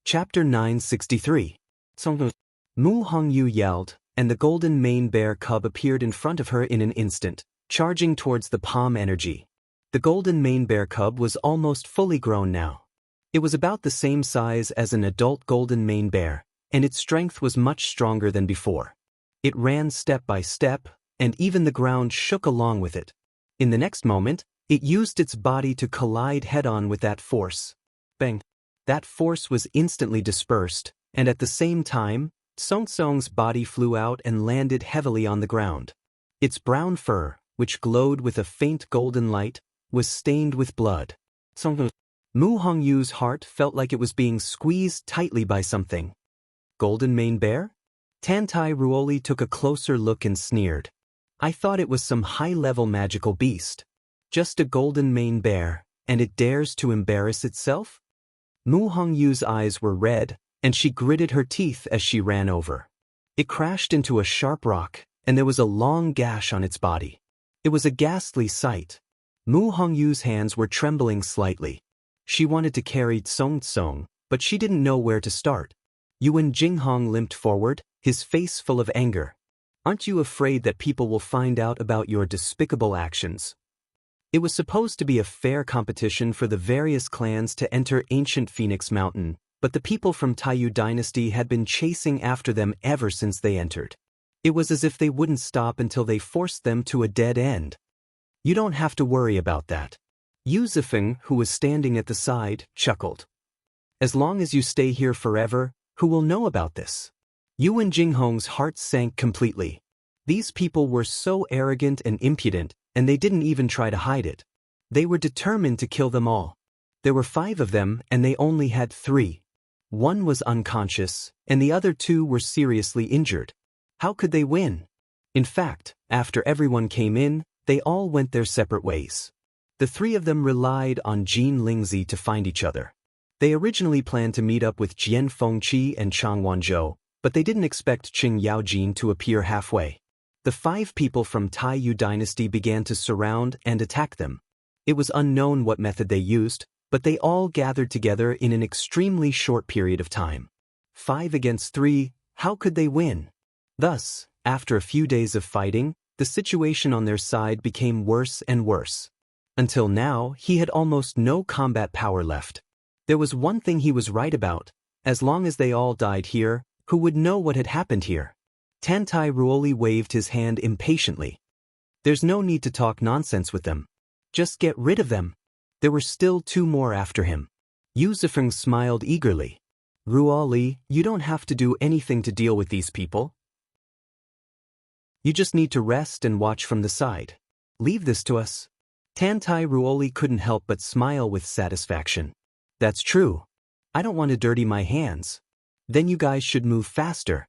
Chapter 963. Mu Hongyu yelled, and the golden mane bear cub appeared in front of her in an instant, charging towards the palm energy. The golden mane bear cub was almost fully grown now. It was about the same size as an adult golden mane bear, and its strength was much stronger than before. It ran step by step, and even the ground shook along with it. In the next moment, it used its body to collide head-on with that force. Bang! That force was instantly dispersed, and at the same time, Xianxia's body flew out and landed heavily on the ground. Its brown fur, which glowed with a faint golden light, was stained with blood. Mu Hongyu's heart felt like it was being squeezed tightly by something. Golden mane bear? Tantai Ruoli took a closer look and sneered. I thought it was some high-level magical beast. Just a golden mane bear, and it dares to embarrass itself? Mu Hongyu's eyes were red, and she gritted her teeth as she ran over. It crashed into a sharp rock, and there was a long gash on its body. It was a ghastly sight. Mu Hongyu's hands were trembling slightly. She wanted to carry Xianxia, but she didn't know where to start. Yuan Jinghong limped forward, his face full of anger. Aren't you afraid that people will find out about your despicable actions? It was supposed to be a fair competition for the various clans to enter ancient Phoenix Mountain, but the people from Taiyu Dynasty had been chasing after them ever since they entered. It was as if they wouldn't stop until they forced them to a dead end. You don't have to worry about that. Yu Zifeng, who was standing at the side, chuckled. As long as you stay here forever, who will know about this? Yuan Jinghong's heart sank completely. These people were so arrogant and impudent, and they didn't even try to hide it. They were determined to kill them all. There were 5 of them, and they only had 3. One was unconscious, and the other 2 were seriously injured. How could they win? In fact, after everyone came in, they all went their separate ways. The 3 of them relied on Jin Lingzi to find each other. They originally planned to meet up with Jian Fengqi and Chang Wanzhou, but they didn't expect Qing Yaojin to appear halfway. The 5 people from Taiyu Dynasty began to surround and attack them. It was unknown what method they used, but they all gathered together in an extremely short period of time. 5 against 3, how could they win? Thus, after a few days of fighting, the situation on their side became worse and worse. Until now, he had almost no combat power left. There was one thing he was right about: as long as they all died here, who would know what had happened here? Tantai Ruoli waved his hand impatiently. There's no need to talk nonsense with them. Just get rid of them. There were still 2 more after him. Yu Zifeng smiled eagerly. Ruoli, you don't have to do anything to deal with these people. You just need to rest and watch from the side. Leave this to us. Tantai Ruoli couldn't help but smile with satisfaction. That's true. I don't want to dirty my hands. Then you guys should move faster.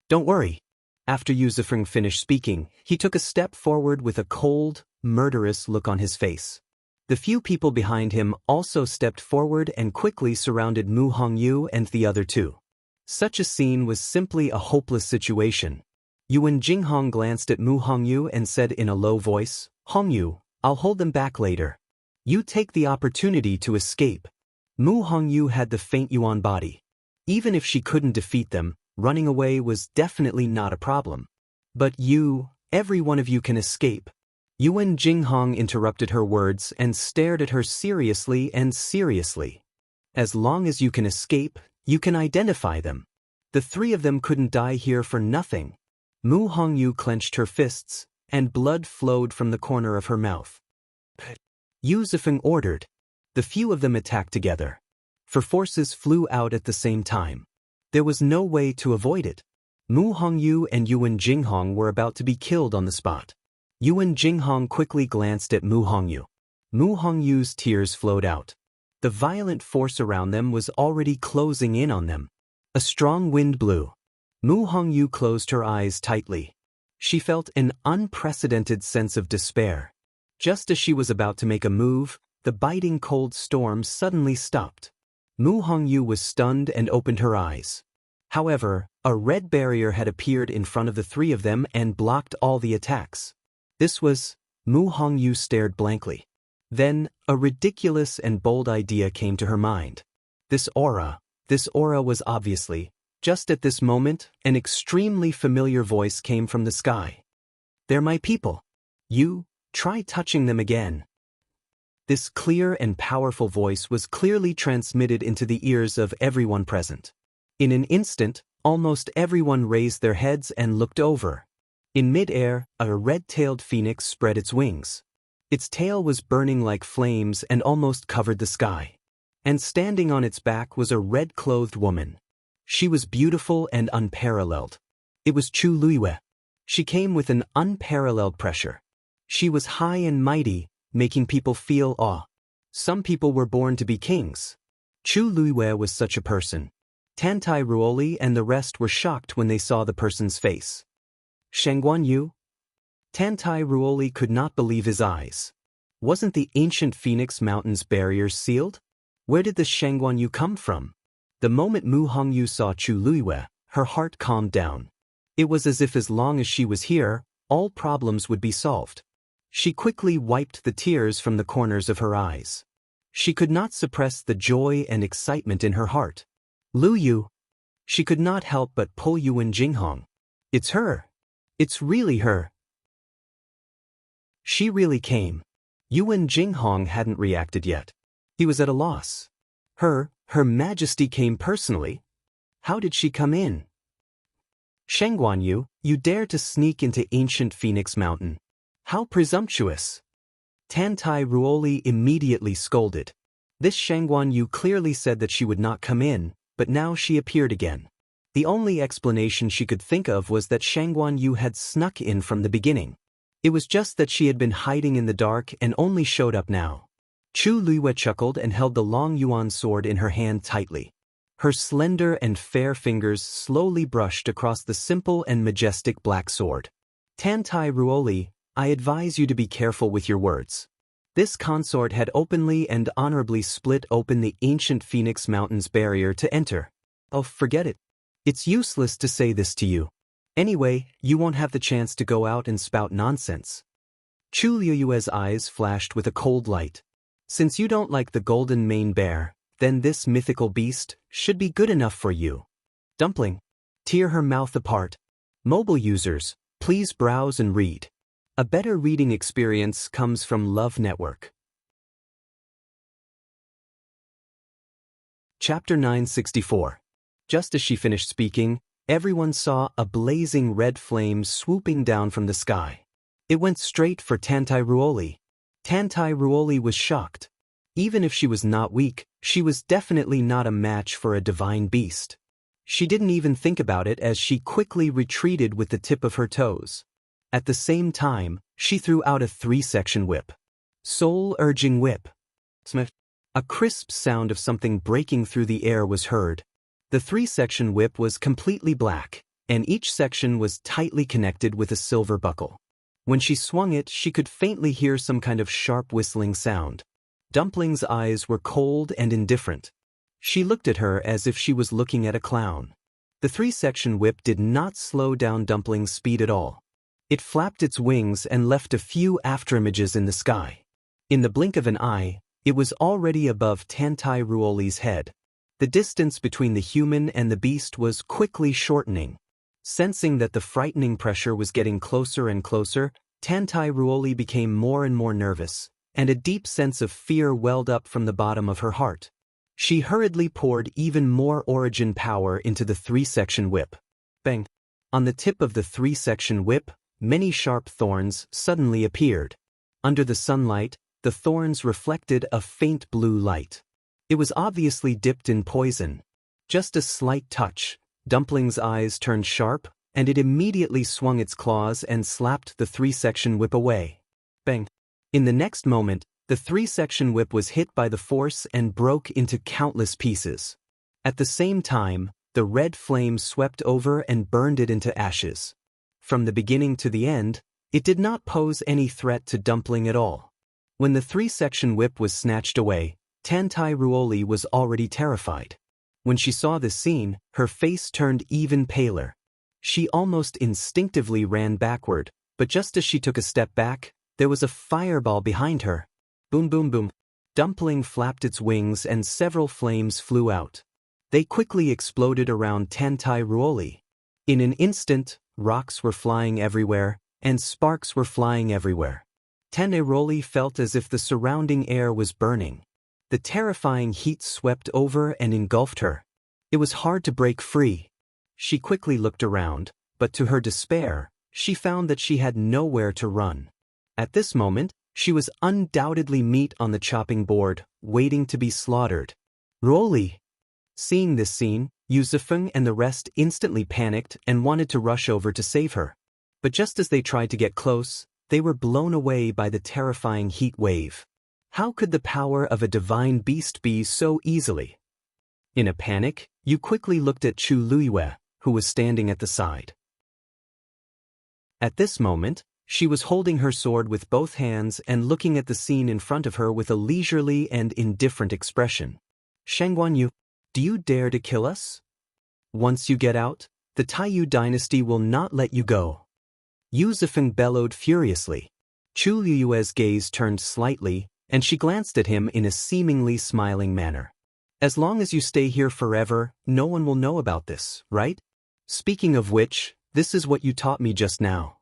Don't worry. After Yu Zifeng finished speaking, he took a step forward with a cold, murderous look on his face. The few people behind him also stepped forward and quickly surrounded Mu Hongyu and the other 2. Such a scene was simply a hopeless situation. Yuan Jinghong glanced at Mu Hongyu and said in a low voice, Hongyu, I'll hold them back later. You take the opportunity to escape. Mu Hongyu had the faint Yuan body. Even if she couldn't defeat them, running away was definitely not a problem. But you, every one of you can escape. Yuan Jinghong interrupted her words and stared at her seriously and seriously. As long as you can escape, you can identify them. The 3 of them couldn't die here for nothing. Mu Hongyu clenched her fists, and blood flowed from the corner of her mouth. Yu Zifeng ordered. The few of them attacked together. For forces flew out at the same time. There was no way to avoid it. Mu Hongyu and Yuan Jinghong were about to be killed on the spot. Yuan Jinghong quickly glanced at Mu Hongyu. Mu Hongyu's tears flowed out. The violent force around them was already closing in on them. A strong wind blew. Mu Hongyu closed her eyes tightly. She felt an unprecedented sense of despair. Just as she was about to make a move, the biting cold storm suddenly stopped. Mu Hongyu was stunned and opened her eyes. However, a red barrier had appeared in front of the 3 of them and blocked all the attacks. This was... Mu Hongyu stared blankly. Then, a ridiculous and bold idea came to her mind. This aura, This aura was obviously, just at this moment, an extremely familiar voice came from the sky. "They're my people. You, try touching them again." This clear and powerful voice was clearly transmitted into the ears of everyone present. In an instant, almost everyone raised their heads and looked over. In mid-air, a red-tailed phoenix spread its wings. Its tail was burning like flames and almost covered the sky. And standing on its back was a red-clothed woman. She was beautiful and unparalleled. It was Chu Luiwe. She came with an unparalleled pressure. She was high and mighty, making people feel awe. Some people were born to be kings. Chu Luiwe was such a person. Tantai Ruoli and the rest were shocked when they saw the person's face. Shangguan Yu? Tantai Ruoli could not believe his eyes. Wasn't the ancient Phoenix Mountain's barriers sealed? Where did the Shangguan Yu come from? The moment Mu Hongyu saw Chu Luiwe, her heart calmed down. It was as if as long as she was here, all problems would be solved. She quickly wiped the tears from the corners of her eyes. She could not suppress the joy and excitement in her heart. Lu Yu. She could not help but pull Yuan Jinghong. It's her. It's really her. She really came. Yuan Jinghong hadn't reacted yet. He was at a loss. Her Majesty came personally? How did she come in? Shangguan Yu, you dare to sneak into ancient Phoenix Mountain. How presumptuous! Tantai Ruoli immediately scolded. This Shangguan Yu clearly said that she would not come in, but now she appeared again. The only explanation she could think of was that Shangguan Yu had snuck in from the beginning. It was just that she had been hiding in the dark and only showed up now. Chu Luiwe chuckled and held the long yuan sword in her hand tightly. Her slender and fair fingers slowly brushed across the simple and majestic black sword. Tantai Ruoli, I advise you to be careful with your words. This consort had openly and honorably split open the ancient Phoenix Mountain's barrier to enter. Oh, forget it. It's useless to say this to you. Anyway, you won't have the chance to go out and spout nonsense. Chu Luiwe's eyes flashed with a cold light. Since you don't like the golden mane bear, then this mythical beast should be good enough for you. Dumpling. Tear her mouth apart. Mobile users, please browse and read. A better reading experience comes from Love Network. Chapter 964. Just as she finished speaking, everyone saw a blazing red flame swooping down from the sky. It went straight for Tantai Ruoli. Tantai Ruoli was shocked. Even if she was not weak, she was definitely not a match for a divine beast. She didn't even think about it as she quickly retreated with the tip of her toes. At the same time, she threw out a 3-section whip. Soul-urging whip. Smith. A crisp sound of something breaking through the air was heard. The 3-section whip was completely black, and each section was tightly connected with a silver buckle. When she swung it, she could faintly hear some kind of sharp whistling sound. Dumpling's eyes were cold and indifferent. She looked at her as if she was looking at a clown. The 3-section whip did not slow down Dumpling's speed at all. It flapped its wings and left a few afterimages in the sky. In the blink of an eye, it was already above Tantai Ruoli's head. The distance between the human and the beast was quickly shortening. Sensing that the frightening pressure was getting closer and closer, Tantai Ruoli became more and more nervous, and a deep sense of fear welled up from the bottom of her heart. She hurriedly poured even more origin power into the 3-section whip. Bang! On the tip of the 3-section whip, many sharp thorns suddenly appeared. Under the sunlight, the thorns reflected a faint blue light. It was obviously dipped in poison. Just a slight touch. Dumpling's eyes turned sharp, and it immediately swung its claws and slapped the 3-section whip away. Bang! In the next moment, the 3-section whip was hit by the force and broke into countless pieces. At the same time, the red flame swept over and burned it into ashes. From the beginning to the end, it did not pose any threat to Dumpling at all. When the 3-section whip was snatched away, Tantai Ruoli was already terrified. When she saw this scene, her face turned even paler. She almost instinctively ran backward, but just as she took a step back, there was a fireball behind her. Boom boom boom. Dumpling flapped its wings and several flames flew out. They quickly exploded around Tantai Ruoli. In an instant, rocks were flying everywhere, and sparks were flying everywhere. Tantai Ruoli felt as if the surrounding air was burning. The terrifying heat swept over and engulfed her. It was hard to break free. She quickly looked around, but to her despair, she found that she had nowhere to run. At this moment, she was undoubtedly meat on the chopping board, waiting to be slaughtered. Ruoli! Seeing this scene, Yu Zifeng and the rest instantly panicked and wanted to rush over to save her. But just as they tried to get close, they were blown away by the terrifying heat wave. How could the power of a divine beast be so easily? In a panic, Yu quickly looked at Chu Luiyue, who was standing at the side. At this moment, she was holding her sword with both hands and looking at the scene in front of her with a leisurely and indifferent expression. Shangguanyu, do you dare to kill us? Once you get out, the Taiyu dynasty will not let you go. Yu Zifeng bellowed furiously. Chu Liyue's gaze turned slightly, and she glanced at him in a seemingly smiling manner. As long as you stay here forever, no one will know about this, right? Speaking of which, this is what you taught me just now.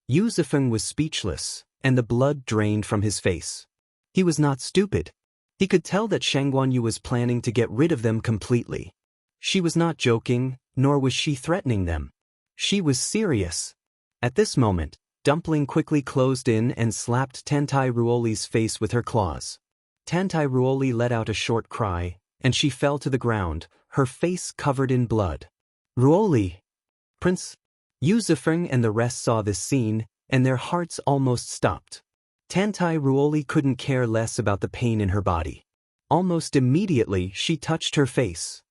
Yu Zifeng was speechless, and the blood drained from his face. He was not stupid. He could tell that Shangguanyu was planning to get rid of them completely. She was not joking, nor was she threatening them. She was serious. At this moment, Dumpling quickly closed in and slapped Tantai Ruoli's face with her claws. Tantai Ruoli let out a short cry, and she fell to the ground, her face covered in blood. Ruoli! Prince! Yu Zifeng and the rest saw this scene, and their hearts almost stopped. Tantai Ruoli couldn't care less about the pain in her body. Almost immediately, she touched her face.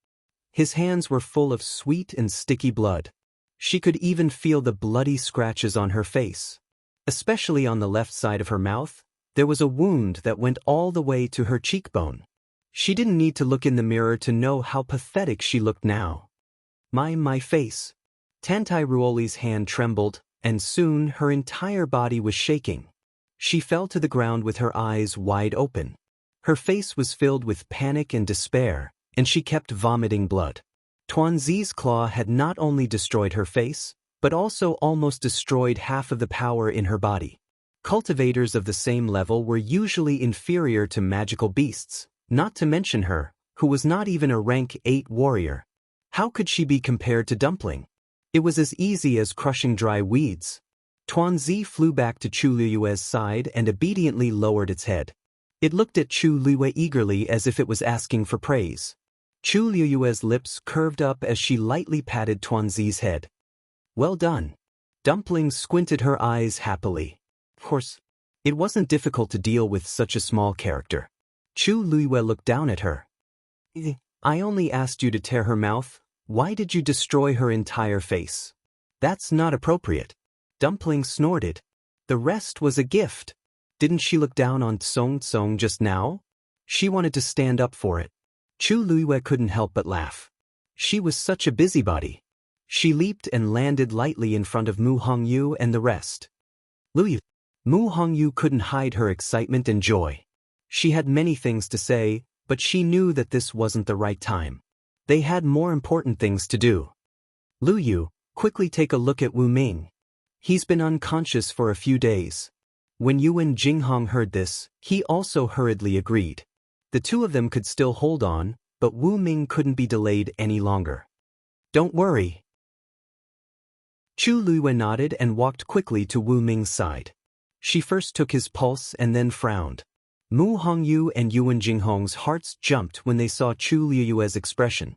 His hands were full of sweet and sticky blood. She could even feel the bloody scratches on her face. Especially on the left side of her mouth, there was a wound that went all the way to her cheekbone. She didn't need to look in the mirror to know how pathetic she looked now. My face. Tantai Ruoli's hand trembled, and soon her entire body was shaking. She fell to the ground with her eyes wide open. Her face was filled with panic and despair, and she kept vomiting blood. Tuanzi's claw had not only destroyed her face, but also almost destroyed half of the power in her body. Cultivators of the same level were usually inferior to magical beasts, not to mention her, who was not even a rank 8 warrior. How could she be compared to Dumpling? It was as easy as crushing dry weeds. Tuanzi flew back to Chu Liyue's side and obediently lowered its head. It looked at Chu Liyue eagerly as if it was asking for praise. Chu Liyue's lips curved up as she lightly patted Tuanzi's head. Well done. Dumpling squinted her eyes happily. Of course, it wasn't difficult to deal with such a small character. Chu Liyue looked down at her. I only asked you to tear her mouth. Why did you destroy her entire face? That's not appropriate. Dumpling snorted. The rest was a gift. Didn't she look down on Tsong just now? She wanted to stand up for it. Chu Liyue couldn't help but laugh. She was such a busybody. She leaped and landed lightly in front of Mu Hongyu and the rest. Mu Hongyu couldn't hide her excitement and joy. She had many things to say, but she knew that this wasn't the right time. They had more important things to do. Lu Yu, quickly take a look at Wu Ming. He's been unconscious for a few days. When Yuan Jinghong heard this, he also hurriedly agreed. The two of them could still hold on, but Wu Ming couldn't be delayed any longer. Don't worry. Chu Liyue nodded and walked quickly to Wu Ming's side. She first took his pulse and then frowned. Mu Hongyu and Yuan Jinghong's hearts jumped when they saw Chu Liyue's expression.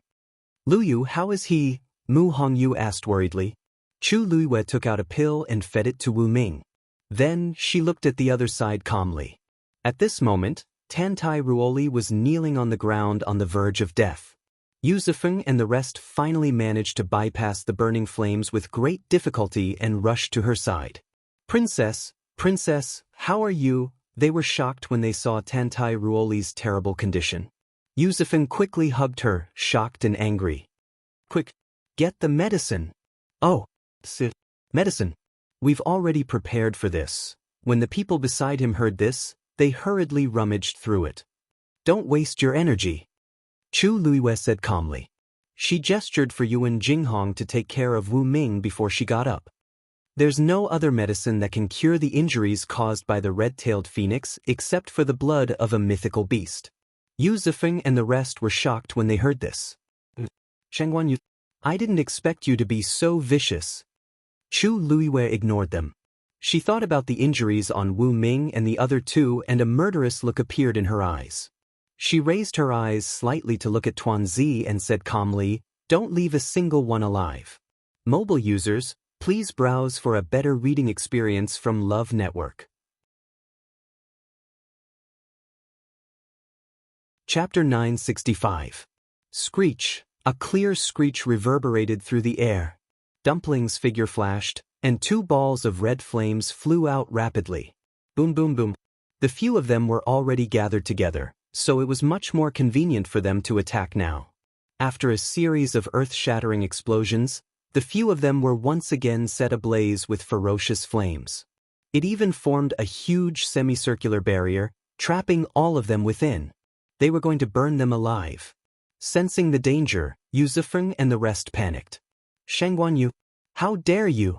Lu Yu, how is he? Mu Hongyu asked worriedly. Chu Liyue took out a pill and fed it to Wu Ming. Then she looked at the other side calmly. At this moment, Tantai Ruoli was kneeling on the ground on the verge of death. Yu Zifeng and the rest finally managed to bypass the burning flames with great difficulty and rushed to her side. Princess, how are you? They were shocked when they saw Tantai Ruoli's terrible condition. Yu Zifeng quickly hugged her, shocked and angry. Quick, get the medicine. Oh, medicine. We've already prepared for this. When the people beside him heard this, they hurriedly rummaged through it. Don't waste your energy. Chu Liyue said calmly. She gestured for Yuan Jinghong to take care of Wu Ming before she got up. There's no other medicine that can cure the injuries caused by the red-tailed phoenix except for the blood of a mythical beast. Yu Zifeng and the rest were shocked when they heard this. Shengguan, I didn't expect you to be so vicious. Chu Luiwei ignored them. She thought about the injuries on Wu Ming and the other two, and a murderous look appeared in her eyes. She raised her eyes slightly to look at Tuanzi and said calmly, "Don't leave a single one alive." Mobile users, please browse for a better reading experience from Love Network. Chapter 965. Screech. A clear screech reverberated through the air. Dumpling's figure flashed, and two balls of red flames flew out rapidly. Boom boom boom. The few of them were already gathered together, so it was much more convenient for them to attack now. After a series of earth-shattering explosions, the few of them were once again set ablaze with ferocious flames. It even formed a huge semicircular barrier, trapping all of them within. They were going to burn them alive. Sensing the danger, Yu Zifeng and the rest panicked. Shengguan, how dare you?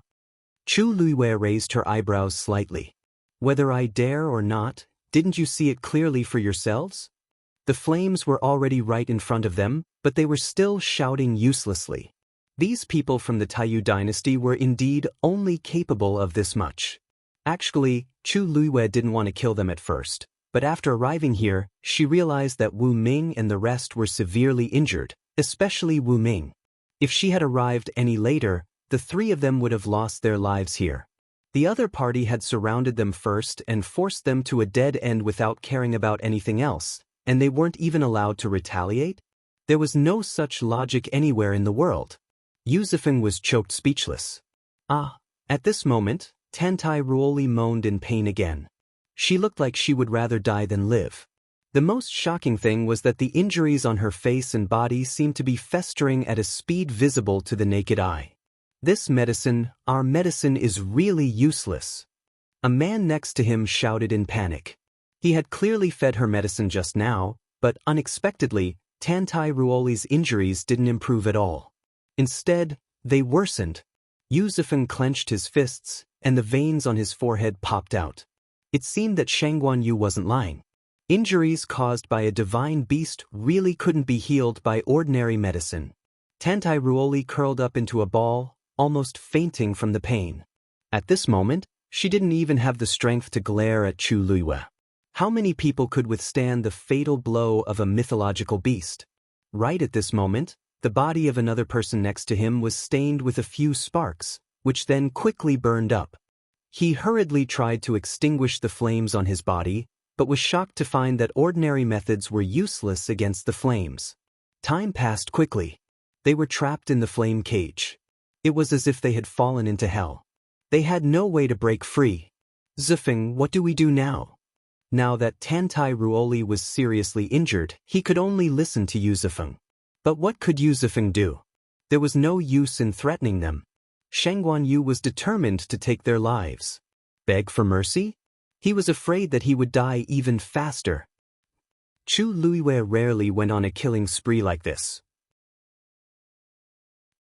Chu Luiwei raised her eyebrows slightly. Whether I dare or not, didn't you see it clearly for yourselves? The flames were already right in front of them, but they were still shouting uselessly. These people from the Taiyu dynasty were indeed only capable of this much. Actually, Chu Luiwei didn't want to kill them at first, but after arriving here, she realized that Wu Ming and the rest were severely injured, especially Wu Ming. If she had arrived any later, the three of them would have lost their lives here. The other party had surrounded them first and forced them to a dead end without caring about anything else, and they weren't even allowed to retaliate? There was no such logic anywhere in the world. Yu Zifeng was choked speechless. At this moment, Tantai Ruoli moaned in pain again. She looked like she would rather die than live. The most shocking thing was that the injuries on her face and body seemed to be festering at a speed visible to the naked eye. This medicine, our medicine, is really useless. A man next to him shouted in panic. He had clearly fed her medicine just now, but unexpectedly, Tantai Ruoli's injuries didn't improve at all. Instead, they worsened. Yu Zifeng clenched his fists, and the veins on his forehead popped out. It seemed that Shengguan Yu wasn't lying. Injuries caused by a divine beast really couldn't be healed by ordinary medicine. Tantai Ruoli curled up into a ball, almost fainting from the pain. At this moment, she didn't even have the strength to glare at Chu Luiwei. How many people could withstand the fatal blow of a mythological beast? Right at this moment, the body of another person next to him was stained with a few sparks, which then quickly burned up. He hurriedly tried to extinguish the flames on his body, but was shocked to find that ordinary methods were useless against the flames. Time passed quickly. They were trapped in the flame cage. It was as if they had fallen into hell. They had no way to break free. Zifeng, what do we do now? Now that Tantai Ruoli was seriously injured, he could only listen to Yu Zifeng. But what could Yu Zifeng do? There was no use in threatening them. Shengguan Yu was determined to take their lives. Beg for mercy? He was afraid that he would die even faster. Chu Luiwei rarely went on a killing spree like this.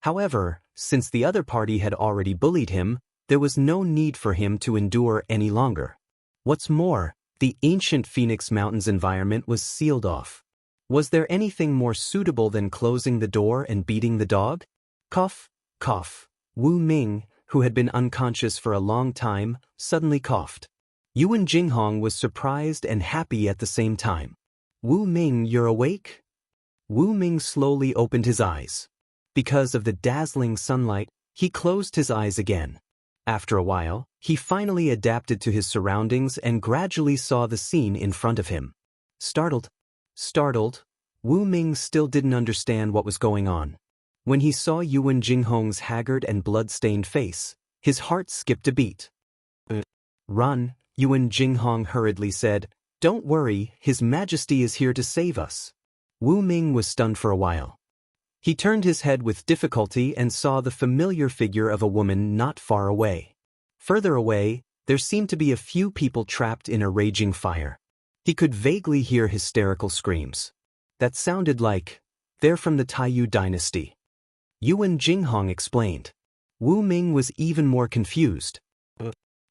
However, since the other party had already bullied him, there was no need for him to endure any longer. What's more, the ancient Phoenix Mountains environment was sealed off. Was there anything more suitable than closing the door and beating the dog? Cough, cough. Wu Ming, who had been unconscious for a long time, suddenly coughed. Yuan Jinghong was surprised and happy at the same time. Wu Ming, you're awake? Wu Ming slowly opened his eyes. Because of the dazzling sunlight, he closed his eyes again. After a while, he finally adapted to his surroundings and gradually saw the scene in front of him. Startled, Wu Ming still didn't understand what was going on. When he saw Yuan Jinghong's haggard and blood-stained face, his heart skipped a beat. Run, Yuan Jinghong hurriedly said. Don't worry, His Majesty is here to save us. Wu Ming was stunned for a while. He turned his head with difficulty and saw the familiar figure of a woman not far away. Further away, there seemed to be a few people trapped in a raging fire. He could vaguely hear hysterical screams. That sounded like They're from the Taiyu dynasty. Yuan Jinghong explained. Wu Ming was even more confused.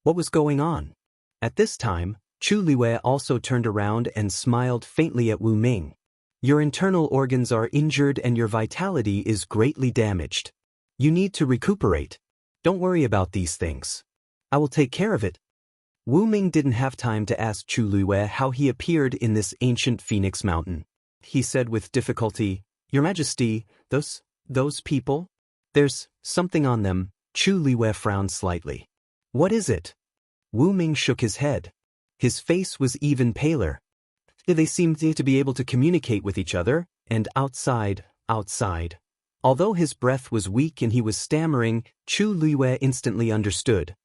What was going on? At this time, Chu Liwei also turned around and smiled faintly at Wu Ming. Your internal organs are injured and your vitality is greatly damaged. You need to recuperate. Don't worry about these things. I will take care of it. Wu Ming didn't have time to ask Chu Liwei how he appeared in this ancient phoenix mountain. He said with difficulty, Your Majesty, those people? There's something on them. Chu Liwei frowned slightly. What is it? Wu Ming shook his head. His face was even paler. They seemed to be able to communicate with each other, and outside. Although his breath was weak and he was stammering, Chu Liwei instantly understood.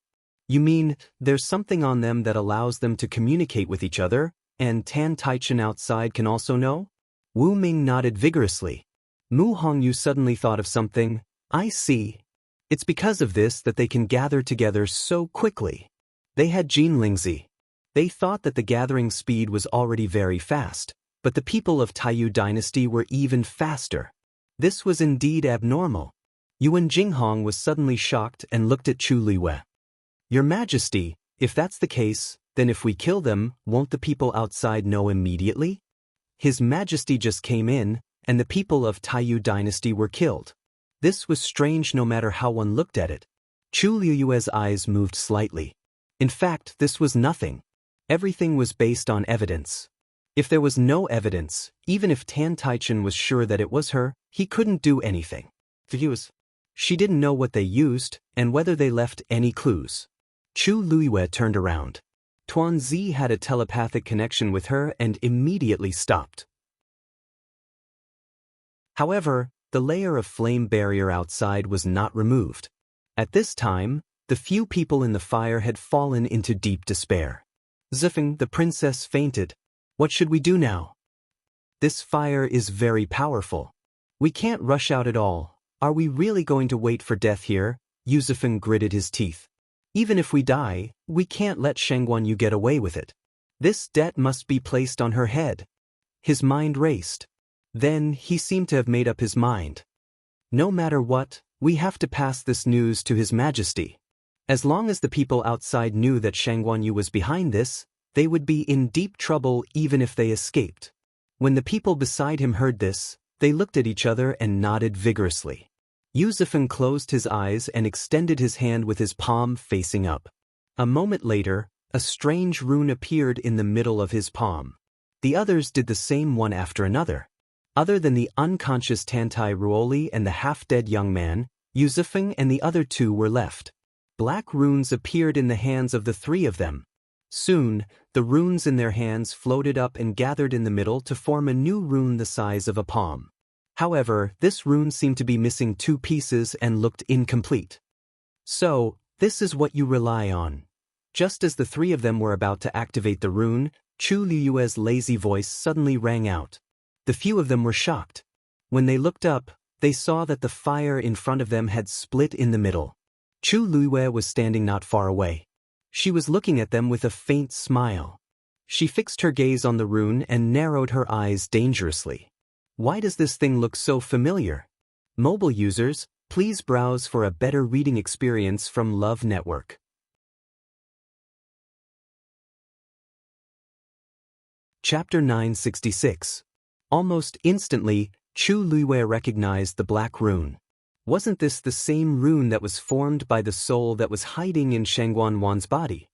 You mean, there's something on them that allows them to communicate with each other, and Tan Taichen outside can also know? Wu Ming nodded vigorously. Mu Hongyu suddenly thought of something. I see. It's because of this that they can gather together so quickly. They had Jinlingzi. They thought that the gathering speed was already very fast, but the people of Taiyu dynasty were even faster. This was indeed abnormal. Yuan Jinghong was suddenly shocked and looked at Chu Liwei. Your Majesty, if that's the case, then if we kill them, won't the people outside know immediately? His Majesty just came in, and the people of Taiyu dynasty were killed. This was strange no matter how one looked at it. Chu Liu's eyes moved slightly. In fact, this was nothing. Everything was based on evidence. If there was no evidence, even if Tan Taichen was sure that it was her, he couldn't do anything. She didn't know what they used, and whether they left any clues. Chu Liu turned around. Tuan Zi had a telepathic connection with her and immediately stopped. However, the layer of flame barrier outside was not removed. At this time, the few people in the fire had fallen into deep despair. Zifeng, the princess, fainted. What should we do now? This fire is very powerful. We can't rush out at all. Are we really going to wait for death here? Yuzifeng gritted his teeth. Even if we die, we can't let Shengguanyu get away with it. This debt must be placed on her head. His mind raced. Then he seemed to have made up his mind. No matter what, we have to pass this news to His Majesty. As long as the people outside knew that Shengguanyu was behind this, they would be in deep trouble even if they escaped. When the people beside him heard this, they looked at each other and nodded vigorously. Yuzifeng closed his eyes and extended his hand with his palm facing up. A moment later, a strange rune appeared in the middle of his palm. The others did the same one after another. Other than the unconscious Tantai Ruoli and the half-dead young man, Yuzifeng and the other two were left. Black runes appeared in the hands of the three of them. Soon, the runes in their hands floated up and gathered in the middle to form a new rune the size of a palm. However, this rune seemed to be missing two pieces and looked incomplete. So, this is what you rely on. Just as the three of them were about to activate the rune, Chu Liu's lazy voice suddenly rang out. The few of them were shocked. When they looked up, they saw that the fire in front of them had split in the middle. Chu Liu was standing not far away. She was looking at them with a faint smile. She fixed her gaze on the rune and narrowed her eyes dangerously. Why does this thing look so familiar? Mobile users, please browse for a better reading experience from Love Network. Chapter 966. Almost instantly, Chu Liu recognized the black rune. Wasn't this the same rune that was formed by the soul that was hiding in Shengguanwan's body?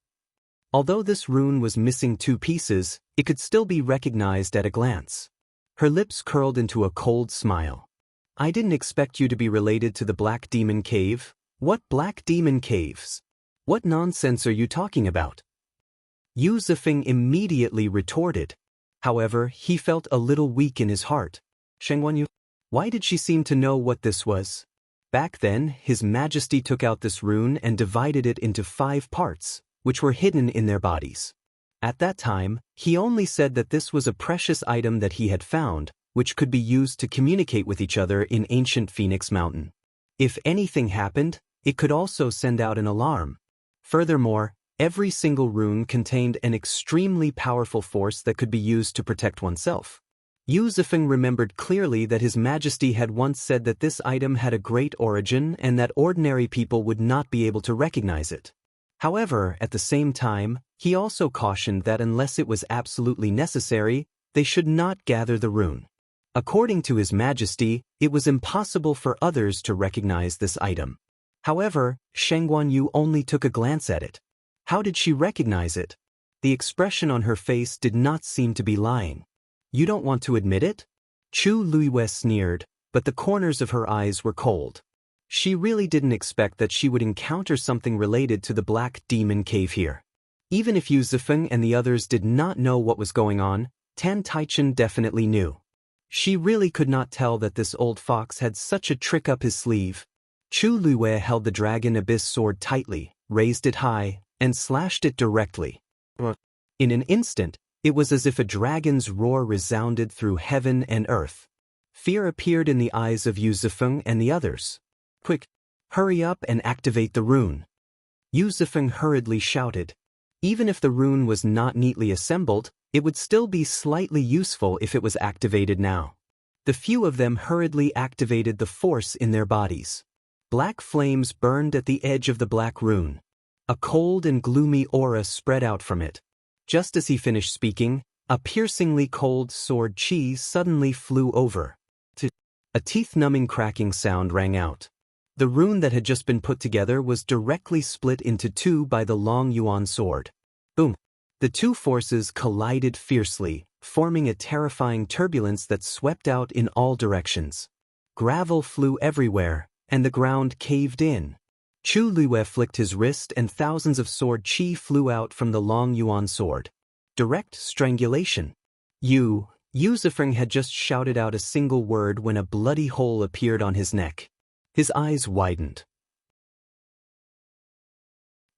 Although this rune was missing two pieces, it could still be recognized at a glance. Her lips curled into a cold smile. I didn't expect you to be related to the Black Demon Cave. What Black Demon Caves? What nonsense are you talking about? Yu Zifeng immediately retorted. However, he felt a little weak in his heart. Shengguanyu? Why did she seem to know what this was? Back then, His Majesty took out this rune and divided it into 5 parts, which were hidden in their bodies. At that time, he only said that this was a precious item that he had found, which could be used to communicate with each other in ancient Phoenix Mountain. If anything happened, it could also send out an alarm. Furthermore, every single rune contained an extremely powerful force that could be used to protect oneself. Yu Zifeng remembered clearly that His Majesty had once said that this item had a great origin and that ordinary people would not be able to recognize it. However, at the same time, he also cautioned that unless it was absolutely necessary, they should not gather the rune. According to His Majesty, it was impossible for others to recognize this item. However, Sheng Guanyu only took a glance at it. How did she recognize it? The expression on her face did not seem to be lying. You don't want to admit it? Chu Luiyue sneered, but the corners of her eyes were cold. She really didn't expect that she would encounter something related to the Black Demon Cave here. Even if Yu Zifeng and the others did not know what was going on, Tan Taichen definitely knew. She really could not tell that this old fox had such a trick up his sleeve. Chu Luiyue held the Dragon Abyss sword tightly, raised it high, and slashed it directly. In an instant, it was as if a dragon's roar resounded through heaven and earth. Fear appeared in the eyes of Yu Zifeng and the others. Quick! Hurry up and activate the rune! Yu Zifeng hurriedly shouted. Even if the rune was not neatly assembled, it would still be slightly useful if it was activated now. The few of them hurriedly activated the force in their bodies. Black flames burned at the edge of the black rune. A cold and gloomy aura spread out from it. Just as he finished speaking, a piercingly cold sword chi suddenly flew over. A teeth-numbing cracking sound rang out. The rune that had just been put together was directly split into two by the long yuan sword. Boom! The two forces collided fiercely, forming a terrifying turbulence that swept out in all directions. Gravel flew everywhere, and the ground caved in. Chu Luiyue flicked his wrist and thousands of sword chi flew out from the long yuan sword. Direct strangulation. Yu Zifeng had just shouted out a single word when a bloody hole appeared on his neck. His eyes widened.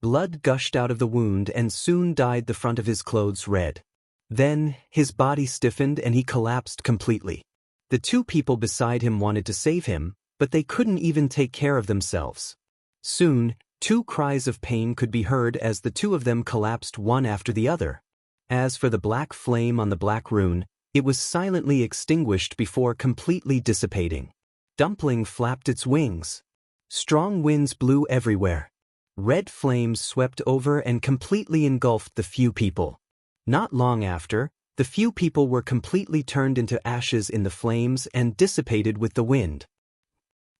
Blood gushed out of the wound and soon dyed the front of his clothes red. Then, his body stiffened and he collapsed completely. The two people beside him wanted to save him, but they couldn't even take care of themselves. Soon, two cries of pain could be heard as the two of them collapsed one after the other. As for the black flame on the black rune, it was silently extinguished before completely dissipating. Dumpling flapped its wings. Strong winds blew everywhere. Red flames swept over and completely engulfed the few people. Not long after, the few people were completely turned into ashes in the flames and dissipated with the wind.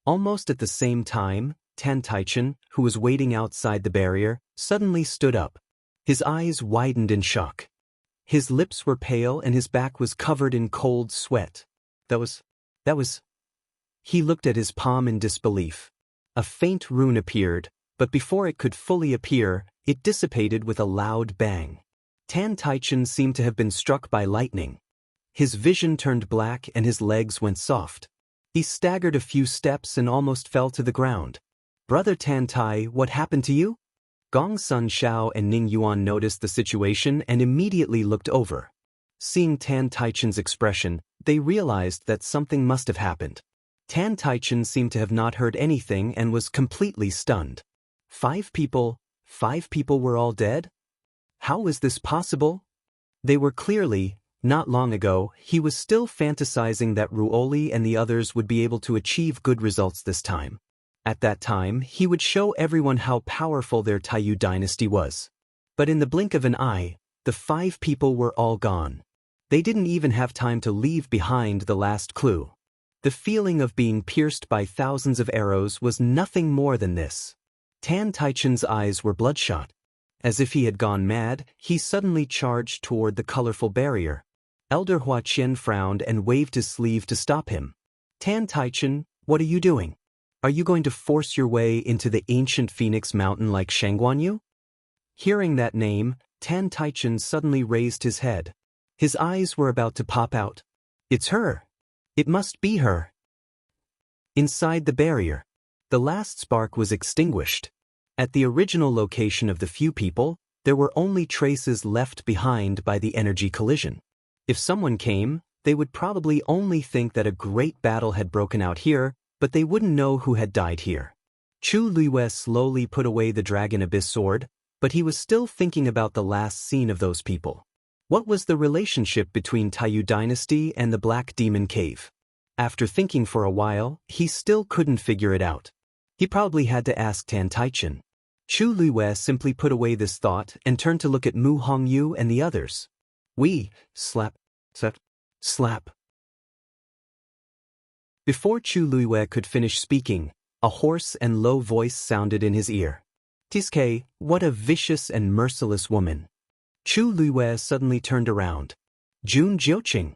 Almost at the same time, Tan Taichen, who was waiting outside the barrier, suddenly stood up. His eyes widened in shock. His lips were pale and his back was covered in cold sweat. That was... He looked at his palm in disbelief. A faint rune appeared, but before it could fully appear, it dissipated with a loud bang. Tan Taichen seemed to have been struck by lightning. His vision turned black and his legs went soft. He staggered a few steps and almost fell to the ground. Brother Tan Tai, what happened to you? Gong Sun Xiao and Ning Yuan noticed the situation and immediately looked over. Seeing Tan Taichen's expression, they realized that something must have happened. Tan Taichen seemed to have not heard anything and was completely stunned. 5 people were all dead? How was this possible? They were clearly, not long ago, he was still fantasizing that Ruoli and the others would be able to achieve good results this time. At that time, he would show everyone how powerful their Taiyu dynasty was. But in the blink of an eye, the 5 people were all gone. They didn't even have time to leave behind the last clue. The feeling of being pierced by thousands of arrows was nothing more than this. Tan Taichen's eyes were bloodshot. As if he had gone mad, he suddenly charged toward the colorful barrier. Elder Hua Qian frowned and waved his sleeve to stop him. Tan Taichen, what are you doing? Are you going to force your way into the ancient Phoenix Mountain like Sheng Guanyu? Hearing that name, Tan Taichen suddenly raised his head. His eyes were about to pop out. It's her. It must be her. Inside the barrier, the last spark was extinguished. At the original location of the few people, there were only traces left behind by the energy collision. If someone came, they would probably only think that a great battle had broken out here, but they wouldn't know who had died here. Chu Luiyue slowly put away the Dragon Abyss sword, but he was still thinking about the last scene of those people. What was the relationship between Taiyu dynasty and the Black Demon Cave? After thinking for a while, he still couldn't figure it out. He probably had to ask Tan Taichen. Chu Luiwei simply put away this thought and turned to look at Mu Hongyu and the others. Slap. Before Chu Luiwei could finish speaking, a hoarse and low voice sounded in his ear. Tiske, what a vicious and merciless woman. Chu Luiwei suddenly turned around. Jun Jiuqing.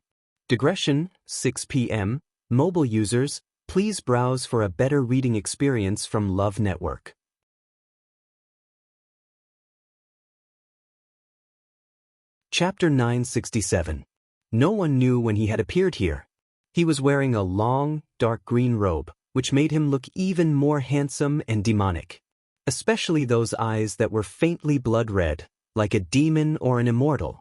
Digression, 6 p.m. Mobile users, please browse for a better reading experience from Love Network. Chapter 967. No one knew when he had appeared here. He was wearing a long, dark green robe, which made him look even more handsome and demonic. Especially those eyes that were faintly blood red, like a demon or an immortal.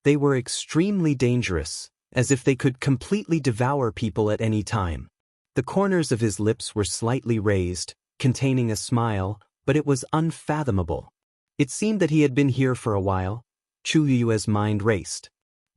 They were extremely dangerous, as if they could completely devour people at any time. The corners of his lips were slightly raised, containing a smile, but it was unfathomable. It seemed that he had been here for a while. Chu Luiwei's mind raced.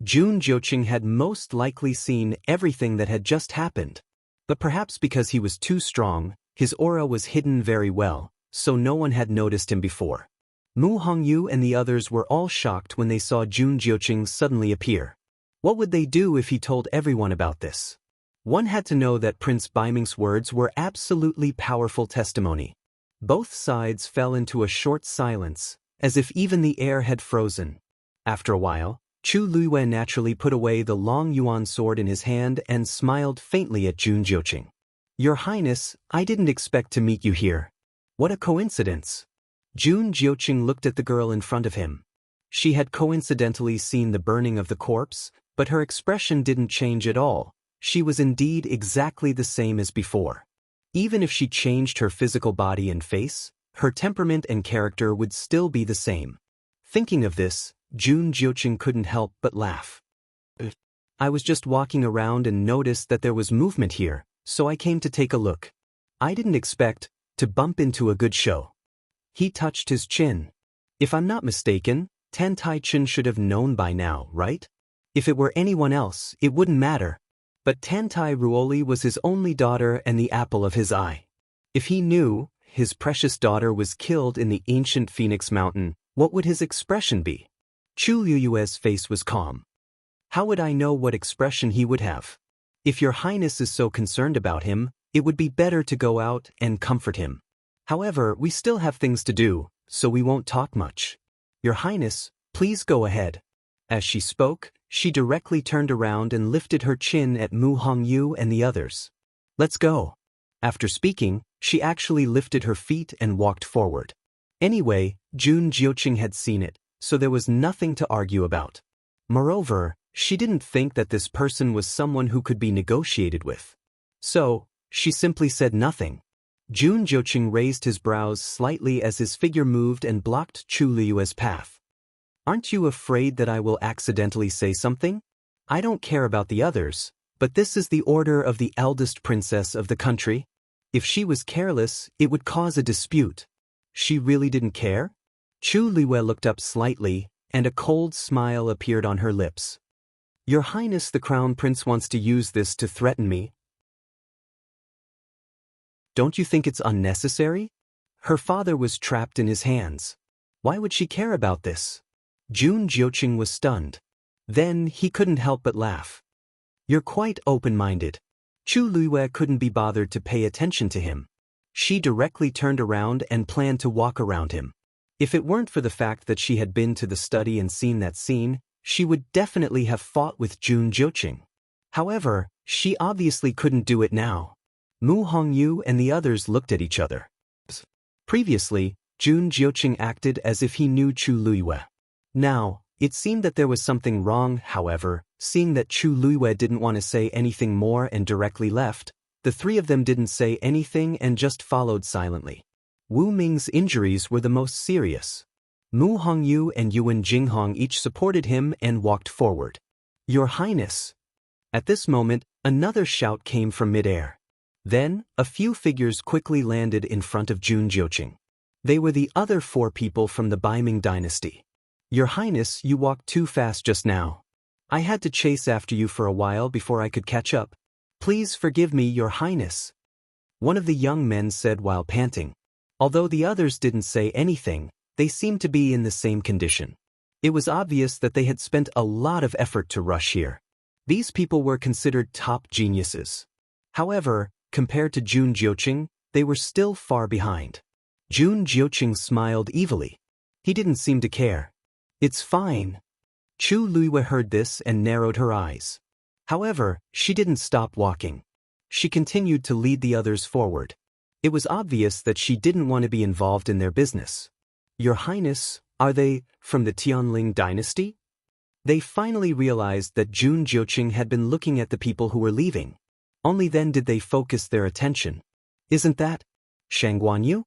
Jun Jiuqing had most likely seen everything that had just happened. But perhaps because he was too strong, his aura was hidden very well, so no one had noticed him before. Mu Hongyu and the others were all shocked when they saw Jun Jiuqing suddenly appear. What would they do if he told everyone about this? One had to know that Prince Baiming's words were absolutely powerful testimony. Both sides fell into a short silence, as if even the air had frozen. After a while, Chu Luiwei naturally put away the long yuan sword in his hand and smiled faintly at Jun Jiuqing. Your Highness, I didn't expect to meet you here. What a coincidence. Jun Jiuqing looked at the girl in front of him. She had coincidentally seen the burning of the corpse, but her expression didn't change at all. She was indeed exactly the same as before. Even if she changed her physical body and face, her temperament and character would still be the same. Thinking of this, Jun Jiuqing couldn't help but laugh. I was just walking around and noticed that there was movement here, so I came to take a look. I didn't expect to bump into a good show. He touched his chin. If I'm not mistaken, Tan Taichen should have known by now, right? If it were anyone else, it wouldn't matter. But Tantai Ruoli was his only daughter and the apple of his eye. If he knew his precious daughter was killed in the ancient Phoenix Mountain, what would his expression be? Chu Luiwei's face was calm. How would I know what expression he would have? If your Highness is so concerned about him, it would be better to go out and comfort him. However, we still have things to do, so we won't talk much. Your Highness, please go ahead. As she spoke, she directly turned around and lifted her chin at Mu Hongyu and the others. Let's go. After speaking, she actually lifted her feet and walked forward. Anyway, Jun Jiuqing had seen it, so there was nothing to argue about. Moreover, she didn't think that this person was someone who could be negotiated with. So, she simply said nothing. Jun Jiuqing raised his brows slightly as his figure moved and blocked Chu Luiwei's path. Aren't you afraid that I will accidentally say something? I don't care about the others, but this is the order of the eldest princess of the country. If she was careless, it would cause a dispute. She really didn't care? Chu Luiwei looked up slightly, and a cold smile appeared on her lips. Your Highness the Crown Prince wants to use this to threaten me. Don't you think it's unnecessary? Her father was trapped in his hands. Why would she care about this? Jun Jiuqing was stunned. Then he couldn't help but laugh. You're quite open-minded. Chu Luiwei couldn't be bothered to pay attention to him. She directly turned around and planned to walk around him. If it weren't for the fact that she had been to the study and seen that scene, she would definitely have fought with Jun Jiuqing. However, she obviously couldn't do it now. Mu Hongyu and the others looked at each other. Previously, Jun Jiuqing acted as if he knew Chu Luiwei. Now, it seemed that there was something wrong. However, seeing that Chu Luiwei didn't want to say anything more and directly left, the three of them didn't say anything and just followed silently. Wu Ming's injuries were the most serious. Mu Hongyu and Yuan Jinghong each supported him and walked forward. Your Highness! At this moment, another shout came from midair. Then, a few figures quickly landed in front of Jun Jiuqing. They were the other 4 people from the Baiming dynasty. Your Highness, you walked too fast just now. I had to chase after you for a while before I could catch up. Please forgive me, Your Highness. One of the young men said while panting. Although the others didn't say anything, they seemed to be in the same condition. It was obvious that they had spent a lot of effort to rush here. These people were considered top geniuses. However, compared to Jun Jiuqing, they were still far behind. Jun Jiuqing smiled evilly. He didn't seem to care. It's fine. Chu Luiwei heard this and narrowed her eyes. However, she didn't stop walking. She continued to lead the others forward. It was obvious that she didn't want to be involved in their business. Your Highness, are they from the Tianling dynasty? They finally realized that Jun Jiuqing had been looking at the people who were leaving. Only then did they focus their attention. Isn't that Shangguanyu?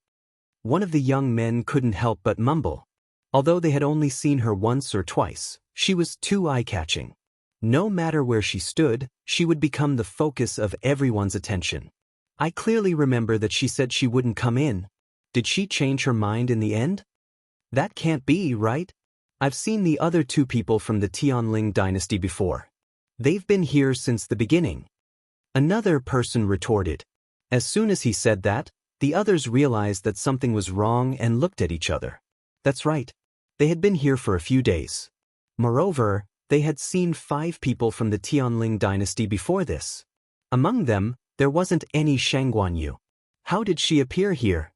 One of the young men couldn't help but mumble. Although they had only seen her once or twice, she was too eye-catching. No matter where she stood, she would become the focus of everyone's attention. I clearly remember that she said she wouldn't come in. Did she change her mind in the end? That can't be, right? I've seen the other two people from the Tianling dynasty before. They've been here since the beginning. Another person retorted. As soon as he said that, the others realized that something was wrong and looked at each other. That's right. They had been here for a few days. Moreover, they had seen 5 people from the Tianling dynasty before this. Among them, there wasn't any Shangguanyu. How did she appear here?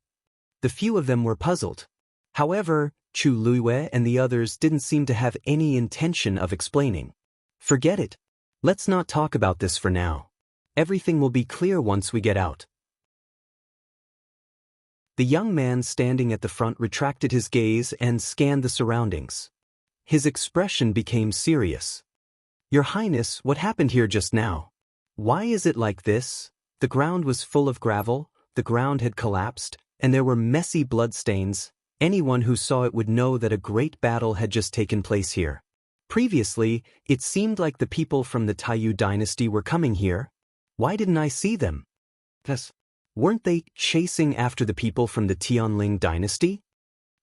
The few of them were puzzled. However, Chu Luiwei and the others didn't seem to have any intention of explaining. Forget it. Let's not talk about this for now. Everything will be clear once we get out. The young man standing at the front retracted his gaze and scanned the surroundings. His expression became serious. Your Highness, what happened here just now? Why is it like this? The ground was full of gravel, the ground had collapsed, and there were messy bloodstains. Anyone who saw it would know that a great battle had just taken place here. Previously, it seemed like the people from the Taiyu dynasty were coming here. Why didn't I see them? Weren't they chasing after the people from the Tianling dynasty?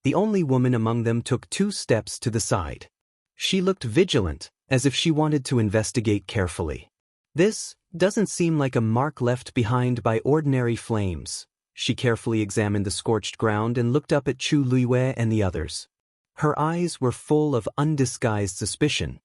The only woman among them took 2 steps to the side. She looked vigilant, as if she wanted to investigate carefully. This doesn't seem like a mark left behind by ordinary flames. She carefully examined the scorched ground and looked up at Chu Luiwei and the others. Her eyes were full of undisguised suspicion.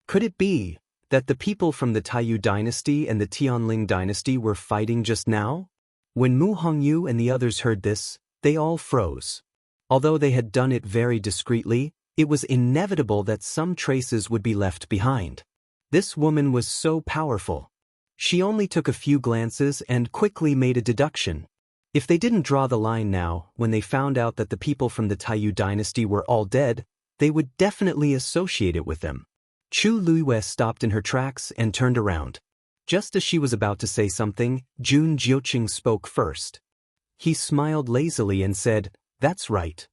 Could it be that the people from the Taiyu dynasty and the Tianling dynasty were fighting just now? When Mu Hongyu and the others heard this, they all froze. Although they had done it very discreetly, it was inevitable that some traces would be left behind. This woman was so powerful. She only took a few glances and quickly made a deduction. If they didn't draw the line now, when they found out that the people from the Taiyu dynasty were all dead, they would definitely associate it with them. Chu Luiwei stopped in her tracks and turned around. Just as she was about to say something, Jun Jiuqing spoke first. He smiled lazily and said, That's right.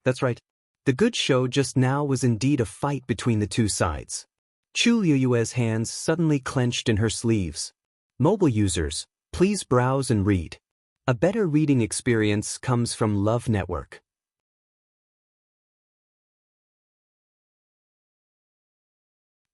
That's right. The good show just now was indeed a fight between the two sides. Chu Luiwei's hands suddenly clenched in her sleeves. Mobile users, please browse and read. A better reading experience comes from Love Network.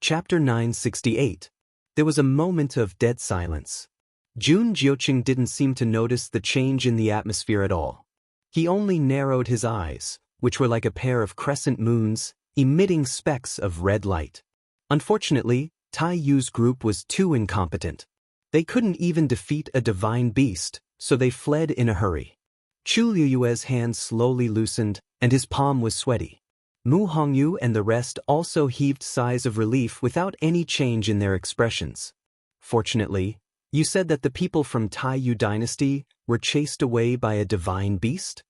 Chapter 968. There was a moment of dead silence. Jun Jiuqing didn't seem to notice the change in the atmosphere at all. He only narrowed his eyes, which were like a pair of crescent moons, emitting specks of red light. Unfortunately, Tai Yu's group was too incompetent. They couldn't even defeat a divine beast, so they fled in a hurry. Chu Luiwei's hand slowly loosened, and his palm was sweaty. Mu Hongyu and the rest also heaved sighs of relief without any change in their expressions. Fortunately, you said that the people from Taiyu dynasty were chased away by a divine beast?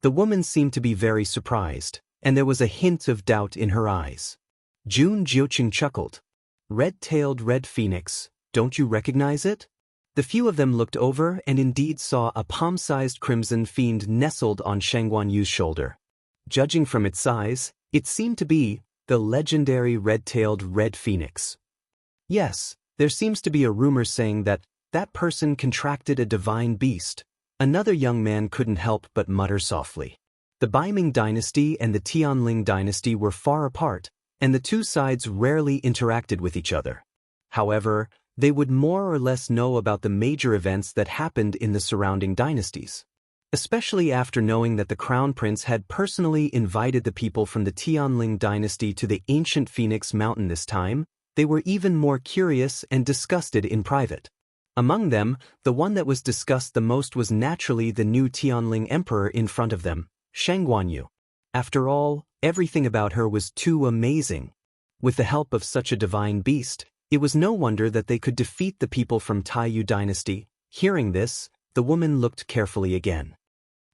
The woman seemed to be very surprised, and there was a hint of doubt in her eyes. Jun Jiuqing chuckled. Red-tailed red phoenix, don't you recognize it? The few of them looked over and indeed saw a palm-sized crimson fiend nestled on Shangguanyu's shoulder. Judging from its size, it seemed to be the legendary red-tailed red phoenix. Yes, there seems to be a rumor saying that that person contracted a divine beast. Another young man couldn't help but mutter softly. The Baiming dynasty and the Tianling dynasty were far apart, and the two sides rarely interacted with each other. However, they would more or less know about the major events that happened in the surrounding dynasties. Especially after knowing that the crown prince had personally invited the people from the Tianling dynasty to the ancient Phoenix Mountain this time, they were even more curious and disgusted in private. Among them, the one that was discussed the most was naturally the new Tianling emperor in front of them, Shangguanyu. After all, everything about her was too amazing. With the help of such a divine beast, it was no wonder that they could defeat the people from Taiyu dynasty. Hearing this, the woman looked carefully again.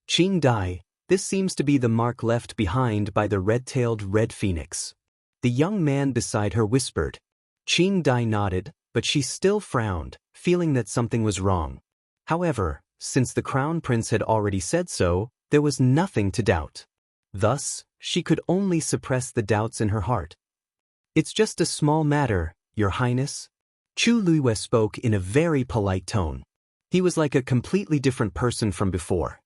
Qing Dai, this seems to be the mark left behind by the red-tailed red phoenix. The young man beside her whispered. Qing Dai nodded, but she still frowned, feeling that something was wrong. However, since the crown prince had already said so, there was nothing to doubt. Thus, she could only suppress the doubts in her heart. It's just a small matter, Your Highness. Chu Luiyue spoke in a very polite tone. He was like a completely different person from before.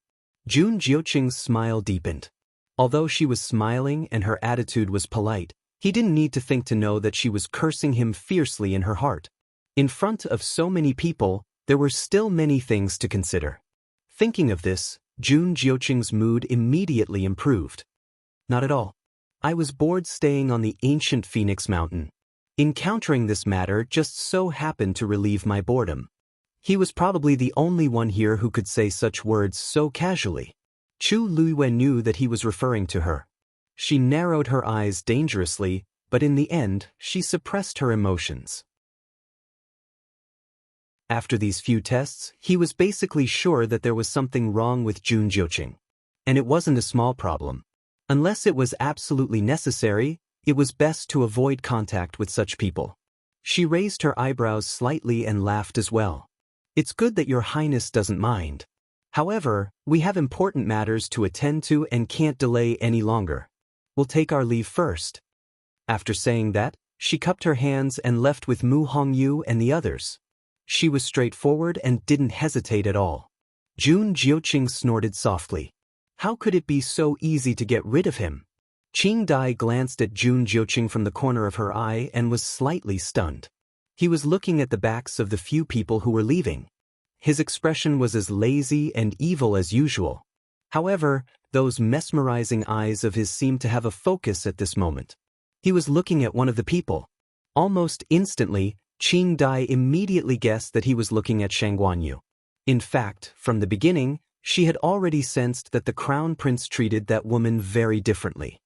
Jun Jiuqing's smile deepened. Although she was smiling and her attitude was polite, he didn't need to think to know that she was cursing him fiercely in her heart. In front of so many people, there were still many things to consider. Thinking of this, Jun Jiuqing's mood immediately improved. Not at all. I was bored staying on the ancient Phoenix Mountain. Encountering this matter just so happened to relieve my boredom. He was probably the only one here who could say such words so casually. Chu Luiyue knew that he was referring to her. She narrowed her eyes dangerously, but in the end, she suppressed her emotions. After these few tests, he was basically sure that there was something wrong with Jun Jiuqing. And it wasn't a small problem. Unless it was absolutely necessary, it was best to avoid contact with such people. She raised her eyebrows slightly and laughed as well. It's good that Your Highness doesn't mind. However, we have important matters to attend to and can't delay any longer. We'll take our leave first. After saying that, she cupped her hands and left with Mu Hongyu and the others. She was straightforward and didn't hesitate at all. Jun Jiuqing snorted softly. How could it be so easy to get rid of him? Qing Dai glanced at Jun Jiuqing from the corner of her eye and was slightly stunned. He was looking at the backs of the few people who were leaving. His expression was as lazy and evil as usual. However, those mesmerizing eyes of his seemed to have a focus at this moment. He was looking at one of the people. Almost instantly, Qing Dai immediately guessed that he was looking at Shangguanyu. In fact, from the beginning, she had already sensed that the crown prince treated that woman very differently.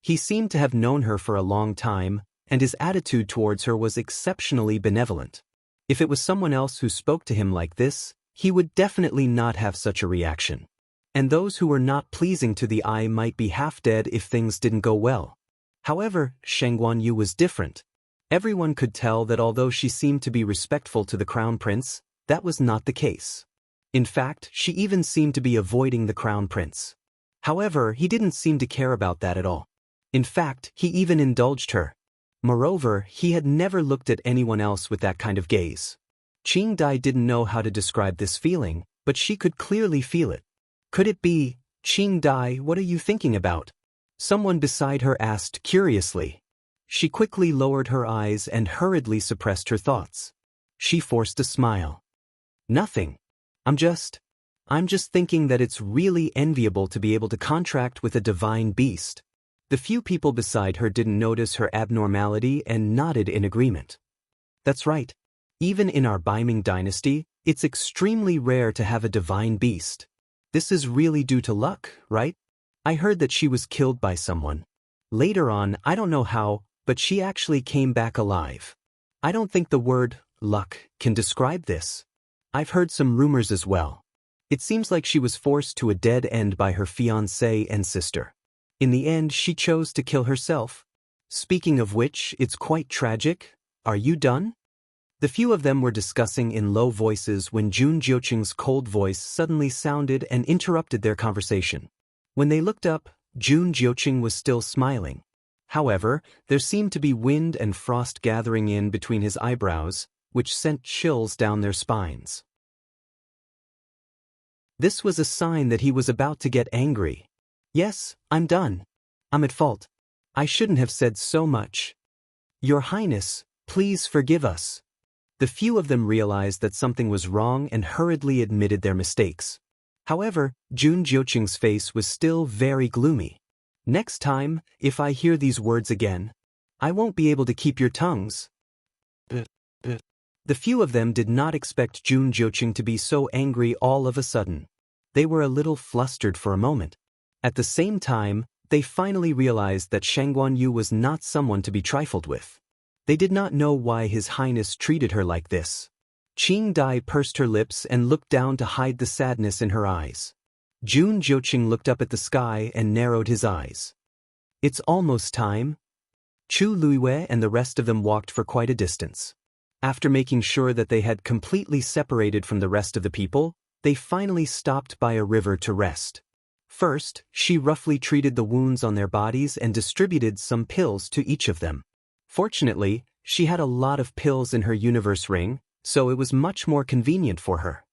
He seemed to have known her for a long time, and his attitude towards her was exceptionally benevolent. If it was someone else who spoke to him like this, he would definitely not have such a reaction. And those who were not pleasing to the eye might be half dead if things didn't go well. However, Shangguanyu was different. Everyone could tell that although she seemed to be respectful to the crown prince, that was not the case. In fact, she even seemed to be avoiding the crown prince. However, he didn't seem to care about that at all. In fact, he even indulged her. Moreover, he had never looked at anyone else with that kind of gaze. Qing Dai didn't know how to describe this feeling, but she could clearly feel it. Could it be, Qing Dai, what are you thinking about? Someone beside her asked curiously. She quickly lowered her eyes and hurriedly suppressed her thoughts. She forced a smile. Nothing. I'm just thinking that it's really enviable to be able to contract with a divine beast. The few people beside her didn't notice her abnormality and nodded in agreement. That's right. Even in our Baiming dynasty, it's extremely rare to have a divine beast. This is really due to luck, right? I heard that she was killed by someone. Later on, I don't know how, but she actually came back alive. I don't think the word luck can describe this. I've heard some rumors as well. It seems like she was forced to a dead end by her fiancé and sister. In the end, she chose to kill herself. Speaking of which, it's quite tragic. Are you done? The few of them were discussing in low voices when Jun Jiuqing's cold voice suddenly sounded and interrupted their conversation. When they looked up, Jun Jiuqing was still smiling. However, there seemed to be wind and frost gathering in between his eyebrows, which sent chills down their spines. This was a sign that he was about to get angry. Yes, I'm done. I'm at fault. I shouldn't have said so much. Your Highness, please forgive us. The few of them realized that something was wrong and hurriedly admitted their mistakes. However, Jun Jiuqing's face was still very gloomy. Next time, if I hear these words again, I won't be able to keep your tongues. The few of them did not expect Jun Jiuqing to be so angry all of a sudden. They were a little flustered for a moment. At the same time, they finally realized that Shangguan Yu was not someone to be trifled with. They did not know why His Highness treated her like this. Qing Dai pursed her lips and looked down to hide the sadness in her eyes. Jun Jiuqing looked up at the sky and narrowed his eyes. It's almost time. Chu Luiwei and the rest of them walked for quite a distance. After making sure that they had completely separated from the rest of the people, they finally stopped by a river to rest. First, she roughly treated the wounds on their bodies and distributed some pills to each of them. Fortunately, she had a lot of pills in her universe ring, so it was much more convenient for her.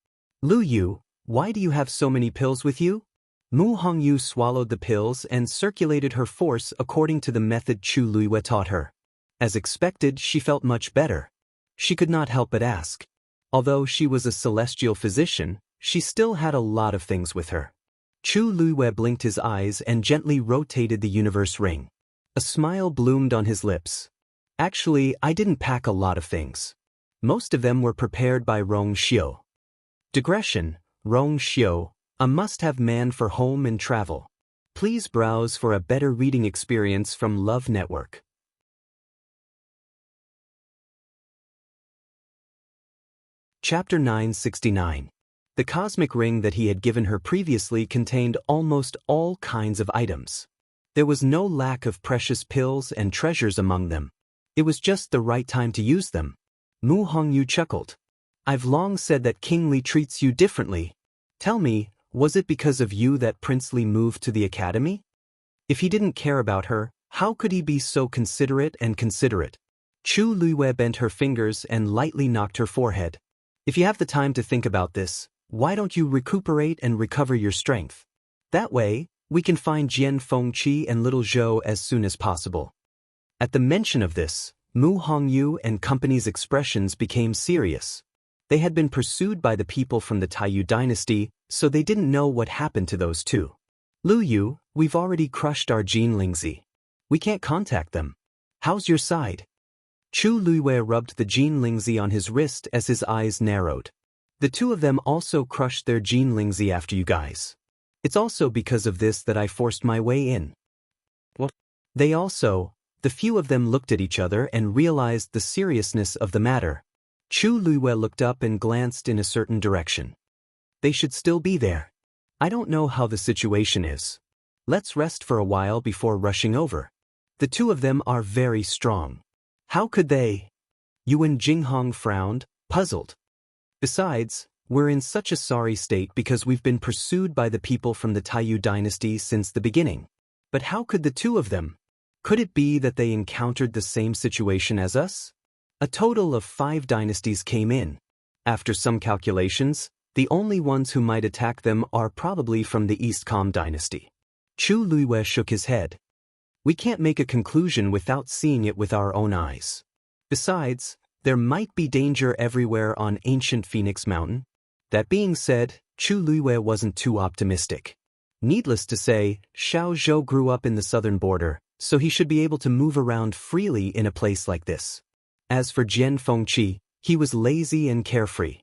Lu Yu, why do you have so many pills with you? Mu Hongyu swallowed the pills and circulated her force according to the method Chu Luiwei taught her. As expected, she felt much better. She could not help but ask. Although she was a celestial physician, she still had a lot of things with her. Chu Luiwei blinked his eyes and gently rotated the universe ring. A smile bloomed on his lips. Actually, I didn't pack a lot of things. Most of them were prepared by Rong Xiu. Digression, Rong Xiu, a must-have man for home and travel. Please browse for a better reading experience from Love Network. Chapter 969. The cosmic ring that he had given her previously contained almost all kinds of items. There was no lack of precious pills and treasures among them. It was just the right time to use them. Mu Hongyu chuckled. I've long said that King Li treats you differently. Tell me, was it because of you that Prince Li moved to the academy? If he didn't care about her, how could he be so considerate and considerate? Chu Luiwei bent her fingers and lightly knocked her forehead. If you have the time to think about this, why don't you recuperate and recover your strength? That way, we can find Jian Fengqi and little Zhou as soon as possible. At the mention of this, Mu Hongyu and company's expressions became serious. They had been pursued by the people from the Taiyu dynasty, so they didn't know what happened to those two. Lu Yu, we've already crushed our Jin Lingzi. We can't contact them. How's your side? Chu Luiwei rubbed the Jin Lingzi on his wrist as his eyes narrowed. The two of them also crushed their Jin Lingzi after you guys. It's also because of this that I forced my way in. What? The few of them looked at each other and realized the seriousness of the matter. Chu Luiwei looked up and glanced in a certain direction. They should still be there. I don't know how the situation is. Let's rest for a while before rushing over. The two of them are very strong. How could they? Yuan Jinghong frowned, puzzled. Besides, we're in such a sorry state because we've been pursued by the people from the Taiyu dynasty since the beginning. But how could the two of them? Could it be that they encountered the same situation as us? A total of 5 dynasties came in. After some calculations, the only ones who might attack them are probably from the East Com dynasty. Chu Luiwei shook his head. We can't make a conclusion without seeing it with our own eyes. Besides, there might be danger everywhere on ancient Phoenix Mountain. That being said, Chu Luiwei wasn't too optimistic. Needless to say, Xiao Zhou grew up in the southern border, so he should be able to move around freely in a place like this. As for Jian Fengqi, he was lazy and carefree.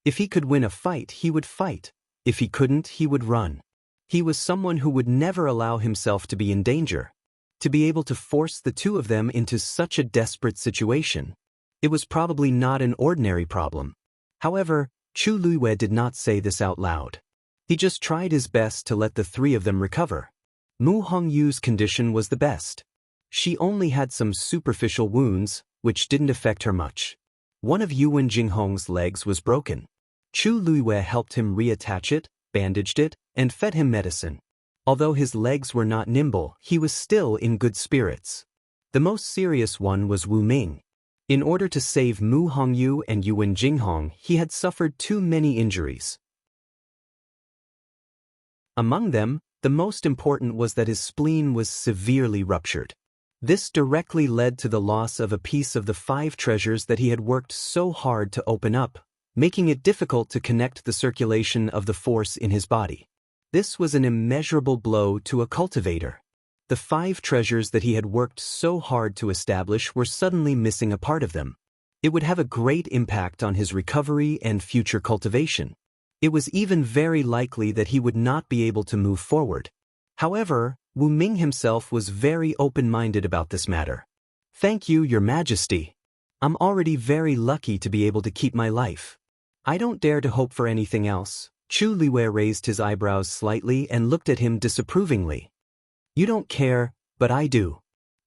If he could win a fight, he would fight. If he couldn't, he would run. He was someone who would never allow himself to be in danger. To be able to force the two of them into such a desperate situation, it was probably not an ordinary problem. However, Chu Luiwei did not say this out loud. He just tried his best to let the three of them recover. Mu Hongyu's condition was the best. She only had some superficial wounds, which didn't affect her much. One of Yuan Jinghong's legs was broken. Chu Luiwei helped him reattach it, bandaged it, and fed him medicine. Although his legs were not nimble, he was still in good spirits. The most serious one was Wu Ming. In order to save Mu Hongyu and Yuan Jinghong, he had suffered too many injuries. Among them, The most important was that his spleen was severely ruptured. This directly led to the loss of a piece of the 5 treasures that he had worked so hard to open up, making it difficult to connect the circulation of the force in his body. This was an immeasurable blow to a cultivator. The 5 treasures that he had worked so hard to establish were suddenly missing a part of them. It would have a great impact on his recovery and future cultivation. It was even very likely that he would not be able to move forward. However, Wu Ming himself was very open-minded about this matter. "Thank you, Your Majesty. I'm already very lucky to be able to keep my life. I don't dare to hope for anything else." Chu Liwei raised his eyebrows slightly and looked at him disapprovingly. "You don't care, but I do.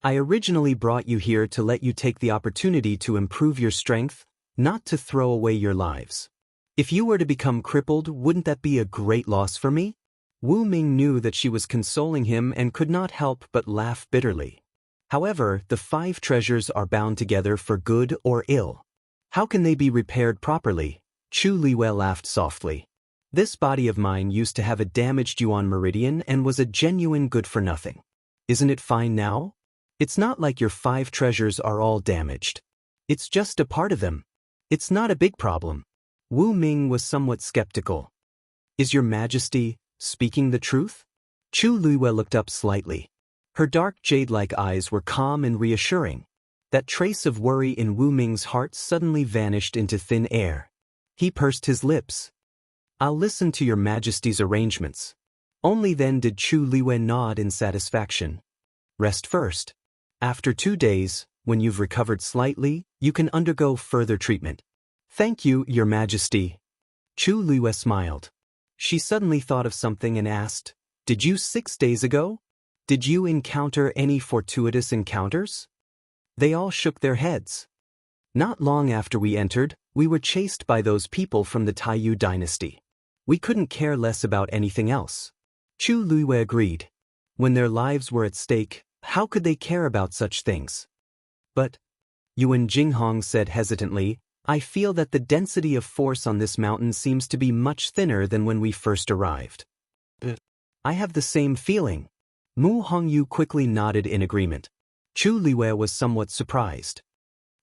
I originally brought you here to let you take the opportunity to improve your strength, not to throw away your lives. If you were to become crippled, wouldn't that be a great loss for me?" Wu Ming knew that she was consoling him and could not help but laugh bitterly. "However, the 5 treasures are bound together for good or ill. How can they be repaired properly?" Chu Liwei laughed softly. "This body of mine used to have a damaged yuan meridian and was a genuine good-for-nothing. Isn't it fine now? It's not like your 5 treasures are all damaged. It's just a part of them. It's not a big problem." Wu Ming was somewhat skeptical. "Is Your Majesty speaking the truth?" Chu Liwei looked up slightly. Her dark jade-like eyes were calm and reassuring. That trace of worry in Wu Ming's heart suddenly vanished into thin air. He pursed his lips. "I'll listen to Your Majesty's arrangements." Only then did Chu Liwei nod in satisfaction. "Rest first. After 2 days, when you've recovered slightly, you can undergo further treatment." "Thank you, Your Majesty." Chu Liwei smiled. She suddenly thought of something and asked, "Did you 6 days ago? Did you encounter any fortuitous encounters?" They all shook their heads. "Not long after we entered, we were chased by those people from the Taiyu dynasty. We couldn't care less about anything else." Chu Liwei agreed. When their lives were at stake, how could they care about such things? "But," Yuan Jinghong said hesitantly, "I feel that the density of force on this mountain seems to be much thinner than when we first arrived." "I have the same feeling." Mu Hongyu quickly nodded in agreement. Chu Liwei was somewhat surprised.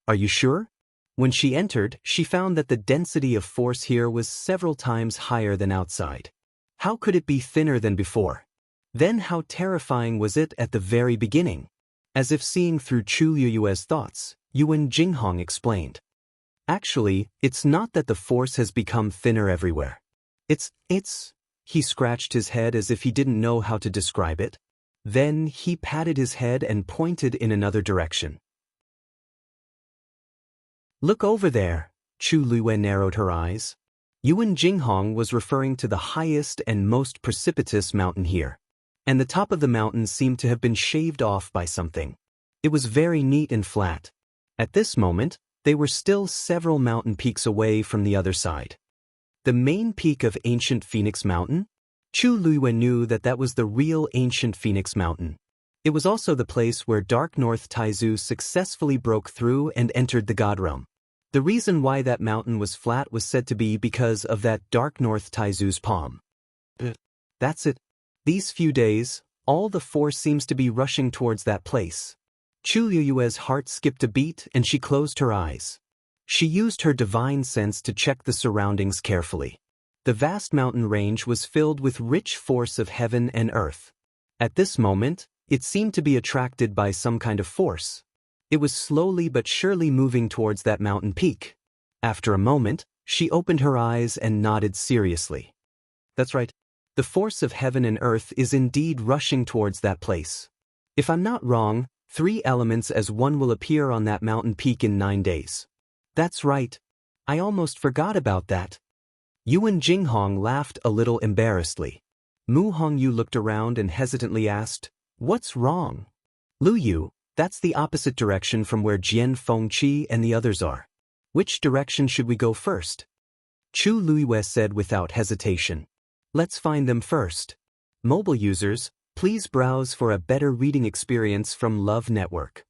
"Are you sure?" When she entered, she found that the density of force here was several times higher than outside. How could it be thinner than before? Then how terrifying was it at the very beginning? As if seeing through Chu Liu's thoughts, Yuan Jinghong explained. "Actually, it's not that the force has become thinner everywhere. It's... He scratched his head as if he didn't know how to describe it. Then he patted his head and pointed in another direction. "Look over there." Chu Liwei narrowed her eyes. Yuan Jinghong was referring to the highest and most precipitous mountain here. And the top of the mountain seemed to have been shaved off by something. It was very neat and flat. At this moment, they were still several mountain peaks away from the other side. The main peak of ancient Phoenix Mountain? Chu Liwei knew that that was the real ancient Phoenix Mountain. It was also the place where Dark North Taizu successfully broke through and entered the God Realm. The reason why that mountain was flat was said to be because of that Dark North Taizu's palm. That's it. These few days, all the force seems to be rushing towards that place. Chu Liu's heart skipped a beat and she closed her eyes. She used her divine sense to check the surroundings carefully. The vast mountain range was filled with rich force of heaven and earth. At this moment, it seemed to be attracted by some kind of force. It was slowly but surely moving towards that mountain peak. After a moment, she opened her eyes and nodded seriously. That's right. The force of heaven and earth is indeed rushing towards that place. If I'm not wrong, 3 elements as one will appear on that mountain peak in 9 days. That's right. I almost forgot about that. Yuan Jinghong laughed a little embarrassedly. Mu Hongyu looked around and hesitantly asked, "What's wrong?" "Lu Yu, that's the opposite direction from where Jian Fengqi and the others are. Which direction should we go first?" Chu Liwei said without hesitation. "Let's find them first." Mobile users, please browse for a better reading experience from Love Network.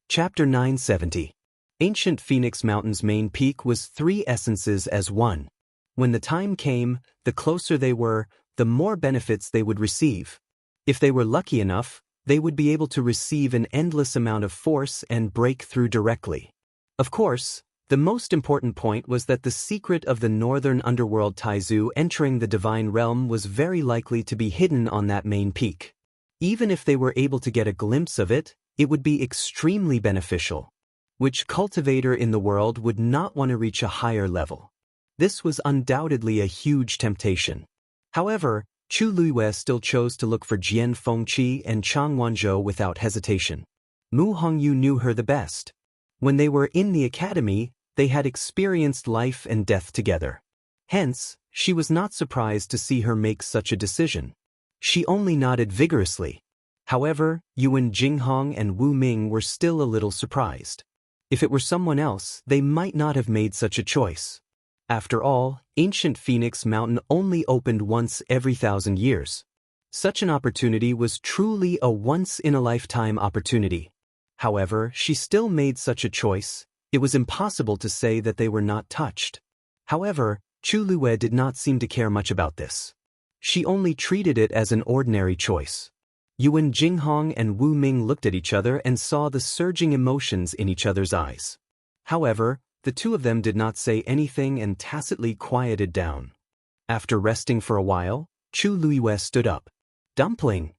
Chapter 970. Ancient Phoenix Mountain's main peak was 3 essences as one. When the time came, the closer they were, the more benefits they would receive. If they were lucky enough, they would be able to receive an endless amount of force and break through directly. Of course, the most important point was that the secret of the northern underworld Taizu entering the divine realm was very likely to be hidden on that main peak. Even if they were able to get a glimpse of it, it would be extremely beneficial. Which cultivator in the world would not want to reach a higher level? This was undoubtedly a huge temptation. However, Chu Luiyue still chose to look for Jian Fengqi and Chang Wanzhou without hesitation. Mu Hongyu knew her the best. When they were in the academy, they had experienced life and death together. Hence, she was not surprised to see her make such a decision. She only nodded vigorously. However, Yuan Jinghong and Wu Ming were still a little surprised. If it were someone else, they might not have made such a choice. After all, ancient Phoenix Mountain only opened once every 1,000 years. Such an opportunity was truly a once-in-a-lifetime opportunity. However, she still made such a choice. It was impossible to say that they were not touched. However, Chu Luiyue did not seem to care much about this. She only treated it as an ordinary choice. Yuan Jinghong and Wu Ming looked at each other and saw the surging emotions in each other's eyes. However, the two of them did not say anything and tacitly quieted down. After resting for a while, Chu Luiyue stood up. Dumpling!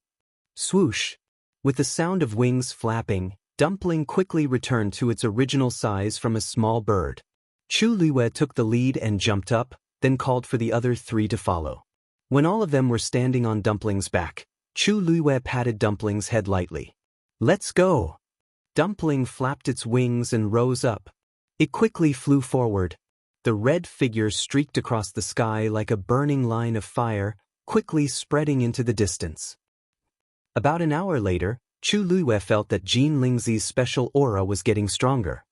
Swoosh! With the sound of wings flapping, Dumpling quickly returned to its original size from a small bird. Chu Luiyue took the lead and jumped up, then called for the other three to follow. When all of them were standing on Dumpling's back, Chu Luiyue patted Dumpling's head lightly. Let's go! Dumpling flapped its wings and rose up. It quickly flew forward. The red figure streaked across the sky like a burning line of fire, quickly spreading into the distance. About an hour later, Chu Luiyue felt that Jean Lingzi's special aura was getting stronger.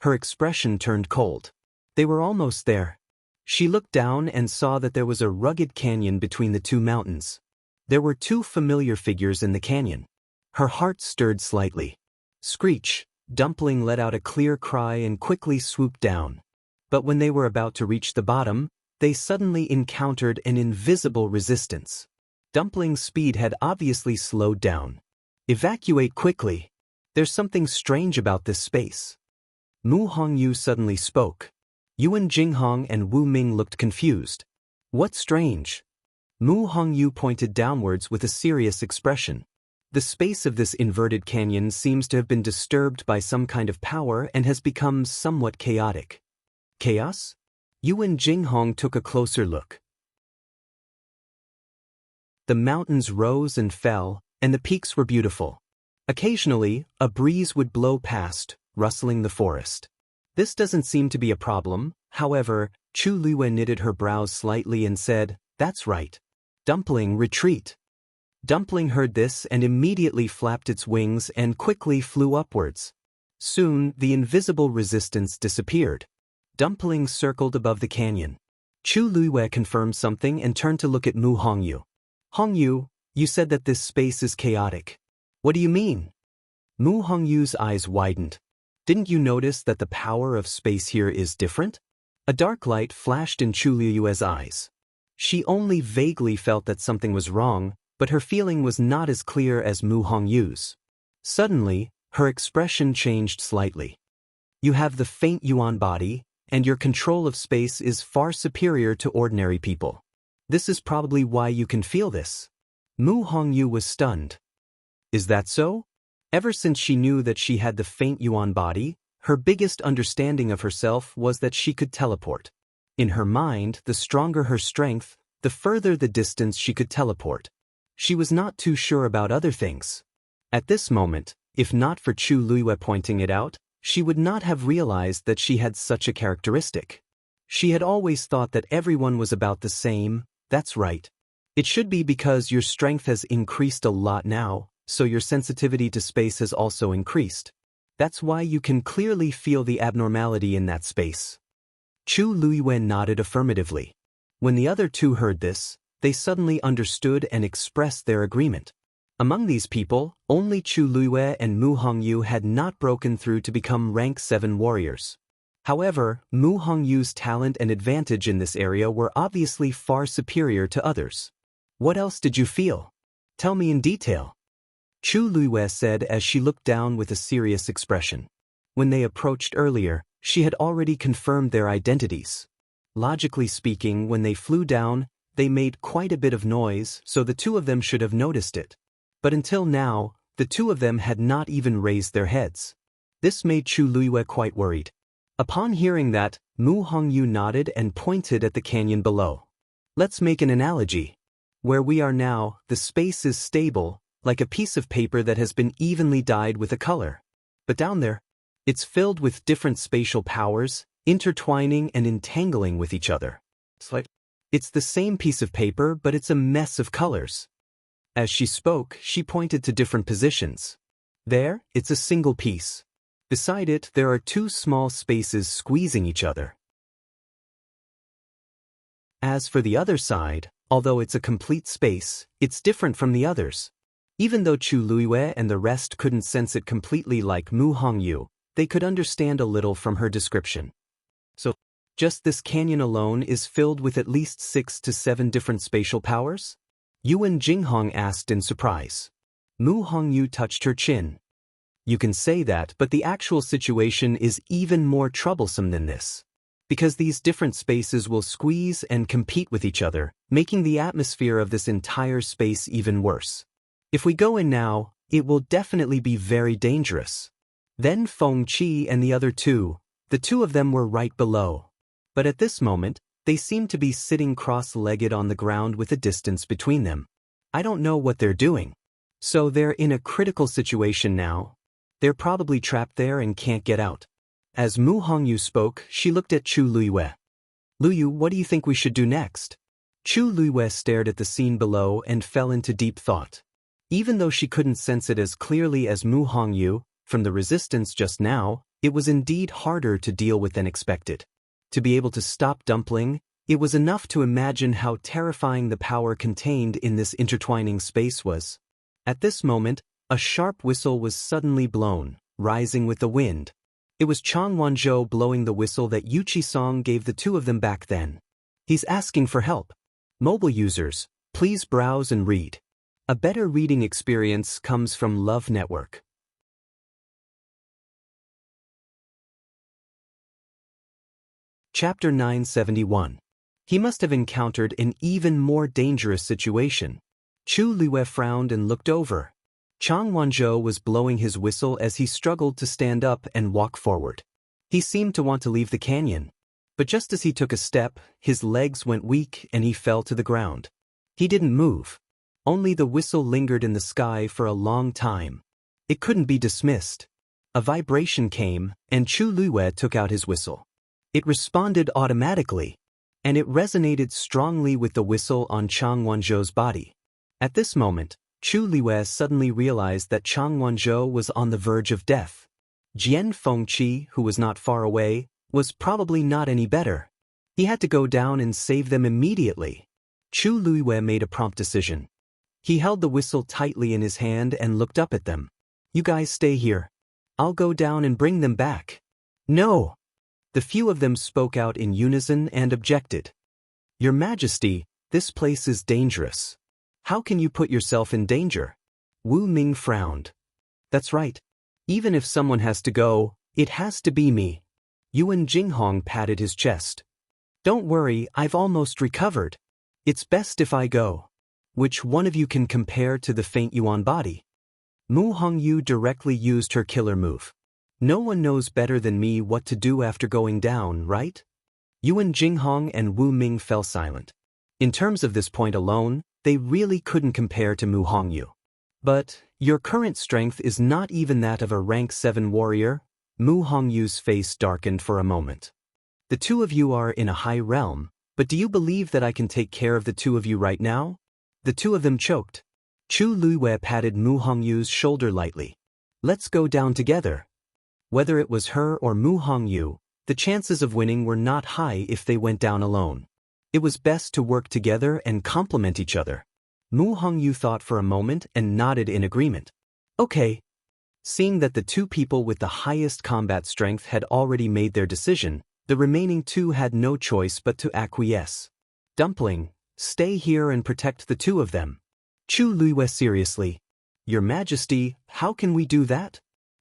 Her expression turned cold. They were almost there. She looked down and saw that there was a rugged canyon between the two mountains. There were two familiar figures in the canyon. Her heart stirred slightly. Screech! Dumpling let out a clear cry and quickly swooped down. But when they were about to reach the bottom, they suddenly encountered an invisible resistance. Dumpling's speed had obviously slowed down. Evacuate quickly. There's something strange about this space. Mu Hongyu suddenly spoke. Yuan Jinghong and Wu Ming looked confused. What's strange? Mu Hongyu pointed downwards with a serious expression. The space of this inverted canyon seems to have been disturbed by some kind of power and has become somewhat chaotic. Chaos? Yuan Jinghong took a closer look. The mountains rose and fell, and the peaks were beautiful. Occasionally, a breeze would blow past, rustling the forest. This doesn't seem to be a problem. However, Chu Luiyue knitted her brows slightly and said, That's right. Dumpling, retreat. Dumpling heard this and immediately flapped its wings and quickly flew upwards. Soon, the invisible resistance disappeared. Dumpling circled above the canyon. Chu Luiyue confirmed something and turned to look at Mu Hongyu. Hongyu, you said that this space is chaotic. What do you mean? Mu Hongyu's eyes widened. Didn't you notice that the power of space here is different? A dark light flashed in Chu Luiyue's eyes. She only vaguely felt that something was wrong, but her feeling was not as clear as Mu Hongyu's. Suddenly, her expression changed slightly. You have the faint Yuan body, and your control of space is far superior to ordinary people. This is probably why you can feel this. Mu Hongyu was stunned. Is that so? Ever since she knew that she had the faint Yuan body, her biggest understanding of herself was that she could teleport. In her mind, the stronger her strength, the further the distance she could teleport. She was not too sure about other things. At this moment, if not for Chu Luiyue pointing it out, she would not have realized that she had such a characteristic. She had always thought that everyone was about the same. That's right. It should be because your strength has increased a lot now, so your sensitivity to space has also increased. That's why you can clearly feel the abnormality in that space. Chu Luiyue nodded affirmatively. When the other two heard this, they suddenly understood and expressed their agreement. Among these people, only Chu Luiyue and Mu Hongyu had not broken through to become rank 7 warriors. However, Mu Hongyu's talent and advantage in this area were obviously far superior to others. What else did you feel? Tell me in detail. Chu Luiyue said as she looked down with a serious expression. When they approached earlier, she had already confirmed their identities. Logically speaking, when they flew down, they made quite a bit of noise, so the two of them should have noticed it. But until now, the two of them had not even raised their heads. This made Chu Luiyue quite worried. Upon hearing that, Mu Hongyu nodded and pointed at the canyon below. Let's make an analogy. Where we are now, the space is stable, like a piece of paper that has been evenly dyed with a color. But down there, it's filled with different spatial powers, intertwining and entangling with each other. It's the same piece of paper, but it's a mess of colors. As she spoke, she pointed to different positions. There, it's a single piece. Beside it, there are two small spaces squeezing each other. As for the other side, although it's a complete space, it's different from the others. Even though Chu Luiyue and the rest couldn't sense it completely like Mu Hongyu, they could understand a little from her description. So, just this canyon alone is filled with at least 6 to 7 different spatial powers? Yuan Jinghong asked in surprise. Mu Hongyu touched her chin. You can say that, but the actual situation is even more troublesome than this. Because these different spaces will squeeze and compete with each other, making the atmosphere of this entire space even worse. If we go in now, it will definitely be very dangerous. Then Feng Qi and the other two, the two of them were right below. But at this moment, they seem to be sitting cross-legged on the ground with a distance between them. I don't know what they're doing. So they're in a critical situation now. They're probably trapped there and can't get out. As Mu Hongyu spoke, she looked at Chu Luiyue. Luyu, what do you think we should do next? Chu Luiyue stared at the scene below and fell into deep thought. Even though she couldn't sense it as clearly as Mu Hongyu, from the resistance just now, it was indeed harder to deal with than expected. To be able to stop Dumpling, it was enough to imagine how terrifying the power contained in this intertwining space was. At this moment, a sharp whistle was suddenly blown, rising with the wind. It was Chang Wanzhou blowing the whistle that Yu Qisong gave the two of them back then. He's asking for help. Mobile users, please browse and read. A better reading experience comes from Love Network. Chapter 971. He must have encountered an even more dangerous situation. Chu Luiyue frowned and looked over. Chang Wanzhou was blowing his whistle as he struggled to stand up and walk forward. He seemed to want to leave the canyon. But just as he took a step, his legs went weak and he fell to the ground. He didn't move. Only the whistle lingered in the sky for a long time. It couldn't be dismissed. A vibration came, and Chu Luiyue took out his whistle. It responded automatically, and it resonated strongly with the whistle on Chang Wanzhou's body. At this moment, Chu Luiyue suddenly realized that Chang Wanzhou was on the verge of death. Jian Fengqi, who was not far away, was probably not any better. He had to go down and save them immediately. Chu Luiyue made a prompt decision. He held the whistle tightly in his hand and looked up at them. You guys stay here. I'll go down and bring them back. No! The few of them spoke out in unison and objected. Your Majesty, this place is dangerous. How can you put yourself in danger? Wu Ming frowned. That's right. Even if someone has to go, it has to be me. Yuan Jinghong patted his chest. Don't worry, I've almost recovered. It's best if I go. Which one of you can compare to the faint Yuan body? Mu Hongyu directly used her killer move. No one knows better than me what to do after going down, right? Yuan Jinghong and Wu Ming fell silent. In terms of this point alone, they really couldn't compare to Mu Hongyu. But your current strength is not even that of a rank 7 warrior. Mu Hongyu's face darkened for a moment. The two of you are in a high realm, but do you believe that I can take care of the two of you right now? The two of them choked. Chu Luiyue patted Mu Hongyu's shoulder lightly. Let's go down together. Whether it was her or Mu Hongyu, the chances of winning were not high if they went down alone. It was best to work together and complement each other. Mu Hongyu thought for a moment and nodded in agreement. Okay. Seeing that the two people with the highest combat strength had already made their decision, the remaining two had no choice but to acquiesce. Dumpling, stay here and protect the two of them. Chu Luiwei seriously. Your Majesty, how can we do that?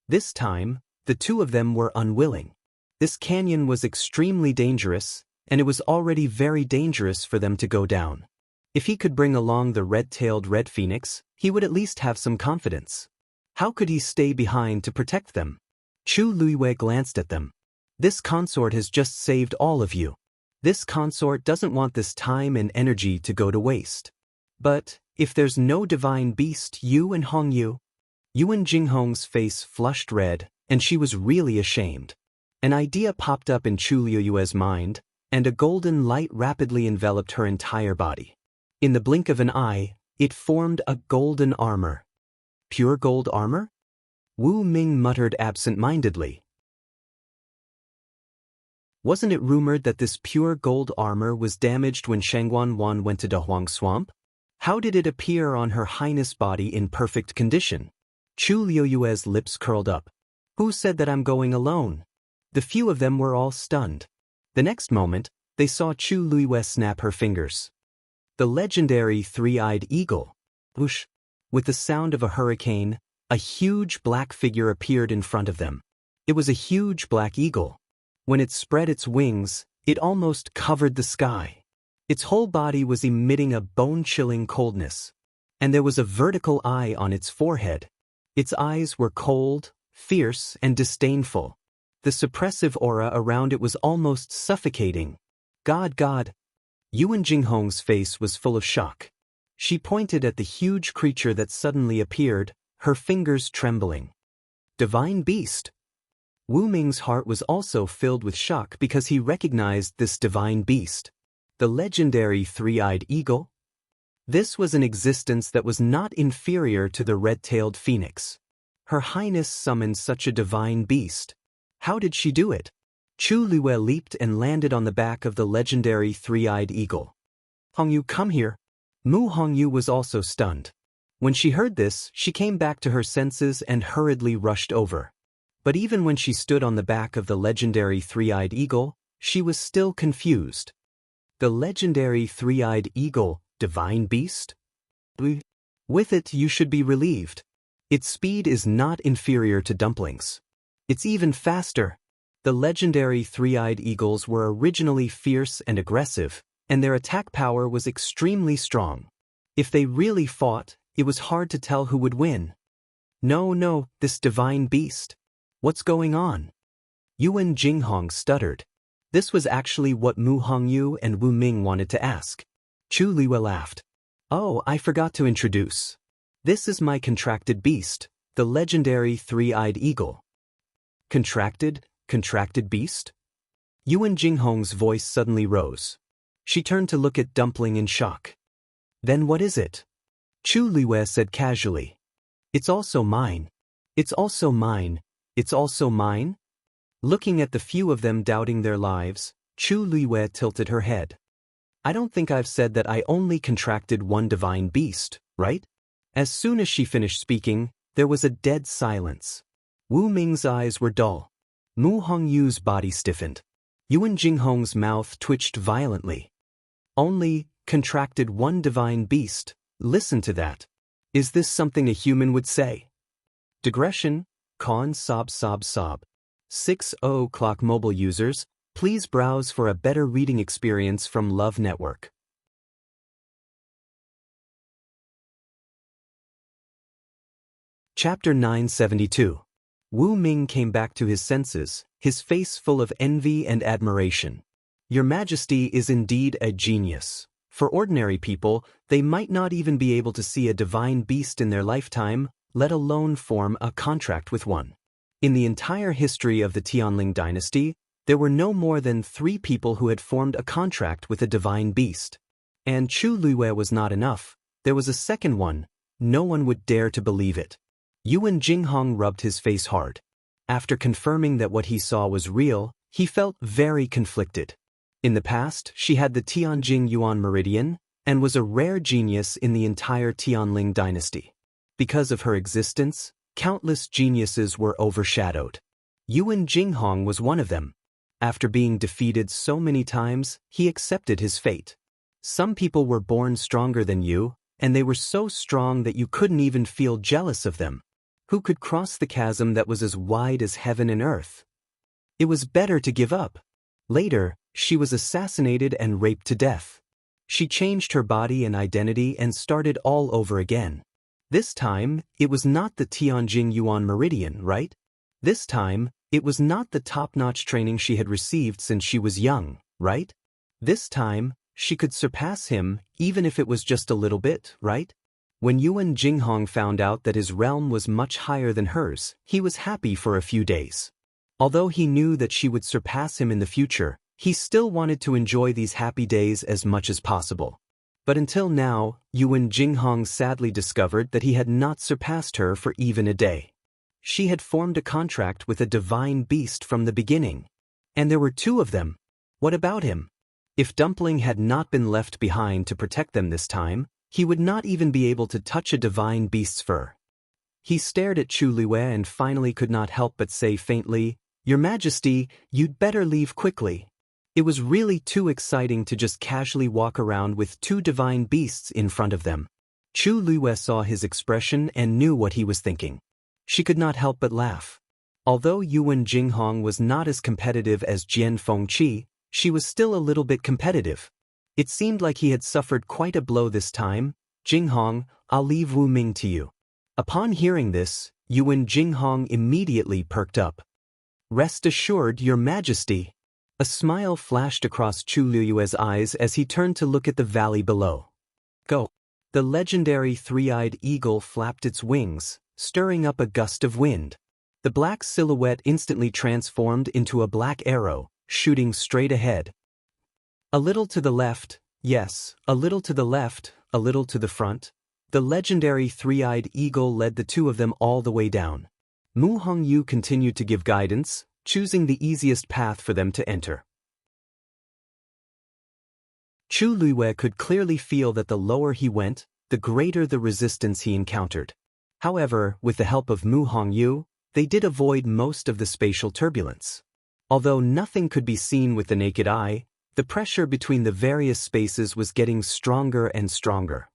This time, the two of them were unwilling. This canyon was extremely dangerous, and it was already very dangerous for them to go down. If he could bring along the red-tailed red phoenix, he would at least have some confidence. How could he stay behind to protect them? Chu Luiwei glanced at them. This consort has just saved all of you. This consort doesn't want this time and energy to go to waste. But, if there's no divine beast, you and Hongyu. Yuan Jinghong's face flushed red, and she was really ashamed. An idea popped up in Chu Luiwei's mind, and a golden light rapidly enveloped her entire body. In the blink of an eye, it formed a golden armor. Pure gold armor? Wu Ming muttered absent-mindedly. Wasn't it rumored that this pure gold armor was damaged when Shangguan Wan went to Dahuang Swamp? How did it appear on Her Highness' body in perfect condition? Chu Luiwei's lips curled up. Who said that I'm going alone? The few of them were all stunned. The next moment, they saw Chu Luiwei snap her fingers. The legendary three-eyed eagle. Whoosh! With the sound of a hurricane, a huge black figure appeared in front of them. It was a huge black eagle. When it spread its wings, it almost covered the sky. Its whole body was emitting a bone-chilling coldness. And there was a vertical eye on its forehead. Its eyes were cold, fierce, and disdainful. The suppressive aura around it was almost suffocating. God! Yuan Jinghong's face was full of shock. She pointed at the huge creature that suddenly appeared, her fingers trembling. Divine beast! Wu Ming's heart was also filled with shock because he recognized this divine beast. The legendary three-eyed eagle? This was an existence that was not inferior to the red-tailed phoenix. Her Highness summoned such a divine beast. How did she do it? Chu Luiwei leaped and landed on the back of the legendary three-eyed eagle. Hongyu, come here. Mu Hongyu was also stunned. When she heard this, she came back to her senses and hurriedly rushed over. But even when she stood on the back of the legendary three-eyed eagle, she was still confused. The legendary three-eyed eagle, divine beast? With it you should be relieved. Its speed is not inferior to dumplings. It's even faster. The legendary three-eyed eagles were originally fierce and aggressive, and their attack power was extremely strong. If they really fought, it was hard to tell who would win. No, this divine beast. What's going on? Yuan Jinghong stuttered. This was actually what Mu Hongyu and Wu Ming wanted to ask. Chu Luiwei laughed. Oh, I forgot to introduce. This is my contracted beast, the legendary three-eyed eagle. Contracted beast? Yuan Jinghong's voice suddenly rose. She turned to look at Dumpling in shock. Then what is it? Chu Luiwei said casually. It's also mine. It's also mine. It's also mine? Looking at the few of them doubting their lives, Chu Luiwei tilted her head. I don't think I've said that I only contracted one divine beast, right? As soon as she finished speaking, there was a dead silence. Wu Ming's eyes were dull. Mu Hongyu's body stiffened. Yuan Jinghong's mouth twitched violently. Only contracted one divine beast. Listen to that. Is this something a human would say? Digression, con sob. 6:00 mobile users, please browse for a better reading experience from Love Network. Chapter 972. Wu Ming came back to his senses, his face full of envy and admiration. Your Majesty is indeed a genius. For ordinary people, they might not even be able to see a divine beast in their lifetime, let alone form a contract with one. In the entire history of the Tianling dynasty, there were no more than 3 people who had formed a contract with a divine beast. And Chu Luiwei was not enough. There was a second one. No one would dare to believe it. Yuan Jinghong rubbed his face hard. After confirming that what he saw was real, he felt very conflicted. In the past, she had the Tianjing Yuan Meridian, and was a rare genius in the entire Tianling dynasty. Because of her existence, Countless geniuses were overshadowed. Yuan Jinghong was one of them. After being defeated so many times, he accepted his fate. Some people were born stronger than you, and they were so strong that you couldn't even feel jealous of them. Who could cross the chasm that was as wide as heaven and earth? It was better to give up. Later, she was assassinated and raped to death. She changed her body and identity and started all over again. This time, it was not the Tianjin Yuan Meridian, right? This time, it was not the top-notch training she had received since she was young, right? This time, she could surpass him, even if it was just a little bit, right? When Yuan Jinghong found out that his realm was much higher than hers, he was happy for a few days. Although he knew that she would surpass him in the future, he still wanted to enjoy these happy days as much as possible. But until now, Yuan Jinghong sadly discovered that he had not surpassed her for even a day. She had formed a contract with a divine beast from the beginning. And there were two of them. What about him? If Dumpling had not been left behind to protect them this time, he would not even be able to touch a divine beast's fur. He stared at Chu Liyue and finally could not help but say faintly, "Your Majesty, you'd better leave quickly." It was really too exciting to just casually walk around with two divine beasts in front of them. Chu Liyue saw his expression and knew what he was thinking. She could not help but laugh. Although Yuan Jinghong was not as competitive as Jian Fengqi, she was still a little bit competitive. It seemed like he had suffered quite a blow this time. "Jinghong, I'll leave Wu Ming to you." Upon hearing this, Yuan Jinghong immediately perked up. "Rest assured, Your Majesty." A smile flashed across Chu Liyue's eyes as he turned to look at the valley below. "Go." The legendary three-eyed eagle flapped its wings, stirring up a gust of wind. The black silhouette instantly transformed into a black arrow, shooting straight ahead. A little to the left, yes, a little to the left, a little to the front. The legendary three-eyed eagle led the two of them all the way down. Mu Hongyu continued to give guidance, choosing the easiest path for them to enter. Chu Liyue could clearly feel that the lower he went, the greater the resistance he encountered. However, with the help of Mu Hongyu, they did avoid most of the spatial turbulence. Although nothing could be seen with the naked eye, the pressure between the various spaces was getting stronger and stronger.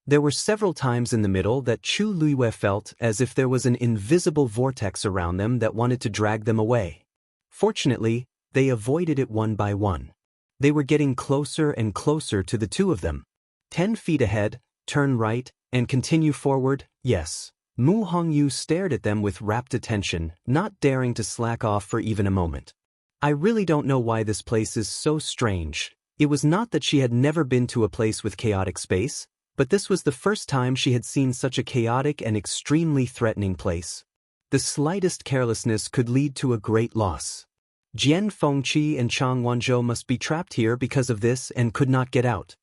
There were several times in the middle that Chu Liyue felt as if there was an invisible vortex around them that wanted to drag them away. Fortunately, they avoided it one by one. They were getting closer and closer to the two of them. 10 feet ahead, turn right, and continue forward, yes. Mu Hongyu stared at them with rapt attention, not daring to slack off for even a moment. I really don't know why this place is so strange. It was not that she had never been to a place with chaotic space, but this was the first time she had seen such a chaotic and extremely threatening place. The slightest carelessness could lead to a great loss. Jian Fengqi and Chang Wanzhou must be trapped here because of this and could not get out.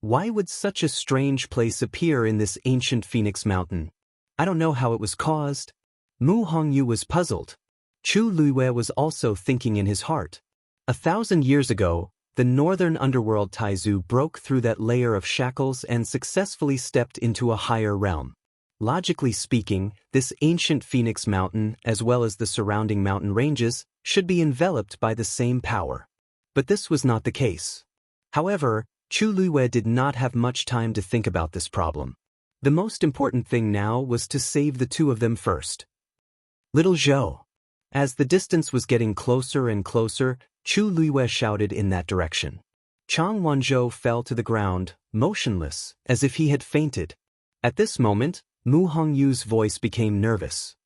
Why would such a strange place appear in this ancient Phoenix Mountain? I don't know how it was caused. Mu Hongyu was puzzled. Chu Liyue was also thinking in his heart. 1,000 years ago, the northern underworld Taizu broke through that layer of shackles and successfully stepped into a higher realm. Logically speaking, this ancient Phoenix Mountain, as well as the surrounding mountain ranges, should be enveloped by the same power. But this was not the case. However, Chu Liyue did not have much time to think about this problem. The most important thing now was to save the two of them first. Little Zhou. As the distance was getting closer and closer, Chu Liyue shouted in that direction. Chang Wanzhou fell to the ground, motionless, as if he had fainted. At this moment, Mu Hongyu's voice became nervous.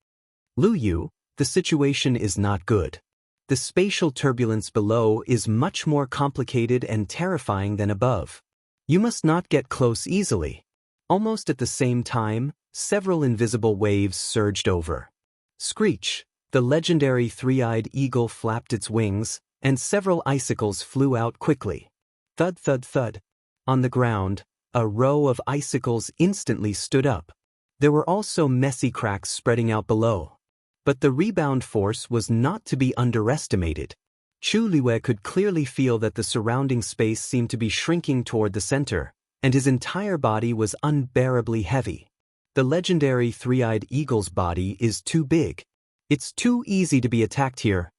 "Lu Yu, the situation is not good. The spatial turbulence below is much more complicated and terrifying than above. You must not get close easily." Almost at the same time, several invisible waves surged over. Screech, the legendary three-eyed eagle flapped its wings, and several icicles flew out quickly. Thud thud thud. On the ground, a row of icicles instantly stood up. There were also messy cracks spreading out below. But the rebound force was not to be underestimated. Chu Liyue could clearly feel that the surrounding space seemed to be shrinking toward the center, and his entire body was unbearably heavy. The legendary three-eyed eagle's body is too big. It's too easy to be attacked here.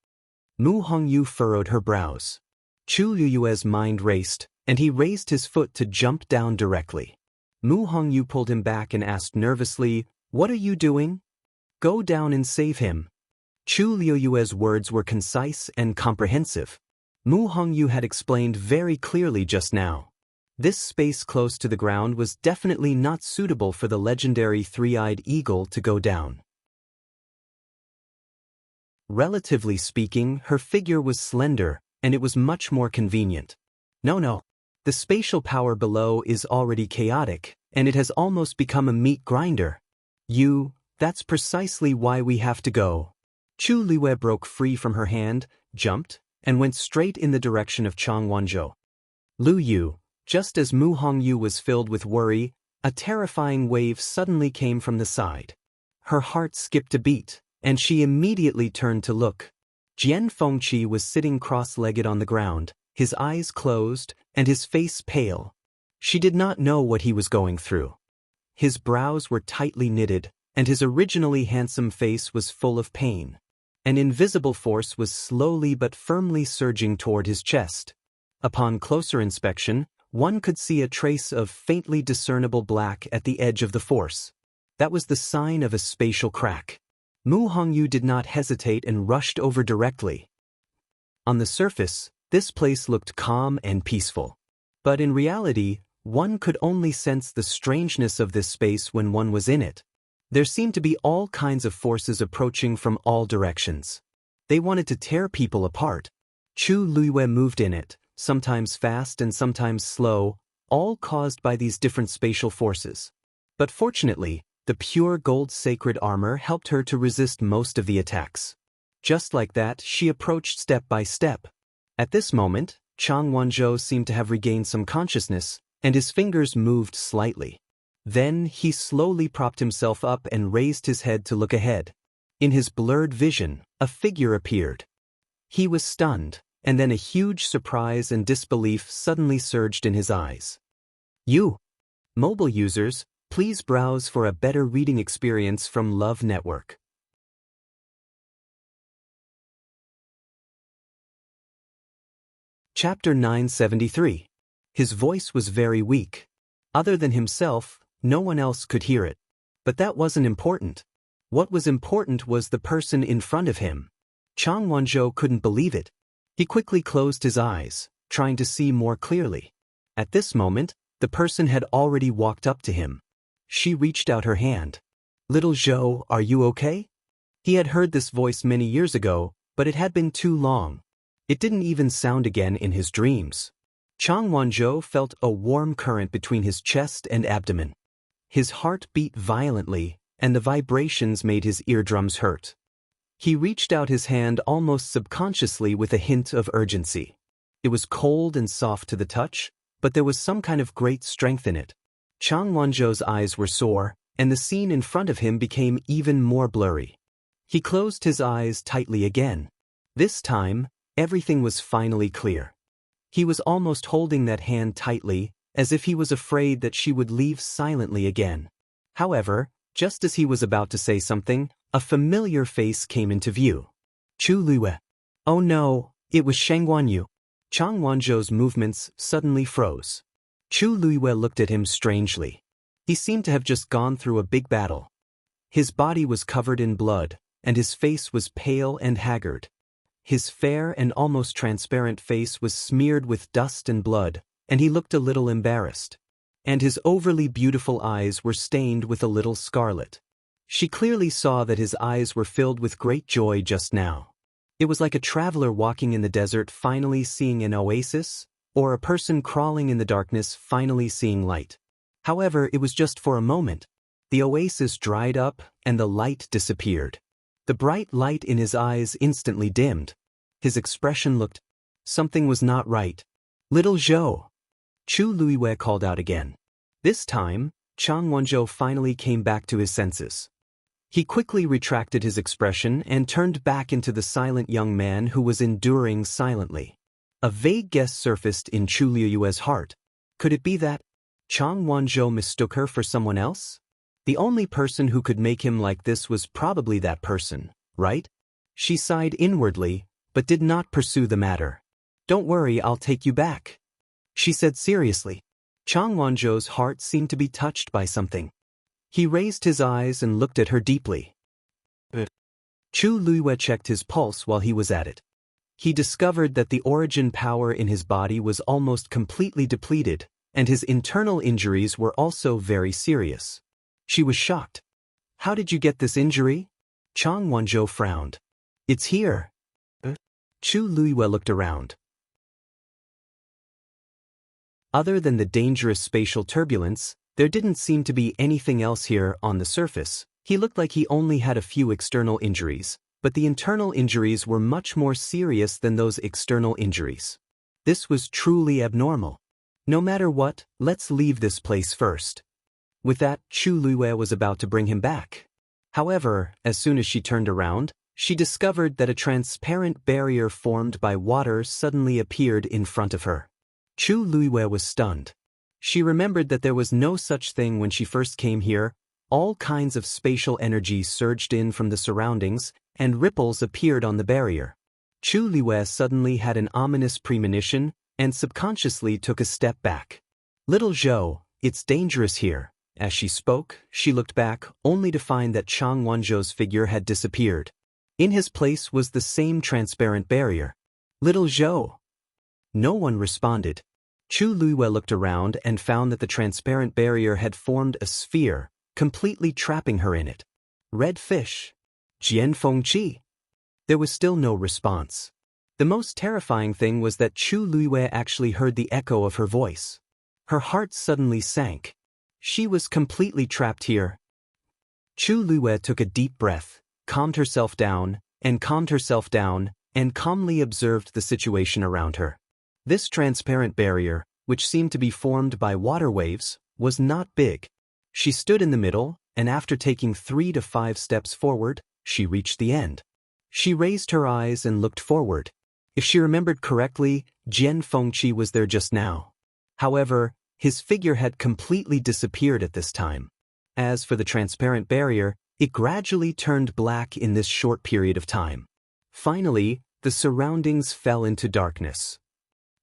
Mu Hongyu furrowed her brows. Chu Liyue's mind raced, and he raised his foot to jump down directly. Mu Hongyu pulled him back and asked nervously, "What are you doing?" "Go down and save him." Chu Liyue's words were concise and comprehensive. Mu Hongyu had explained very clearly just now. This space close to the ground was definitely not suitable for the legendary three-eyed eagle to go down. Relatively speaking, her figure was slender, and it was much more convenient. No. The spatial power below is already chaotic, and it has almost become a meat grinder. That's precisely why we have to go. Chu Liyue broke free from her hand, jumped, and went straight in the direction of Chang Wanzhou. Lu Yu, just as Mu Hongyu was filled with worry, a terrifying wave suddenly came from the side. Her heart skipped a beat, and she immediately turned to look. Jian Fengqi was sitting cross-legged on the ground, his eyes closed, and his face pale. She did not know what he was going through. His brows were tightly knitted, and his originally handsome face was full of pain. An invisible force was slowly but firmly surging toward his chest. Upon closer inspection, one could see a trace of faintly discernible black at the edge of the force. That was the sign of a spatial crack. Mu Hongyu did not hesitate and rushed over directly. On the surface, this place looked calm and peaceful. But in reality, one could only sense the strangeness of this space when one was in it. There seemed to be all kinds of forces approaching from all directions. They wanted to tear people apart. Chu Liyue moved in it, sometimes fast and sometimes slow, all caused by these different spatial forces. But fortunately, the pure gold sacred armor helped her to resist most of the attacks. Just like that, she approached step by step. At this moment, Chang Wanzhou seemed to have regained some consciousness, and his fingers moved slightly. Then he slowly propped himself up and raised his head to look ahead. In his blurred vision, a figure appeared. He was stunned, and then a huge surprise and disbelief suddenly surged in his eyes. Mobile users, please browse for a better reading experience from Love Network. Chapter 973. His voice was very weak. Other than himself, no one else could hear it. But that wasn't important. What was important was the person in front of him. Chang Wanzhou couldn't believe it. He quickly closed his eyes, trying to see more clearly. At this moment, the person had already walked up to him. She reached out her hand. "Little Zhou, are you okay?" He had heard this voice many years ago, but it had been too long. It didn't even sound again in his dreams. Chang Wanzhou felt a warm current between his chest and abdomen. His heart beat violently, and the vibrations made his eardrums hurt. He reached out his hand almost subconsciously with a hint of urgency. It was cold and soft to the touch, but there was some kind of great strength in it. Chang Wanzhou's eyes were sore, and the scene in front of him became even more blurry. He closed his eyes tightly again. This time, everything was finally clear. He was almost holding that hand tightly, as if he was afraid that she would leave silently again. However, just as he was about to say something, a familiar face came into view. Chu Liyue. Oh no, it was Sheng Guanyu. Chang Wanzhou's movements suddenly froze. Chu Liyue looked at him strangely. He seemed to have just gone through a big battle. His body was covered in blood, and his face was pale and haggard. His fair and almost transparent face was smeared with dust and blood, and he looked a little embarrassed. And his overly beautiful eyes were stained with a little scarlet. She clearly saw that his eyes were filled with great joy just now. It was like a traveler walking in the desert finally seeing an oasis, or a person crawling in the darkness finally seeing light. However, it was just for a moment. The oasis dried up, and the light disappeared. The bright light in his eyes instantly dimmed. His expression looked. Something was not right. "Little Zhou." Chu Liyue called out again. This time, Chang Wanzhou finally came back to his senses. He quickly retracted his expression and turned back into the silent young man who was enduring silently. A vague guess surfaced in Chu Liyue's heart. Could it be that Chang Wanzhou mistook her for someone else? The only person who could make him like this was probably that person, right? She sighed inwardly, but did not pursue the matter. Don't worry, I'll take you back, she said seriously. Chang Wanzhou's heart seemed to be touched by something. He raised his eyes and looked at her deeply. Chu Luiwei checked his pulse while he was at it. He discovered that the origin power in his body was almost completely depleted, and his internal injuries were also very serious. She was shocked. How did you get this injury? Chang Wanzhou frowned. It's here. Chu Luiwei looked around. Other than the dangerous spatial turbulence, there didn't seem to be anything else here on the surface. He looked like he only had a few external injuries, but the internal injuries were much more serious than those external injuries. This was truly abnormal. No matter what, let's leave this place first. With that, Chu Luiwei was about to bring him back. However, as soon as she turned around, she discovered that a transparent barrier formed by water suddenly appeared in front of her. Chu Luiwei was stunned. She remembered that there was no such thing when she first came here. All kinds of spatial energy surged in from the surroundings, and ripples appeared on the barrier. Chu Luiwei suddenly had an ominous premonition, and subconsciously took a step back. Little Zhou, it's dangerous here. As she spoke, she looked back, only to find that Chang Wanzhou's figure had disappeared. In his place was the same transparent barrier. Little Zhou. No one responded. Chu Luiwei looked around and found that the transparent barrier had formed a sphere, completely trapping her in it. Red fish. Jian Fengqi. There was still no response. The most terrifying thing was that Chu Luiwei actually heard the echo of her voice. Her heart suddenly sank. She was completely trapped here. Chu Luiwei took a deep breath, calmed herself down, and calmly observed the situation around her. This transparent barrier, which seemed to be formed by water waves, was not big. She stood in the middle, and after taking 3 to 5 steps forward, she reached the end. She raised her eyes and looked forward. If she remembered correctly, Jian Fengqi was there just now. However, his figure had completely disappeared at this time. As for the transparent barrier, it gradually turned black in this short period of time. Finally, the surroundings fell into darkness.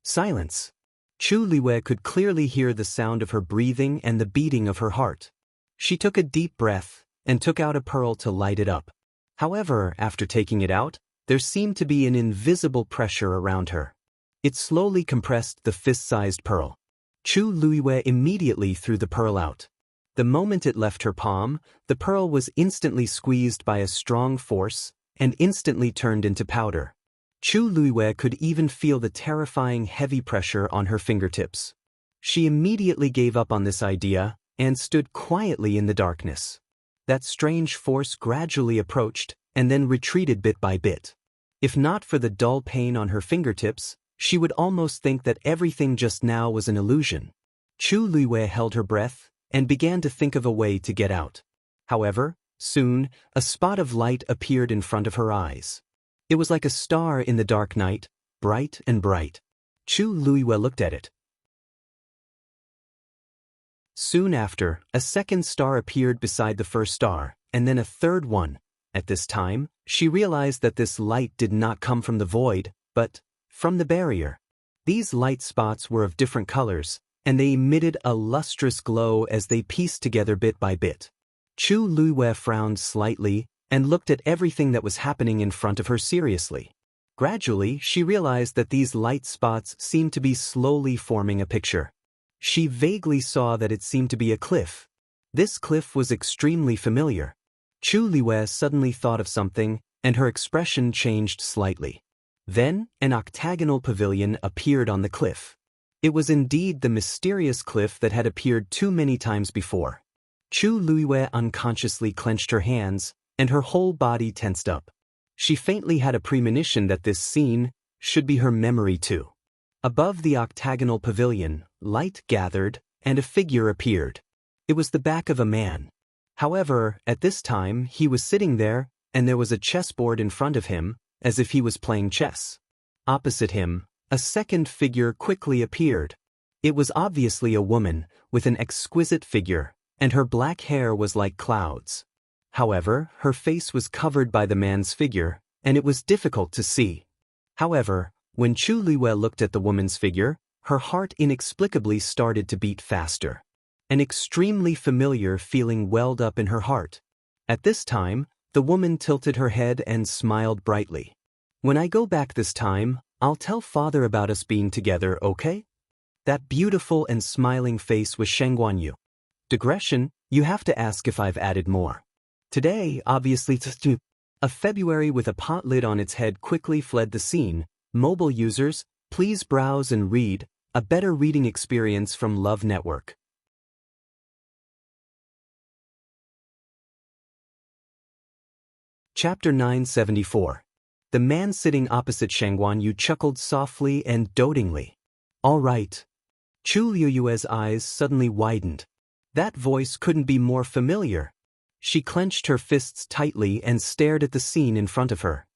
Silence. Chu Luiwei could clearly hear the sound of her breathing and the beating of her heart. She took a deep breath and took out a pearl to light it up. However, after taking it out, there seemed to be an invisible pressure around her. It slowly compressed the fist-sized pearl. Chu Luiwei immediately threw the pearl out. The moment it left her palm, the pearl was instantly squeezed by a strong force and instantly turned into powder. Chu Luiwei could even feel the terrifying heavy pressure on her fingertips. She immediately gave up on this idea and stood quietly in the darkness. That strange force gradually approached and then retreated bit by bit. If not for the dull pain on her fingertips, she would almost think that everything just now was an illusion. Chu Luiwei held her breath and began to think of a way to get out. However, soon, a spot of light appeared in front of her eyes. It was like a star in the dark night, bright and bright. Chu Luiwei looked at it. Soon after, a second star appeared beside the first star, and then a third one. At this time, she realized that this light did not come from the void, but from the barrier. These light spots were of different colors, and they emitted a lustrous glow as they pieced together bit by bit. Chu Luiwei frowned slightly and looked at everything that was happening in front of her seriously. Gradually, she realized that these light spots seemed to be slowly forming a picture. She vaguely saw that it seemed to be a cliff. This cliff was extremely familiar. Chu Luiwei suddenly thought of something, and her expression changed slightly. Then, an octagonal pavilion appeared on the cliff. It was indeed the mysterious cliff that had appeared too many times before. Chu Luiwei unconsciously clenched her hands, and her whole body tensed up. She faintly had a premonition that this scene should be her memory too. Above the octagonal pavilion, light gathered, and a figure appeared. It was the back of a man. However, at this time, he was sitting there, and there was a chessboard in front of him, as if he was playing chess. Opposite him, a second figure quickly appeared. It was obviously a woman, with an exquisite figure, and her black hair was like clouds. However, her face was covered by the man's figure, and it was difficult to see. However, when Chu Luiwei looked at the woman's figure, her heart inexplicably started to beat faster. An extremely familiar feeling welled up in her heart. At this time, the woman tilted her head and smiled brightly. "When I go back this time, I'll tell father about us being together, okay?" That beautiful and smiling face was Sheng Guanyu. Digression, you have to ask if I've added more. Today, obviously, a February with a pot lid on its head quickly fled the scene. Mobile users, please browse and read, a better reading experience from Love Network. Chapter 974. The man sitting opposite Sheng Guanyu chuckled softly and dotingly. "All right." Chu Luiwei's eyes suddenly widened. That voice couldn't be more familiar. She clenched her fists tightly and stared at the scene in front of her.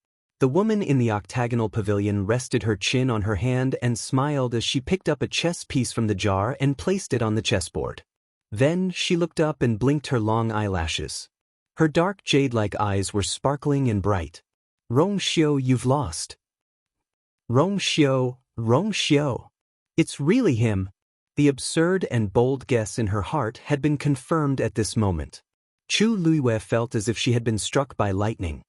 The woman in the octagonal pavilion rested her chin on her hand and smiled as she picked up a chess piece from the jar and placed it on the chessboard. Then she looked up and blinked her long eyelashes. Her dark jade-like eyes were sparkling and bright. "Rong Xiu, you've lost." "Rong Xiu, Rong Xiu." It's really him. The absurd and bold guess in her heart had been confirmed at this moment. Chu Luiwei felt as if she had been struck by lightning.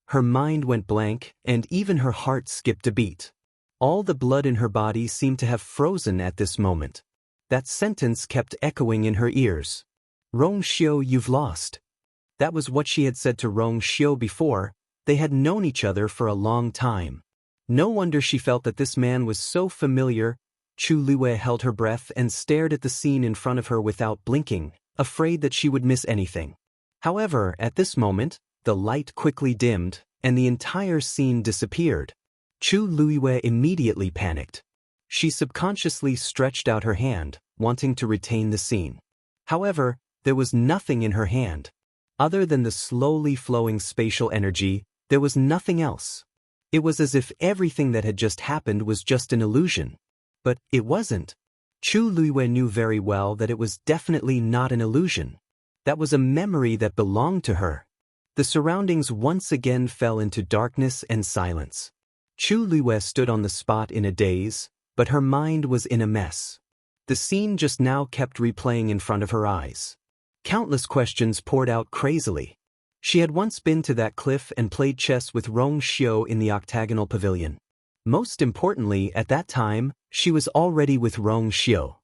Her mind went blank, and even her heart skipped a beat. All the blood in her body seemed to have frozen at this moment. That sentence kept echoing in her ears. "Rong Xiu, you've lost." That was what she had said to Rong Xiu before. They had known each other for a long time. No wonder she felt that this man was so familiar. Chu Luiwei held her breath and stared at the scene in front of her without blinking, afraid that she would miss anything. However, at this moment, the light quickly dimmed, and the entire scene disappeared. Chu Luiwei immediately panicked. She subconsciously stretched out her hand, wanting to retain the scene. However, there was nothing in her hand. Other than the slowly flowing spatial energy, there was nothing else. It was as if everything that had just happened was just an illusion. But it wasn't. Chu Luiwei knew very well that it was definitely not an illusion. That was a memory that belonged to her. The surroundings once again fell into darkness and silence. Chu Luiwei stood on the spot in a daze, but her mind was in a mess. The scene just now kept replaying in front of her eyes. Countless questions poured out crazily. She had once been to that cliff and played chess with Rong Xiu in the octagonal pavilion. Most importantly, at that time, she was already with Rong Xiu.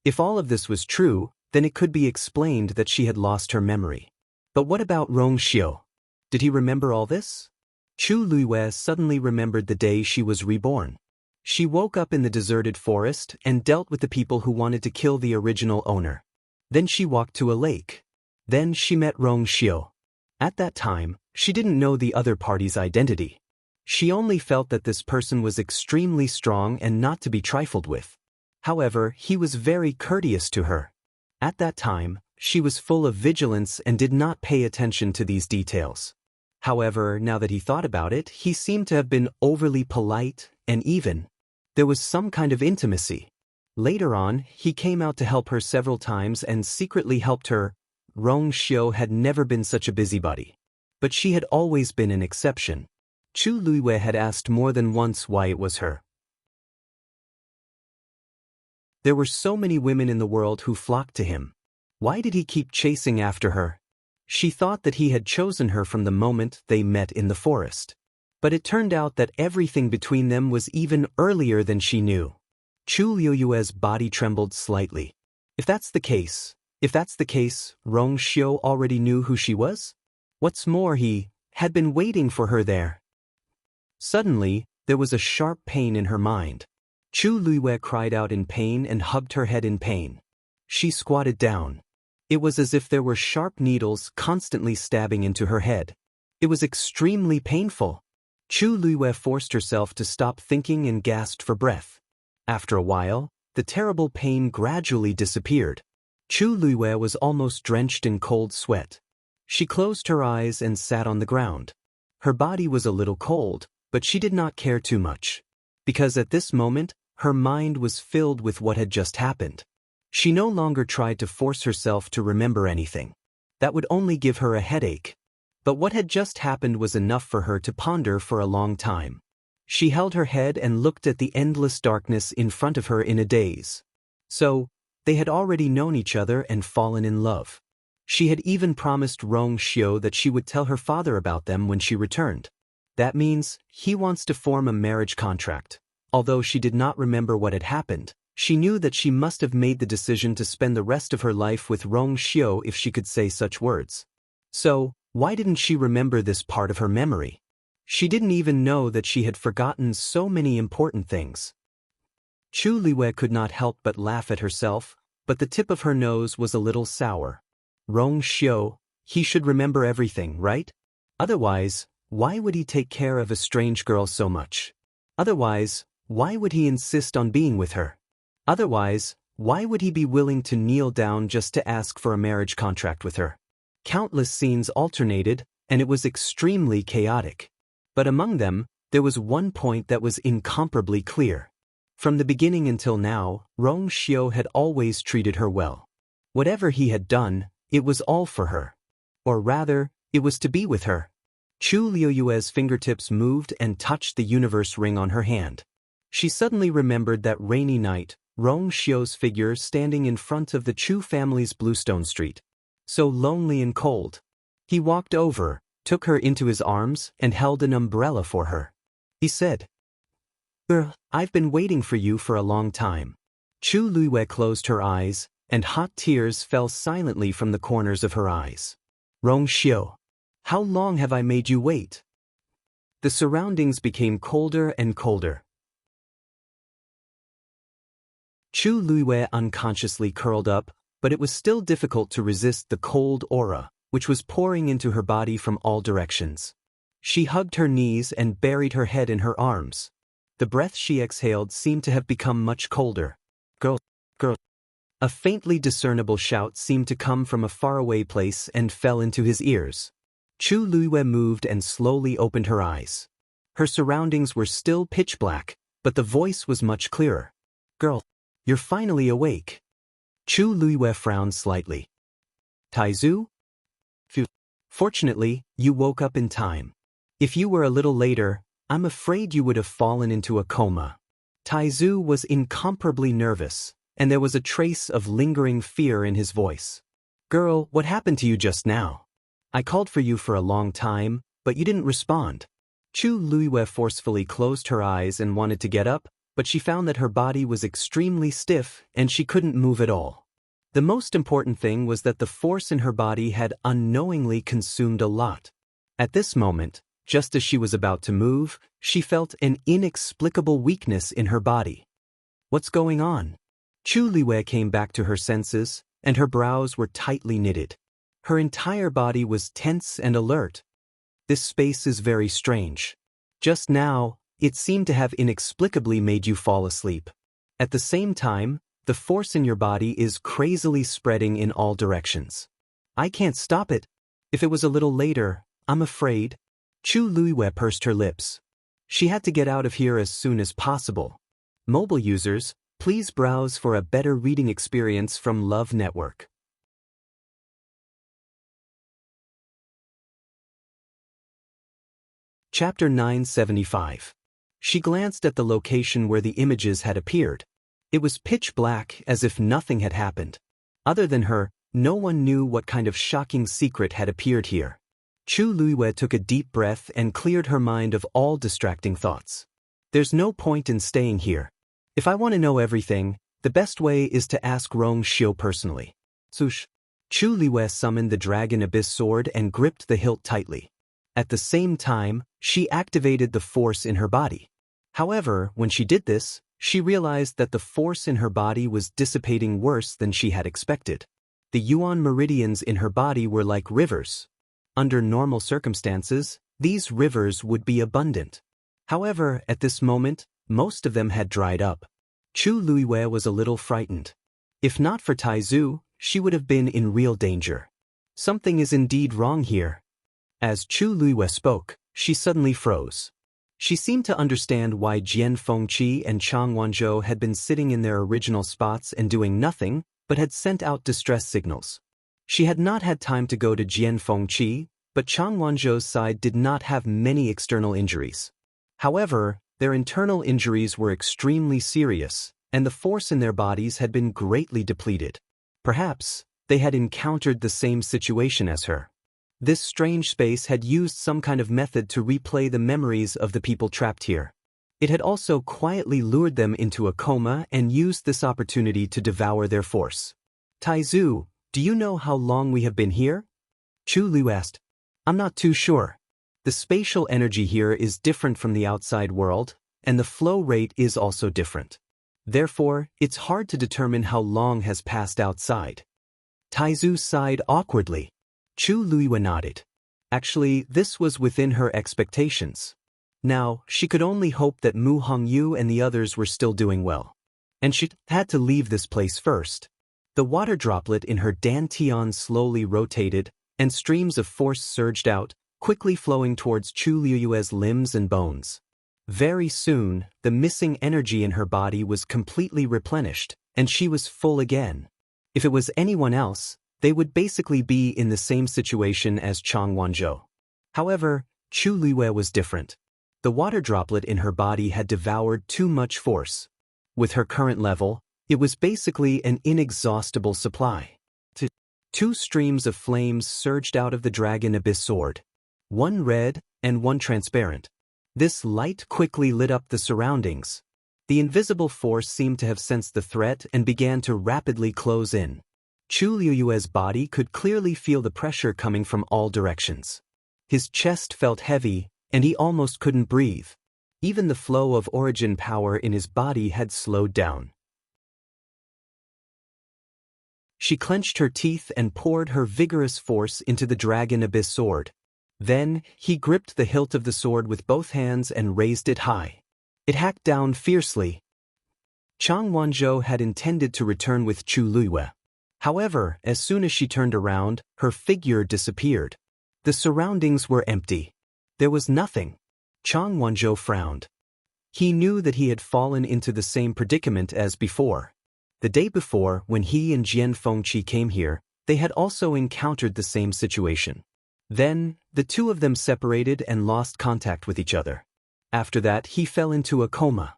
If all of this was true, then it could be explained that she had lost her memory. But what about Rong Xiu? Did he remember all this? Chu Luiwei suddenly remembered the day she was reborn. She woke up in the deserted forest and dealt with the people who wanted to kill the original owner. Then she walked to a lake. Then she met Rong Xiu. At that time, she didn't know the other party's identity. She only felt that this person was extremely strong and not to be trifled with. However, he was very courteous to her. At that time, she was full of vigilance and did not pay attention to these details. However, now that he thought about it, he seemed to have been overly polite and even. There was some kind of intimacy. Later on, he came out to help her several times and secretly helped her. Rong Xiu had never been such a busybody. But she had always been an exception. Chu Luiwei had asked more than once why it was her. There were so many women in the world who flocked to him. Why did he keep chasing after her? She thought that he had chosen her from the moment they met in the forest. But it turned out that everything between them was even earlier than she knew. Chu Luiwei's body trembled slightly. If that's the case, Rong Xiu already knew who she was? What's more, he had been waiting for her there. Suddenly, there was a sharp pain in her mind. Chu Luiwei cried out in pain and hugged her head in pain. She squatted down. It was as if there were sharp needles constantly stabbing into her head. It was extremely painful. Chu Luiwei forced herself to stop thinking and gasped for breath. After a while, the terrible pain gradually disappeared. Chu Luiwei was almost drenched in cold sweat. She closed her eyes and sat on the ground. Her body was a little cold, but she did not care too much. Because at this moment, her mind was filled with what had just happened. She no longer tried to force herself to remember anything. That would only give her a headache. But what had just happened was enough for her to ponder for a long time. She held her head and looked at the endless darkness in front of her in a daze. So, they had already known each other and fallen in love. She had even promised Rong Xiu that she would tell her father about them when she returned. That means, he wants to form a marriage contract. Although she did not remember what had happened, she knew that she must have made the decision to spend the rest of her life with Rong Xiu if she could say such words. So, why didn't she remember this part of her memory? She didn't even know that she had forgotten so many important things. Chu Liwei could not help but laugh at herself, but the tip of her nose was a little sour. Rong Xiu, he should remember everything, right? Otherwise, why would he take care of a strange girl so much? Otherwise, why would he insist on being with her? Otherwise, why would he be willing to kneel down just to ask for a marriage contract with her? Countless scenes alternated, and it was extremely chaotic. But among them, there was one point that was incomparably clear. From the beginning until now, Rong Xiu had always treated her well. Whatever he had done, it was all for her. Or rather, it was to be with her. Chu Liuyue's fingertips moved and touched the universe ring on her hand. She suddenly remembered that rainy night, Rong Xiu's figure standing in front of the Chu family's Bluestone Street. So lonely and cold. He walked over, took her into his arms, and held an umbrella for her. He said, "Girl, I've been waiting for you for a long time." Chu Liuyue closed her eyes, and hot tears fell silently from the corners of her eyes. "Rong Xiu, how long have I made you wait?" The surroundings became colder and colder. Chu Liuyue unconsciously curled up, but it was still difficult to resist the cold aura, which was pouring into her body from all directions. She hugged her knees and buried her head in her arms. The breath she exhaled seemed to have become much colder. "Girl, girl." A faintly discernible shout seemed to come from a faraway place and fell into his ears. Chu Liuyue moved and slowly opened her eyes. Her surroundings were still pitch black, but the voice was much clearer. "Girl, you're finally awake." Chu Liuyue frowned slightly. "Taizu? Phew. Fortunately, you woke up in time. If you were a little later, I'm afraid you would have fallen into a coma." Taizu was incomparably nervous, and there was a trace of lingering fear in his voice. "Girl, what happened to you just now? I called for you for a long time, but you didn't respond." Chu Liuyue forcefully closed her eyes and wanted to get up, but she found that her body was extremely stiff and she couldn't move at all. The most important thing was that the force in her body had unknowingly consumed a lot. At this moment, just as she was about to move, she felt an inexplicable weakness in her body. "What's going on?" Chu Liuyue came back to her senses, and her brows were tightly knitted. Her entire body was tense and alert. "This space is very strange. Just now, it seemed to have inexplicably made you fall asleep. At the same time, the force in your body is crazily spreading in all directions. I can't stop it. If it was a little later, I'm afraid." Chu Liuyue pursed her lips. She had to get out of here as soon as possible. Mobile users, please browse for a better reading experience from Love Network. Chapter 975. She glanced at the location where the images had appeared. It was pitch black, as if nothing had happened. Other than her, no one knew what kind of shocking secret had appeared here. Chu Liuyue took a deep breath and cleared her mind of all distracting thoughts. "There's no point in staying here. If I want to know everything, the best way is to ask Rong Xiu personally." Sush. Chu Liuyue summoned the Dragon Abyss sword and gripped the hilt tightly. At the same time, she activated the force in her body. However, when she did this, she realized that the force in her body was dissipating worse than she had expected. The yuan meridians in her body were like rivers. Under normal circumstances, these rivers would be abundant. However, at this moment, most of them had dried up. Chu Liuyue was a little frightened. If not for Taizu, she would have been in real danger. Something is indeed wrong here. As Chu Liuyue spoke, she suddenly froze. She seemed to understand why Jian Fengqi and Chang Wanzhou had been sitting in their original spots and doing nothing, but had sent out distress signals. She had not had time to go to Jian Fengqi, but Chang Wanzhou's side did not have many external injuries. However, their internal injuries were extremely serious, and the force in their bodies had been greatly depleted. Perhaps they had encountered the same situation as her. This strange space had used some kind of method to replay the memories of the people trapped here. It had also quietly lured them into a coma and used this opportunity to devour their force. Taizu, do you know how long we have been here? Chu Lu asked. I'm not too sure. The spatial energy here is different from the outside world, and the flow rate is also different. Therefore, it's hard to determine how long has passed outside. Taizu sighed awkwardly. Chu Luiwa nodded. Actually, this was within her expectations. Now, she could only hope that Mu Hongyu and the others were still doing well. And she had to leave this place first. The water droplet in her dantian slowly rotated, and streams of force surged out, quickly flowing towards Chu Liyue's limbs and bones. Very soon, the missing energy in her body was completely replenished, and she was full again. If it was anyone else, they would basically be in the same situation as Chang Wanzhou. However, Chu Liyue was different. The water droplet in her body had devoured too much force. With her current level, it was basically an inexhaustible supply. Two streams of flames surged out of the dragon abyss sword. One red and one transparent. This light quickly lit up the surroundings. The invisible force seemed to have sensed the threat and began to rapidly close in. Chu Liyue's body could clearly feel the pressure coming from all directions. His chest felt heavy, and he almost couldn't breathe. Even the flow of origin power in his body had slowed down. She clenched her teeth and poured her vigorous force into the dragon abyss sword. Then, he gripped the hilt of the sword with both hands and raised it high. It hacked down fiercely. Chang Wanzhou had intended to return with Chu Liyue. However, as soon as she turned around, her figure disappeared. The surroundings were empty. There was nothing. Chang Wanzhou frowned. He knew that he had fallen into the same predicament as before. The day before, when he and Jian Fengqi came here, they had also encountered the same situation. Then, the two of them separated and lost contact with each other. After that, he fell into a coma.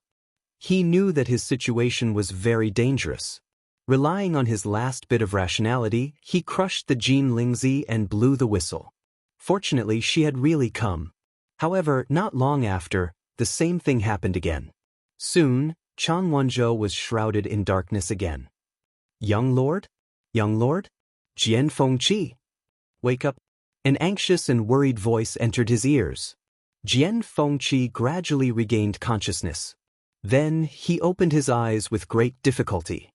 He knew that his situation was very dangerous. Relying on his last bit of rationality, he crushed the Jin Lingzi and blew the whistle. Fortunately, she had really come. However, not long after, the same thing happened again. Soon, Chang Wanzhou was shrouded in darkness again. Young Lord? Young Lord? Jian Fengqi? Wake up. An anxious and worried voice entered his ears. Jian Fengqi gradually regained consciousness. Then, he opened his eyes with great difficulty.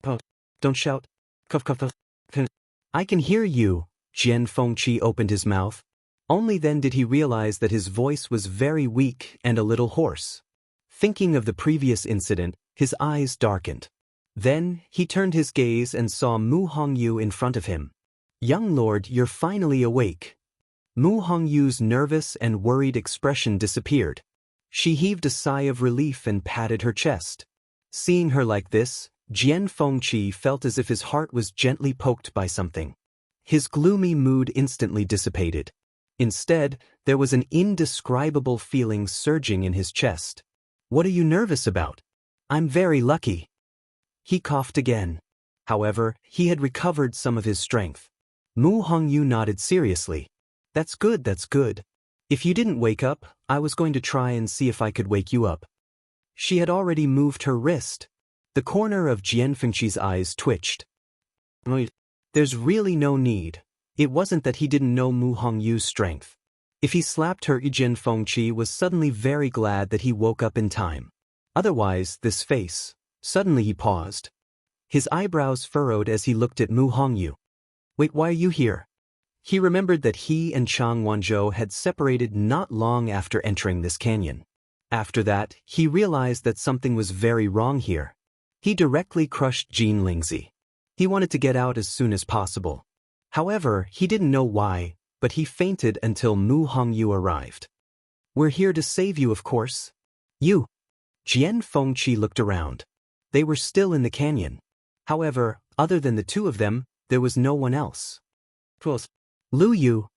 Oh, don't shout. I can hear you. Jian Fengqi opened his mouth. Only then did he realize that his voice was very weak and a little hoarse. Thinking of the previous incident, his eyes darkened. Then, he turned his gaze and saw Mu Hongyu in front of him. Young Lord, you're finally awake. Mu Hongyu's nervous and worried expression disappeared. She heaved a sigh of relief and patted her chest. Seeing her like this, Jian Fengqi felt as if his heart was gently poked by something. His gloomy mood instantly dissipated. Instead, there was an indescribable feeling surging in his chest. What are you nervous about? I'm very lucky. He coughed again. However, he had recovered some of his strength. Mu Hongyu nodded seriously. That's good, that's good. If you didn't wake up, I was going to try and see if I could wake you up. She had already moved her wrist. The corner of Jian Fengqi's eyes twitched. There's really no need. It wasn't that he didn't know Mu Hongyu's strength. If he slapped her, Jian Fengqi was suddenly very glad that he woke up in time. Otherwise, this face. Suddenly he paused. His eyebrows furrowed as he looked at Mu Hongyu. Wait, why are you here? He remembered that he and Chang Wanzhou had separated not long after entering this canyon. After that, he realized that something was very wrong here. He directly crushed Jin Lingzi. He wanted to get out as soon as possible. However, he didn't know why, but he fainted until Mu Hongyu arrived. We're here to save you, of course. You. Jian Fengqi looked around. They were still in the canyon. However, other than the two of them, there was no one else. Lu Yu,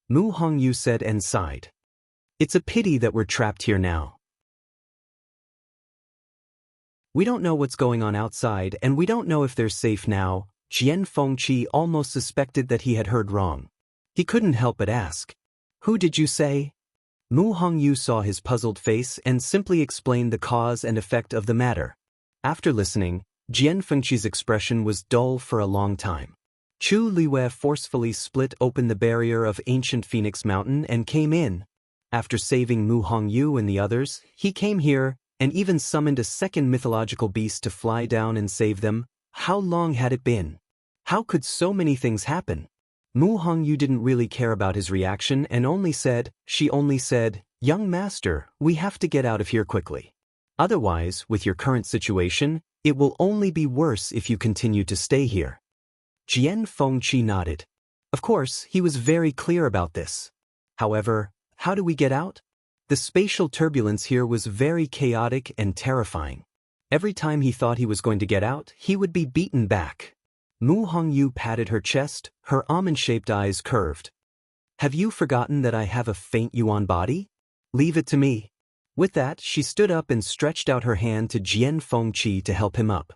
Mu Hongyu said and sighed. It's a pity that we're trapped here now. We don't know what's going on outside and we don't know if they're safe now. Jian Fengqi almost suspected that he had heard wrong. He couldn't help but ask. Who did you say? Mu Hongyu saw his puzzled face and simply explained the cause and effect of the matter. After listening, Jian Fengqi's expression was dull for a long time. Chu Liwei forcefully split open the barrier of ancient Phoenix Mountain and came in. After saving Mu Hongyu and the others, he came here and even summoned a second mythological beast to fly down and save them. How long had it been? How could so many things happen? Mu Hongyu didn't really care about his reaction and she only said, Young master, we have to get out of here quickly. Otherwise, with your current situation, it will only be worse if you continue to stay here. Jian Fengqi nodded. Of course, he was very clear about this. However, how do we get out? The spatial turbulence here was very chaotic and terrifying. Every time he thought he was going to get out, he would be beaten back. Mu Hongyu patted her chest, her almond-shaped eyes curved. Have you forgotten that I have a faint yuan body? Leave it to me. With that, she stood up and stretched out her hand to Jian Fengqi to help him up.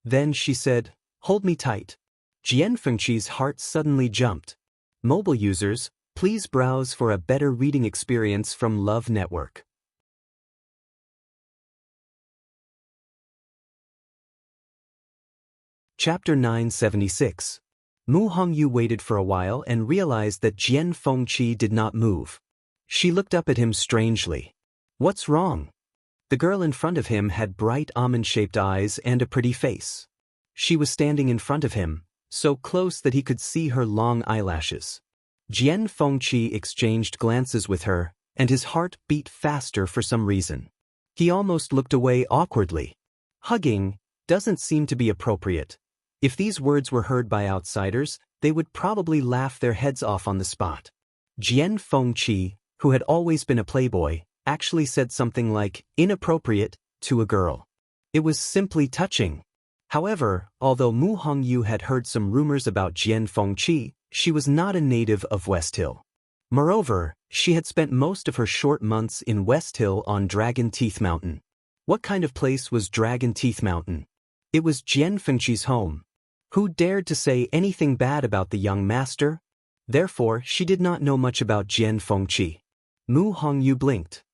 Then she said, Hold me tight. Jian Fengqi's heart suddenly jumped. Mobile users, please browse for a better reading experience from Love Network. Chapter 976. Mu Hongyu waited for a while and realized that Jian Fengqi did not move. She looked up at him strangely. What's wrong? The girl in front of him had bright almond-shaped eyes and a pretty face. She was standing in front of him, so close that he could see her long eyelashes. Jian Fengqi exchanged glances with her, and his heart beat faster for some reason. He almost looked away awkwardly. Hugging doesn't seem to be appropriate. If these words were heard by outsiders, they would probably laugh their heads off on the spot. Jian Fengqi, who had always been a playboy, actually said something like, inappropriate, to a girl. It was simply touching. However, although Mu Hongyu had heard some rumors about Jian Fengqi, she was not a native of West Hill. Moreover, she had spent most of her short months in West Hill on Dragon Teeth Mountain. What kind of place was Dragon Teeth Mountain? It was Jian Fengqi's home. Who dared to say anything bad about the young master? Therefore, she did not know much about Jian Fengqi. Mu Hongyu blinked.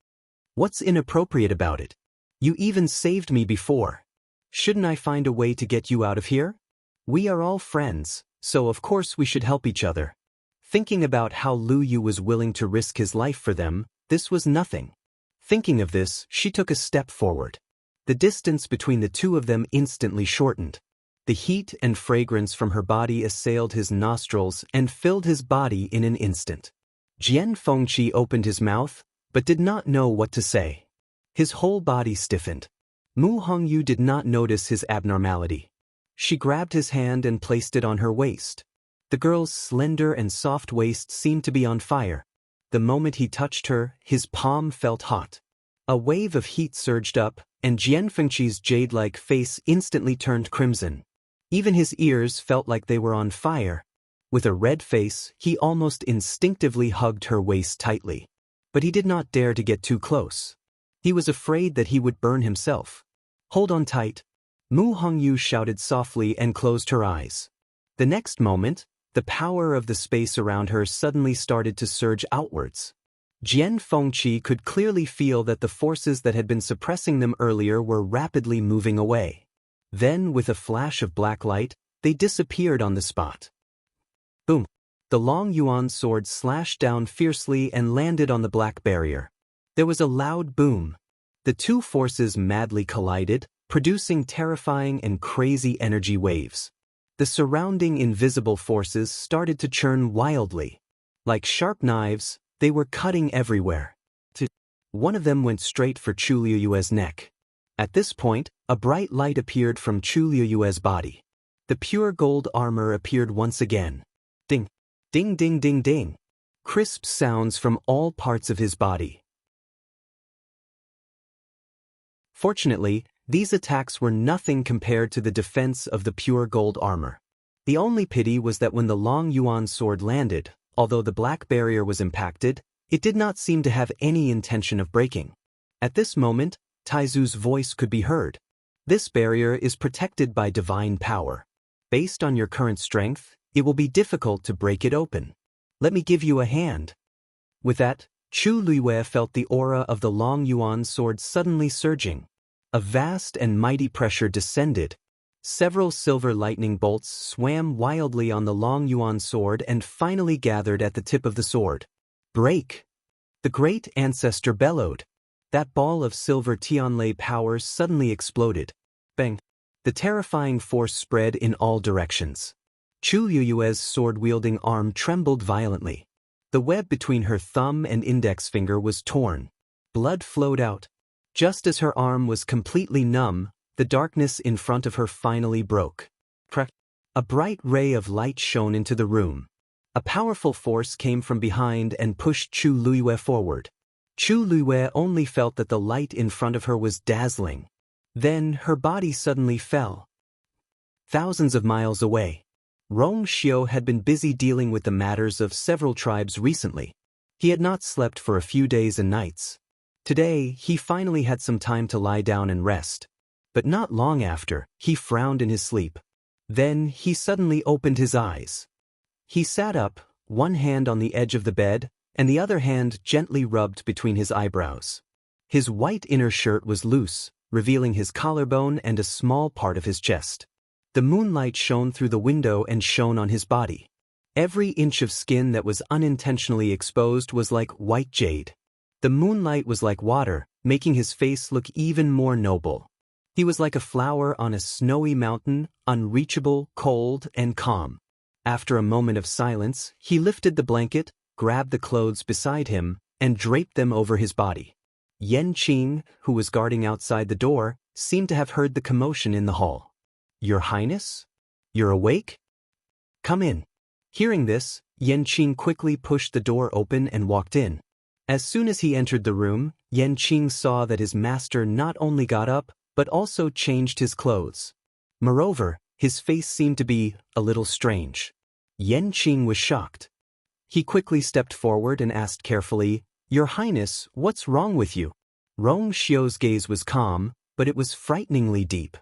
What's inappropriate about it? You even saved me before. Shouldn't I find a way to get you out of here? We are all friends, so of course we should help each other. Thinking about how Lu Yu was willing to risk his life for them, this was nothing. Thinking of this, she took a step forward. The distance between the two of them instantly shortened. The heat and fragrance from her body assailed his nostrils and filled his body in an instant. Jian Fengqi opened his mouth, but did not know what to say. His whole body stiffened. Mu Hongyu did not notice his abnormality. She grabbed his hand and placed it on her waist. The girl's slender and soft waist seemed to be on fire. The moment he touched her, his palm felt hot. A wave of heat surged up, and Jian Fengqi's jade-like face instantly turned crimson. Even his ears felt like they were on fire. With a red face, he almost instinctively hugged her waist tightly. But he did not dare to get too close. He was afraid that he would burn himself. Hold on tight. Mu Hongyu shouted softly and closed her eyes. The next moment, the power of the space around her suddenly started to surge outwards. Jian Fengqi could clearly feel that the forces that had been suppressing them earlier were rapidly moving away. Then, with a flash of black light, they disappeared on the spot. Boom! The long yuan sword slashed down fiercely and landed on the black barrier. There was a loud boom. The two forces madly collided, producing terrifying and crazy energy waves. The surrounding invisible forces started to churn wildly. Like sharp knives, they were cutting everywhere. One of them went straight for Chu Liuyue's neck. At this point, a bright light appeared from Chu Liuyue's body. The pure gold armor appeared once again. Ding! Ding ding ding ding! Crisp sounds from all parts of his body. Fortunately, These attacks were nothing compared to the defense of the pure gold armor. The only pity was that when the Long Yuan sword landed, although the black barrier was impacted, it did not seem to have any intention of breaking. At this moment, Taizu's voice could be heard. This barrier is protected by divine power. Based on your current strength, it will be difficult to break it open. Let me give you a hand. With that, Chu Luiwei felt the aura of the Long Yuan sword suddenly surging. A vast and mighty pressure descended. Several silver lightning bolts swam wildly on the Long Yuan sword and finally gathered at the tip of the sword. Break! The great ancestor bellowed. That ball of silver Tianlei power suddenly exploded. Bang! The terrifying force spread in all directions. Chu Luiwei's sword-wielding arm trembled violently. The web between her thumb and index finger was torn. Blood flowed out. Just as her arm was completely numb, the darkness in front of her finally broke. Crack! A bright ray of light shone into the room. A powerful force came from behind and pushed Chu Luiwei forward. Chu Luiwei only felt that the light in front of her was dazzling. Then her body suddenly fell. Thousands of miles away. Rong Xiu had been busy dealing with the matters of several tribes recently. He had not slept for a few days and nights. Today, he finally had some time to lie down and rest. But not long after, he frowned in his sleep. Then he suddenly opened his eyes. He sat up, one hand on the edge of the bed, and the other hand gently rubbed between his eyebrows. His white inner shirt was loose, revealing his collarbone and a small part of his chest. The moonlight shone through the window and shone on his body. Every inch of skin that was unintentionally exposed was like white jade. The moonlight was like water, making his face look even more noble. He was like a flower on a snowy mountain, unreachable, cold, and calm. After a moment of silence, he lifted the blanket, grabbed the clothes beside him, and draped them over his body. Yan Qing, who was guarding outside the door, seemed to have heard the commotion in the hall. "Your Highness? You're awake? Come in." Hearing this, Yan Qing quickly pushed the door open and walked in. As soon as he entered the room, Yan Qing saw that his master not only got up, but also changed his clothes. Moreover, his face seemed to be a little strange. Yan Qing was shocked. He quickly stepped forward and asked carefully, "Your Highness, what's wrong with you?" Rong Xiu's gaze was calm, but it was frighteningly deep.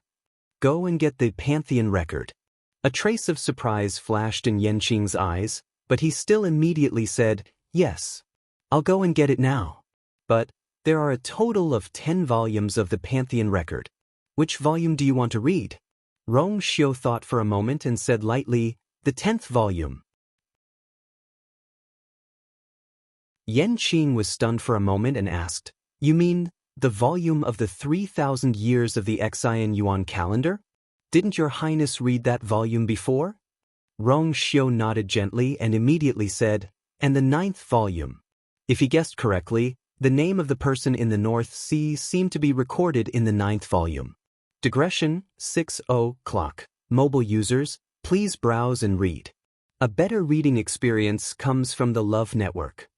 "Go and get the Pantheon record." A trace of surprise flashed in Yan Qing's eyes, but he still immediately said, "Yes. I'll go and get it now. But there are a total of 10 volumes of the Pantheon record. Which volume do you want to read?" Rong Xiu thought for a moment and said lightly, "The 10th volume." Yan Qing was stunned for a moment and asked, "You mean the volume of the 3,000 years of the Xian Yuan calendar? Didn't your Highness read that volume before?" Rong Xiu nodded gently and immediately said, "And the 9th volume." If he guessed correctly, the name of the person in the North Sea seemed to be recorded in the 9th volume. Digression 6:00. Mobile users, please browse and read. A better reading experience comes from the Love Network.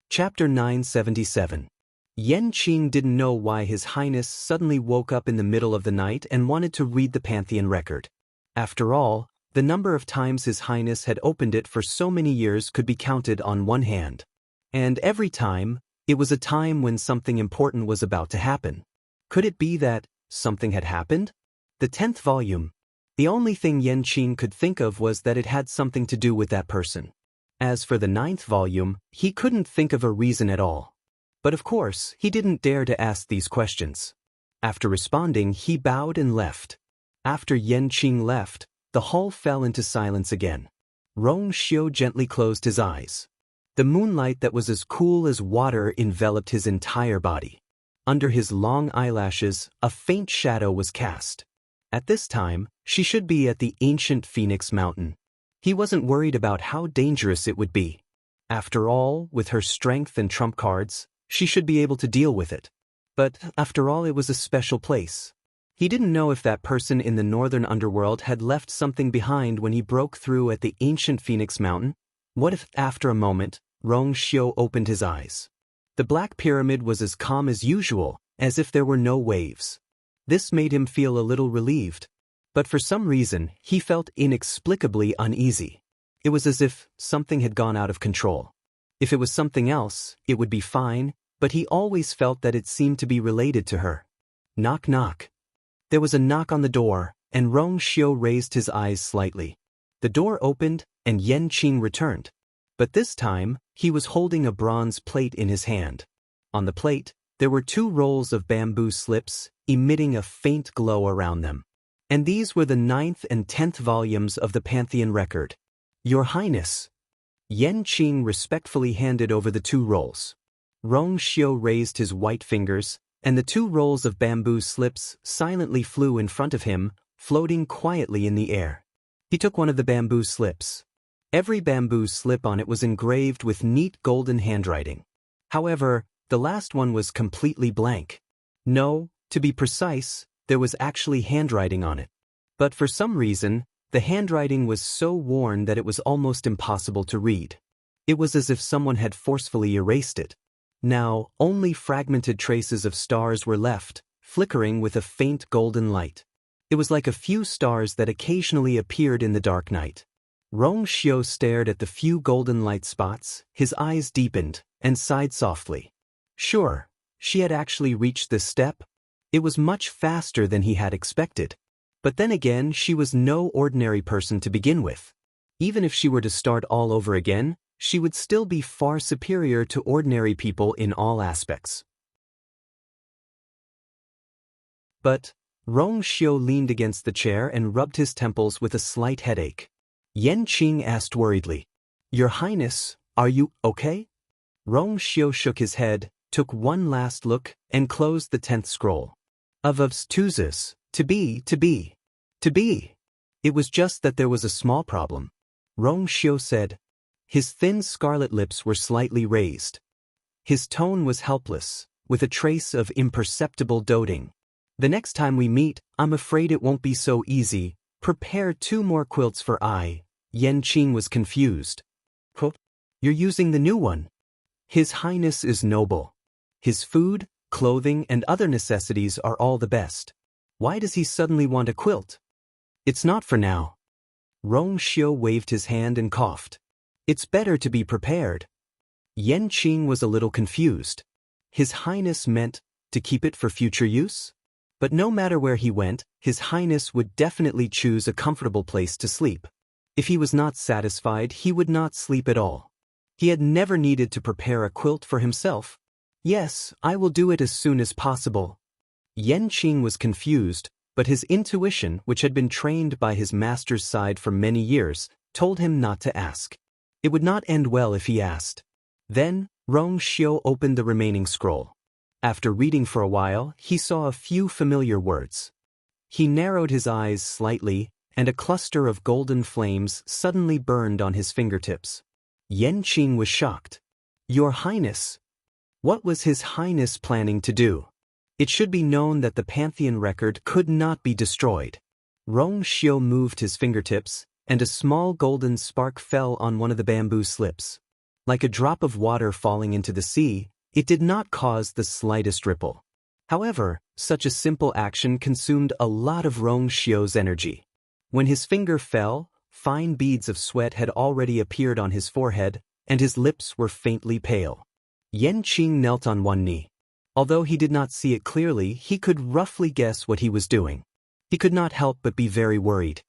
Chapter 977. Yan Qing didn't know why His Highness suddenly woke up in the middle of the night and wanted to read the Pantheon record. After all, the number of times His Highness had opened it for so many years could be counted on one hand. And every time, it was a time when something important was about to happen. Could it be that something had happened? The 10th volume. The only thing Yan Qing could think of was that it had something to do with that person. As for the 9th volume, he couldn't think of a reason at all. But of course, he didn't dare to ask these questions. After responding, he bowed and left. After Yan Qing left, the hall fell into silence again. Rong Xiu gently closed his eyes. The moonlight that was as cool as water enveloped his entire body. Under his long eyelashes, a faint shadow was cast. At this time, she should be at the ancient Phoenix Mountain. He wasn't worried about how dangerous it would be. After all, with her strength and trump cards, she should be able to deal with it. But after all, it was a special place. He didn't know if that person in the northern underworld had left something behind when he broke through at the ancient Phoenix Mountain. What if, after a moment, Rong Xiu opened his eyes. The black pyramid was as calm as usual, as if there were no waves. This made him feel a little relieved. But for some reason, he felt inexplicably uneasy. It was as if something had gone out of control. If it was something else, it would be fine, but he always felt that it seemed to be related to her. Knock knock. There was a knock on the door, and Rong Xiu raised his eyes slightly. The door opened, and Yen Qing returned. But this time, he was holding a bronze plate in his hand. On the plate, there were 2 rolls of bamboo slips, emitting a faint glow around them. And these were the 9th and 10th volumes of the Pantheon record. Your Highness. Yen Qing respectfully handed over the 2 rolls. Rong Xiu raised his white fingers, and the 2 rolls of bamboo slips silently flew in front of him, floating quietly in the air. He took one of the bamboo slips. Every bamboo slip on it was engraved with neat golden handwriting. However, the last one was completely blank. No, to be precise, there was actually handwriting on it. But for some reason, the handwriting was so worn that it was almost impossible to read. It was as if someone had forcefully erased it. Now, only fragmented traces of stars were left, flickering with a faint golden light. It was like a few stars that occasionally appeared in the dark night. Rong Xiu stared at the few golden light spots, his eyes deepened, and sighed softly. Sure, she had actually reached this step. It was much faster than he had expected. But then again, she was no ordinary person to begin with. Even if she were to start all over again, she would still be far superior to ordinary people in all aspects. But Rong Xiu leaned against the chair and rubbed his temples with a slight headache. Yen Qing asked worriedly, Your Highness, are you okay? Rong Xiu shook his head, took one last look, and closed the 10th scroll. Of Tuzes, to be. It was just that there was a small problem. Rong Xiu said. His thin scarlet lips were slightly raised. His tone was helpless, with a trace of imperceptible doting. The next time we meet, I'm afraid it won't be so easy. Prepare 2 more quilts for I. Yen Qing was confused. You're using the new one. His Highness is noble. His food, clothing, and other necessities are all the best. Why does he suddenly want a quilt? It's not for now. Rong Xiu waved his hand and coughed. It's better to be prepared. Yen Qing was a little confused. His Highness meant to keep it for future use? But no matter where he went, His Highness would definitely choose a comfortable place to sleep. If he was not satisfied, he would not sleep at all. He had never needed to prepare a quilt for himself. Yes, I will do it as soon as possible. Yen Qing was confused, but his intuition, which had been trained by his master's side for many years, told him not to ask. It would not end well if he asked. Then, Rong Xiu opened the remaining scroll. After reading for a while, he saw a few familiar words. He narrowed his eyes slightly, and a cluster of golden flames suddenly burned on his fingertips. Yen Qing was shocked. Your Highness! What was His Highness planning to do? It should be known that the Pantheon record could not be destroyed. Rong Xiu moved his fingertips, and a small golden spark fell on one of the bamboo slips. Like a drop of water falling into the sea, it did not cause the slightest ripple. However, such a simple action consumed a lot of Rong Xiu's energy. When his finger fell, fine beads of sweat had already appeared on his forehead, and his lips were faintly pale. Yen Qing knelt on one knee. Although he did not see it clearly, he could roughly guess what he was doing. He could not help but be very worried.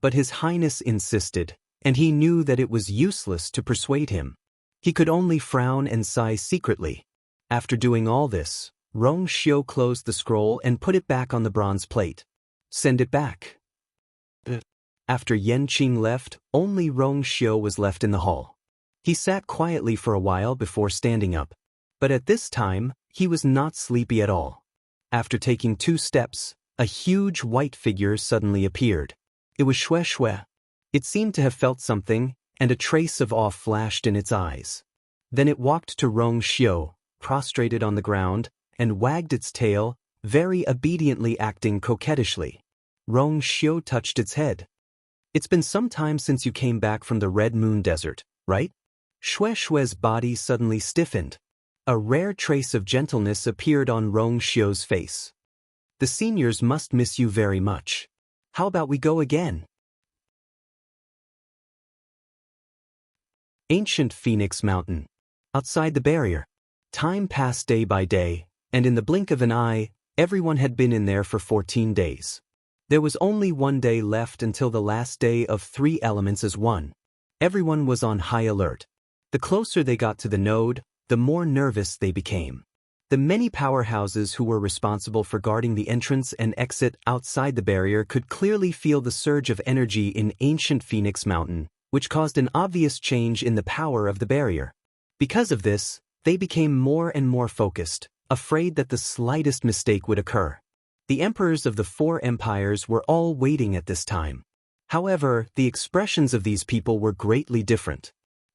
But His Highness insisted, and he knew that it was useless to persuade him. He could only frown and sigh secretly. After doing all this, Rong Xiu closed the scroll and put it back on the bronze plate. Send it back. After Yen Qing left, only Rong Xiu was left in the hall. He sat quietly for a while before standing up. But at this time, he was not sleepy at all. After taking 2 steps, a huge white figure suddenly appeared. It was Xue Xue. It seemed to have felt something, and a trace of awe flashed in its eyes. Then it walked to Rong Xiu, prostrated on the ground, and wagged its tail, very obediently acting coquettishly. Rong Xiu touched its head. It's been some time since you came back from the Red Moon Desert, right? Xue Xue's body suddenly stiffened. A rare trace of gentleness appeared on Rong Xiu's face. The seniors must miss you very much. How about we go again? Ancient Phoenix Mountain. Outside the barrier. Time passed day by day, and in the blink of an eye, everyone had been in there for 14 days. There was only one day left until the last day of 3 elements as one. Everyone was on high alert. The closer they got to the node, the more nervous they became. The many powerhouses who were responsible for guarding the entrance and exit outside the barrier could clearly feel the surge of energy in Ancient Phoenix Mountain, which caused an obvious change in the power of the barrier. Because of this, they became more and more focused, afraid that the slightest mistake would occur. The emperors of the 4 empires were all waiting at this time. However, the expressions of these people were greatly different.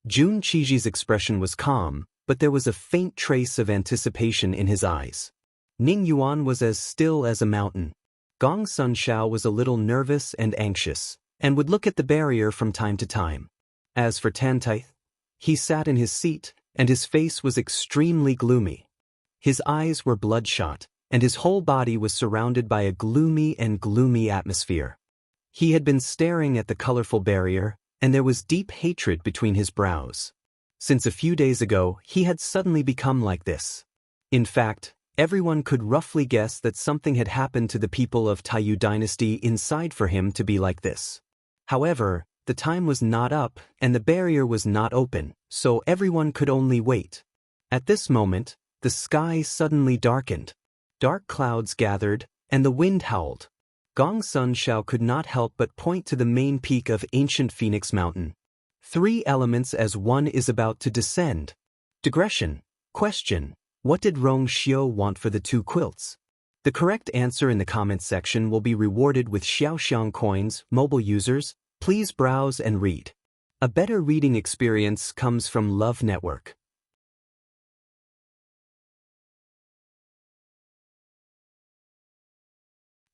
Jun Qiji's expression was calm, but there was a faint trace of anticipation in his eyes. Ning Yuan was as still as a mountain. Gong Sunshao was a little nervous and anxious, and would look at the barrier from time to time. As for Tantai, he sat in his seat, and his face was extremely gloomy. His eyes were bloodshot, and his whole body was surrounded by a gloomy atmosphere. He had been staring at the colorful barrier, and there was deep hatred between his brows. Since a few days ago, he had suddenly become like this. In fact, everyone could roughly guess that something had happened to the people of Taiyu dynasty inside for him to be like this. However, the time was not up, and the barrier was not open, so everyone could only wait. At this moment, the sky suddenly darkened. Dark clouds gathered, and the wind howled. Gong Sunshao could not help but point to the main peak of Ancient Phoenix Mountain. 3 elements as one is about to descend. Digression. Question. What did Rong Xiu want for the 2 quilts? The correct answer in the comments section will be rewarded with Xiaoxiang coins. Mobile users, please browse and read. A better reading experience comes from Love Network.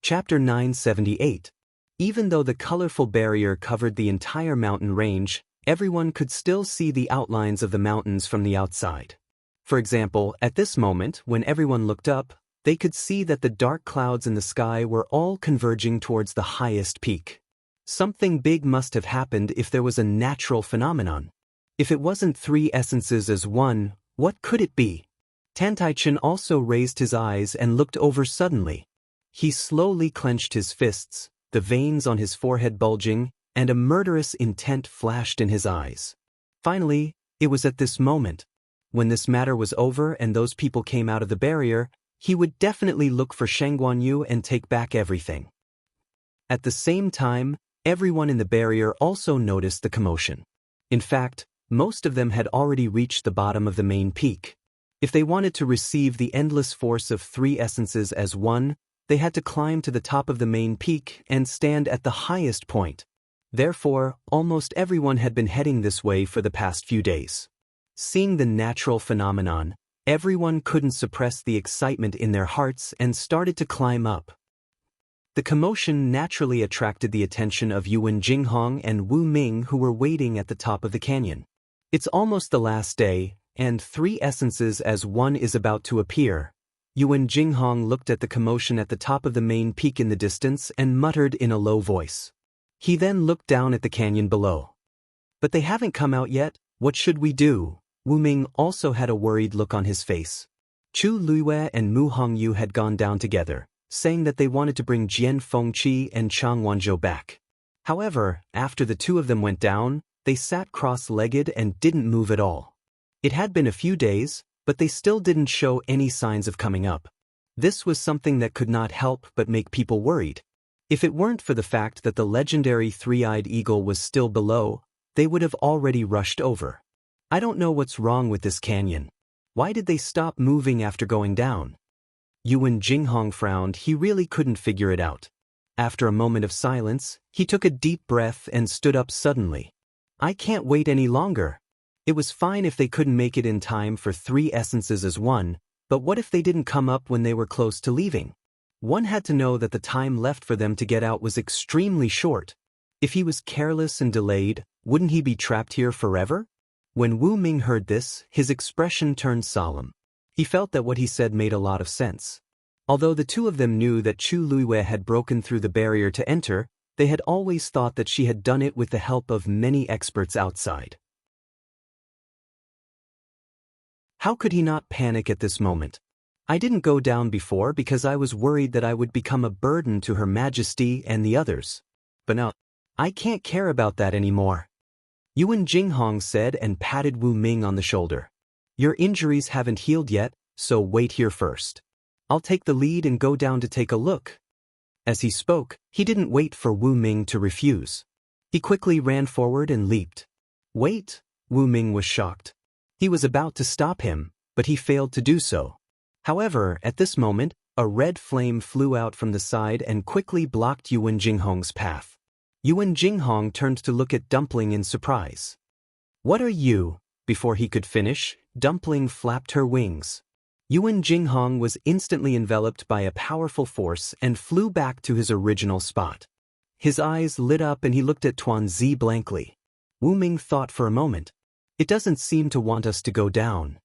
Chapter 978. Even though the colorful barrier covered the entire mountain range, everyone could still see the outlines of the mountains from the outside. For example, at this moment, when everyone looked up, they could see that the dark clouds in the sky were all converging towards the highest peak. Something big must have happened if there was a natural phenomenon. If it wasn't 3 essences as one, what could it be? Tantaichen also raised his eyes and looked over suddenly. He slowly clenched his fists, the veins on his forehead bulging, and a murderous intent flashed in his eyes. Finally, it was at this moment. When this matter was over and those people came out of the barrier, he would definitely look for Shangguanyu and take back everything. At the same time, everyone in the barrier also noticed the commotion. In fact, most of them had already reached the bottom of the main peak. If they wanted to receive the endless force of 3 essences as one, they had to climb to the top of the main peak and stand at the highest point. Therefore, almost everyone had been heading this way for the past few days. Seeing the natural phenomenon, everyone couldn't suppress the excitement in their hearts and started to climb up. The commotion naturally attracted the attention of Yuan Jinghong and Wu Ming, who were waiting at the top of the canyon. It's almost the last day, and 3 essences as one is about to appear. Yuan Jinghong looked at the commotion at the top of the main peak in the distance and muttered in a low voice. He then looked down at the canyon below. But they haven't come out yet, what should we do? Wu Ming also had a worried look on his face. Chu Luiyue and Mu Hongyu had gone down together, saying that they wanted to bring Jian Fengqi and Chang Wanzhou back. However, after the 2 of them went down, they sat cross-legged and didn't move at all. It had been a few days, but they still didn't show any signs of coming up. This was something that could not help but make people worried. If it weren't for the fact that the legendary 3-eyed eagle was still below, they would have already rushed over. I don't know what's wrong with this canyon. Why did they stop moving after going down? Yuan Jinghong frowned. He really couldn't figure it out. After a moment of silence, he took a deep breath and stood up suddenly. I can't wait any longer. It was fine if they couldn't make it in time for 3 essences as one, but what if they didn't come up when they were close to leaving? One had to know that the time left for them to get out was extremely short. If he was careless and delayed, wouldn't he be trapped here forever? When Wu Ming heard this, his expression turned solemn. He felt that what he said made a lot of sense. Although the two of them knew that Chu Luiyue had broken through the barrier to enter, they had always thought that she had done it with the help of many experts outside. How could he not panic at this moment? I didn't go down before because I was worried that I would become a burden to Her Majesty and the others. But now, I can't care about that anymore. Yuan Jinghong said and patted Wu Ming on the shoulder. Your injuries haven't healed yet, so wait here first. I'll take the lead and go down to take a look. As he spoke, he didn't wait for Wu Ming to refuse. He quickly ran forward and leaped. Wait, Wu Ming was shocked. He was about to stop him, but he failed to do so. However, at this moment, a red flame flew out from the side and quickly blocked Yuan Jinghong's path. Yuan Jinghong turned to look at Dumpling in surprise. What are you? Before he could finish, Dumpling flapped her wings. Yuan Jinghong was instantly enveloped by a powerful force and flew back to his original spot. His eyes lit up and he looked at Tuanzi blankly. Wu Ming thought for a moment. It doesn't seem to want us to go down.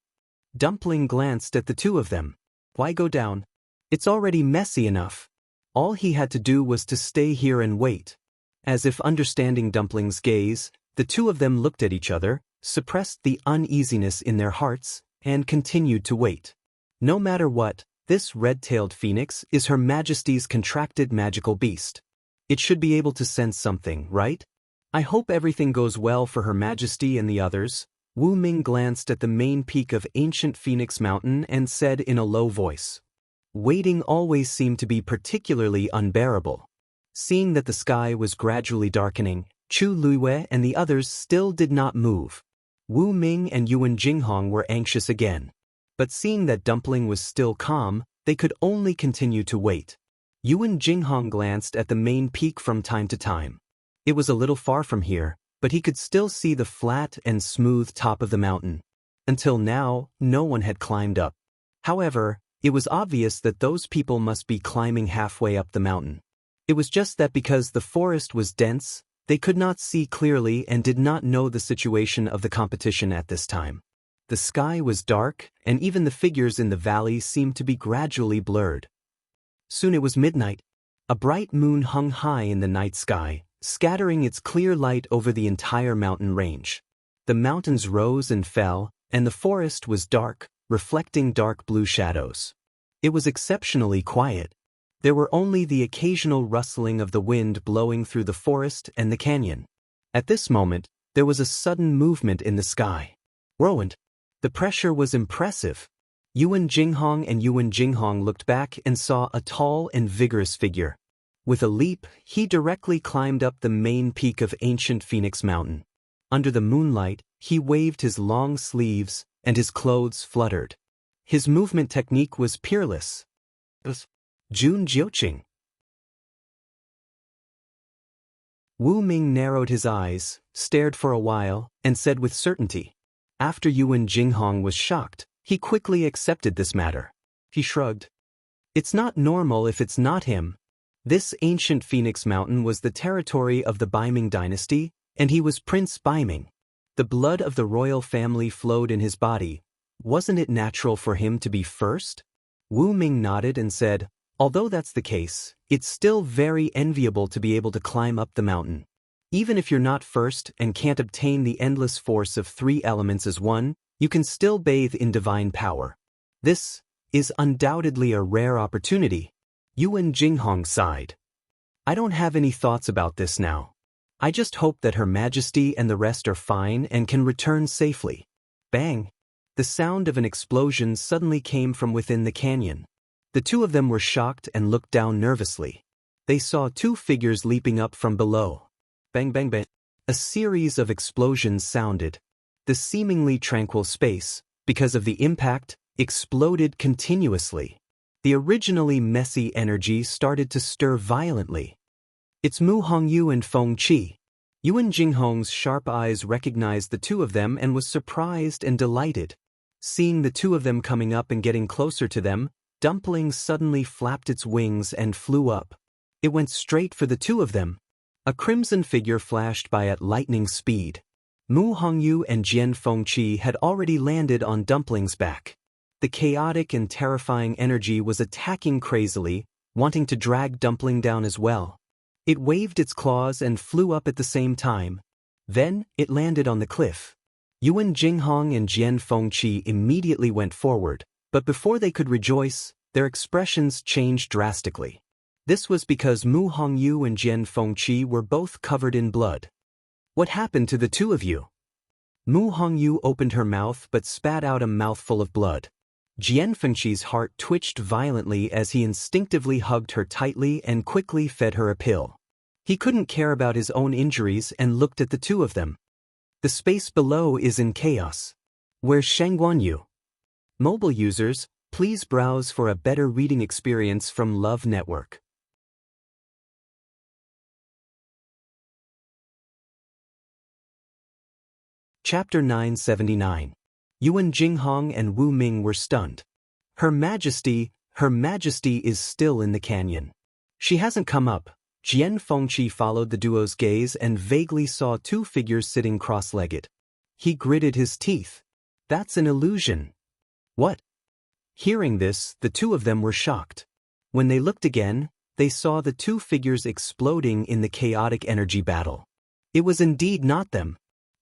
Dumpling glanced at the two of them. Why go down? It's already messy enough. All he had to do was to stay here and wait. As if understanding Dumpling's gaze, the two of them looked at each other, suppressed the uneasiness in their hearts, and continued to wait. No matter what, this red-tailed phoenix is Her Majesty's contracted magical beast. It should be able to sense something, right? I hope everything goes well for Her Majesty and the others. Wu Ming glanced at the main peak of ancient Phoenix Mountain and said in a low voice. Waiting always seemed to be particularly unbearable. Seeing that the sky was gradually darkening, Chu Luiyue and the others still did not move. Wu Ming and Yuan Jinghong were anxious again. But seeing that Dumpling was still calm, they could only continue to wait. Yuan Jinghong glanced at the main peak from time to time. It was a little far from here, but he could still see the flat and smooth top of the mountain. Until now, no one had climbed up. However, it was obvious that those people must be climbing halfway up the mountain. It was just that because the forest was dense, they could not see clearly and did not know the situation of the competition at this time. The sky was dark, and even the figures in the valley seemed to be gradually blurred. Soon it was midnight. A bright moon hung high in the night sky, scattering its clear light over the entire mountain range. The mountains rose and fell, and the forest was dark, reflecting dark blue shadows. It was exceptionally quiet. There were only the occasional rustling of the wind blowing through the forest and the canyon. At this moment, there was a sudden movement in the sky. Whirlwind. The pressure was impressive. Yuan Jinghong looked back and saw a tall and vigorous figure. With a leap, he directly climbed up the main peak of ancient Phoenix Mountain. Under the moonlight, he waved his long sleeves, and his clothes fluttered. His movement technique was peerless. Jun Jiuqing. Wu Ming narrowed his eyes, stared for a while, and said with certainty. After Yuan Jinghong was shocked, he quickly accepted this matter. He shrugged. It's not normal if it's not him. This ancient Phoenix Mountain was the territory of the Baiming dynasty, and he was Prince Baiming. The blood of the royal family flowed in his body. Wasn't it natural for him to be first? Wu Ming nodded and said, although that's the case, it's still very enviable to be able to climb up the mountain. Even if you're not first and can't obtain the endless force of 3 elements as one, you can still bathe in divine power. This is undoubtedly a rare opportunity. Yuan Jinghong sighed. I don't have any thoughts about this now. I just hope that Her Majesty and the rest are fine and can return safely. Bang! The sound of an explosion suddenly came from within the canyon. The two of them were shocked and looked down nervously. They saw 2 figures leaping up from below. Bang bang bang. A series of explosions sounded. The seemingly tranquil space, because of the impact, exploded continuously. The originally messy energy started to stir violently. It's Mu Hongyu and Feng Qi. Yuan Jinghong's sharp eyes recognized the two of them and was surprised and delighted. Seeing the two of them coming up and getting closer to them, Dumpling suddenly flapped its wings and flew up. It went straight for the two of them. A crimson figure flashed by at lightning speed. Mu Hongyu and Jian Fengqi had already landed on Dumpling's back. The chaotic and terrifying energy was attacking crazily, wanting to drag Dumpling down as well. It waved its claws and flew up at the same time. Then, it landed on the cliff. Yuan Jinghong and Jian Fengqi immediately went forward, but before they could rejoice, their expressions changed drastically. This was because Mu Hongyu and Jian Fengqi were both covered in blood. What happened to the two of you? Mu Hongyu opened her mouth but spat out a mouthful of blood. Jian Fengqi's heart twitched violently as he instinctively hugged her tightly and quickly fed her a pill. He couldn't care about his own injuries and looked at the two of them. The space below is in chaos. Where's Shangguanyu? Mobile users, please browse for a better reading experience from Love Network. Chapter 979. Yuan Jinghong and Wu Ming were stunned. Her Majesty is still in the canyon. She hasn't come up. Jian Fengqi followed the duo's gaze and vaguely saw two figures sitting cross-legged. He gritted his teeth. That's an illusion. What? Hearing this, the two of them were shocked. When they looked again, they saw the two figures exploding in the chaotic energy battle. It was indeed not them.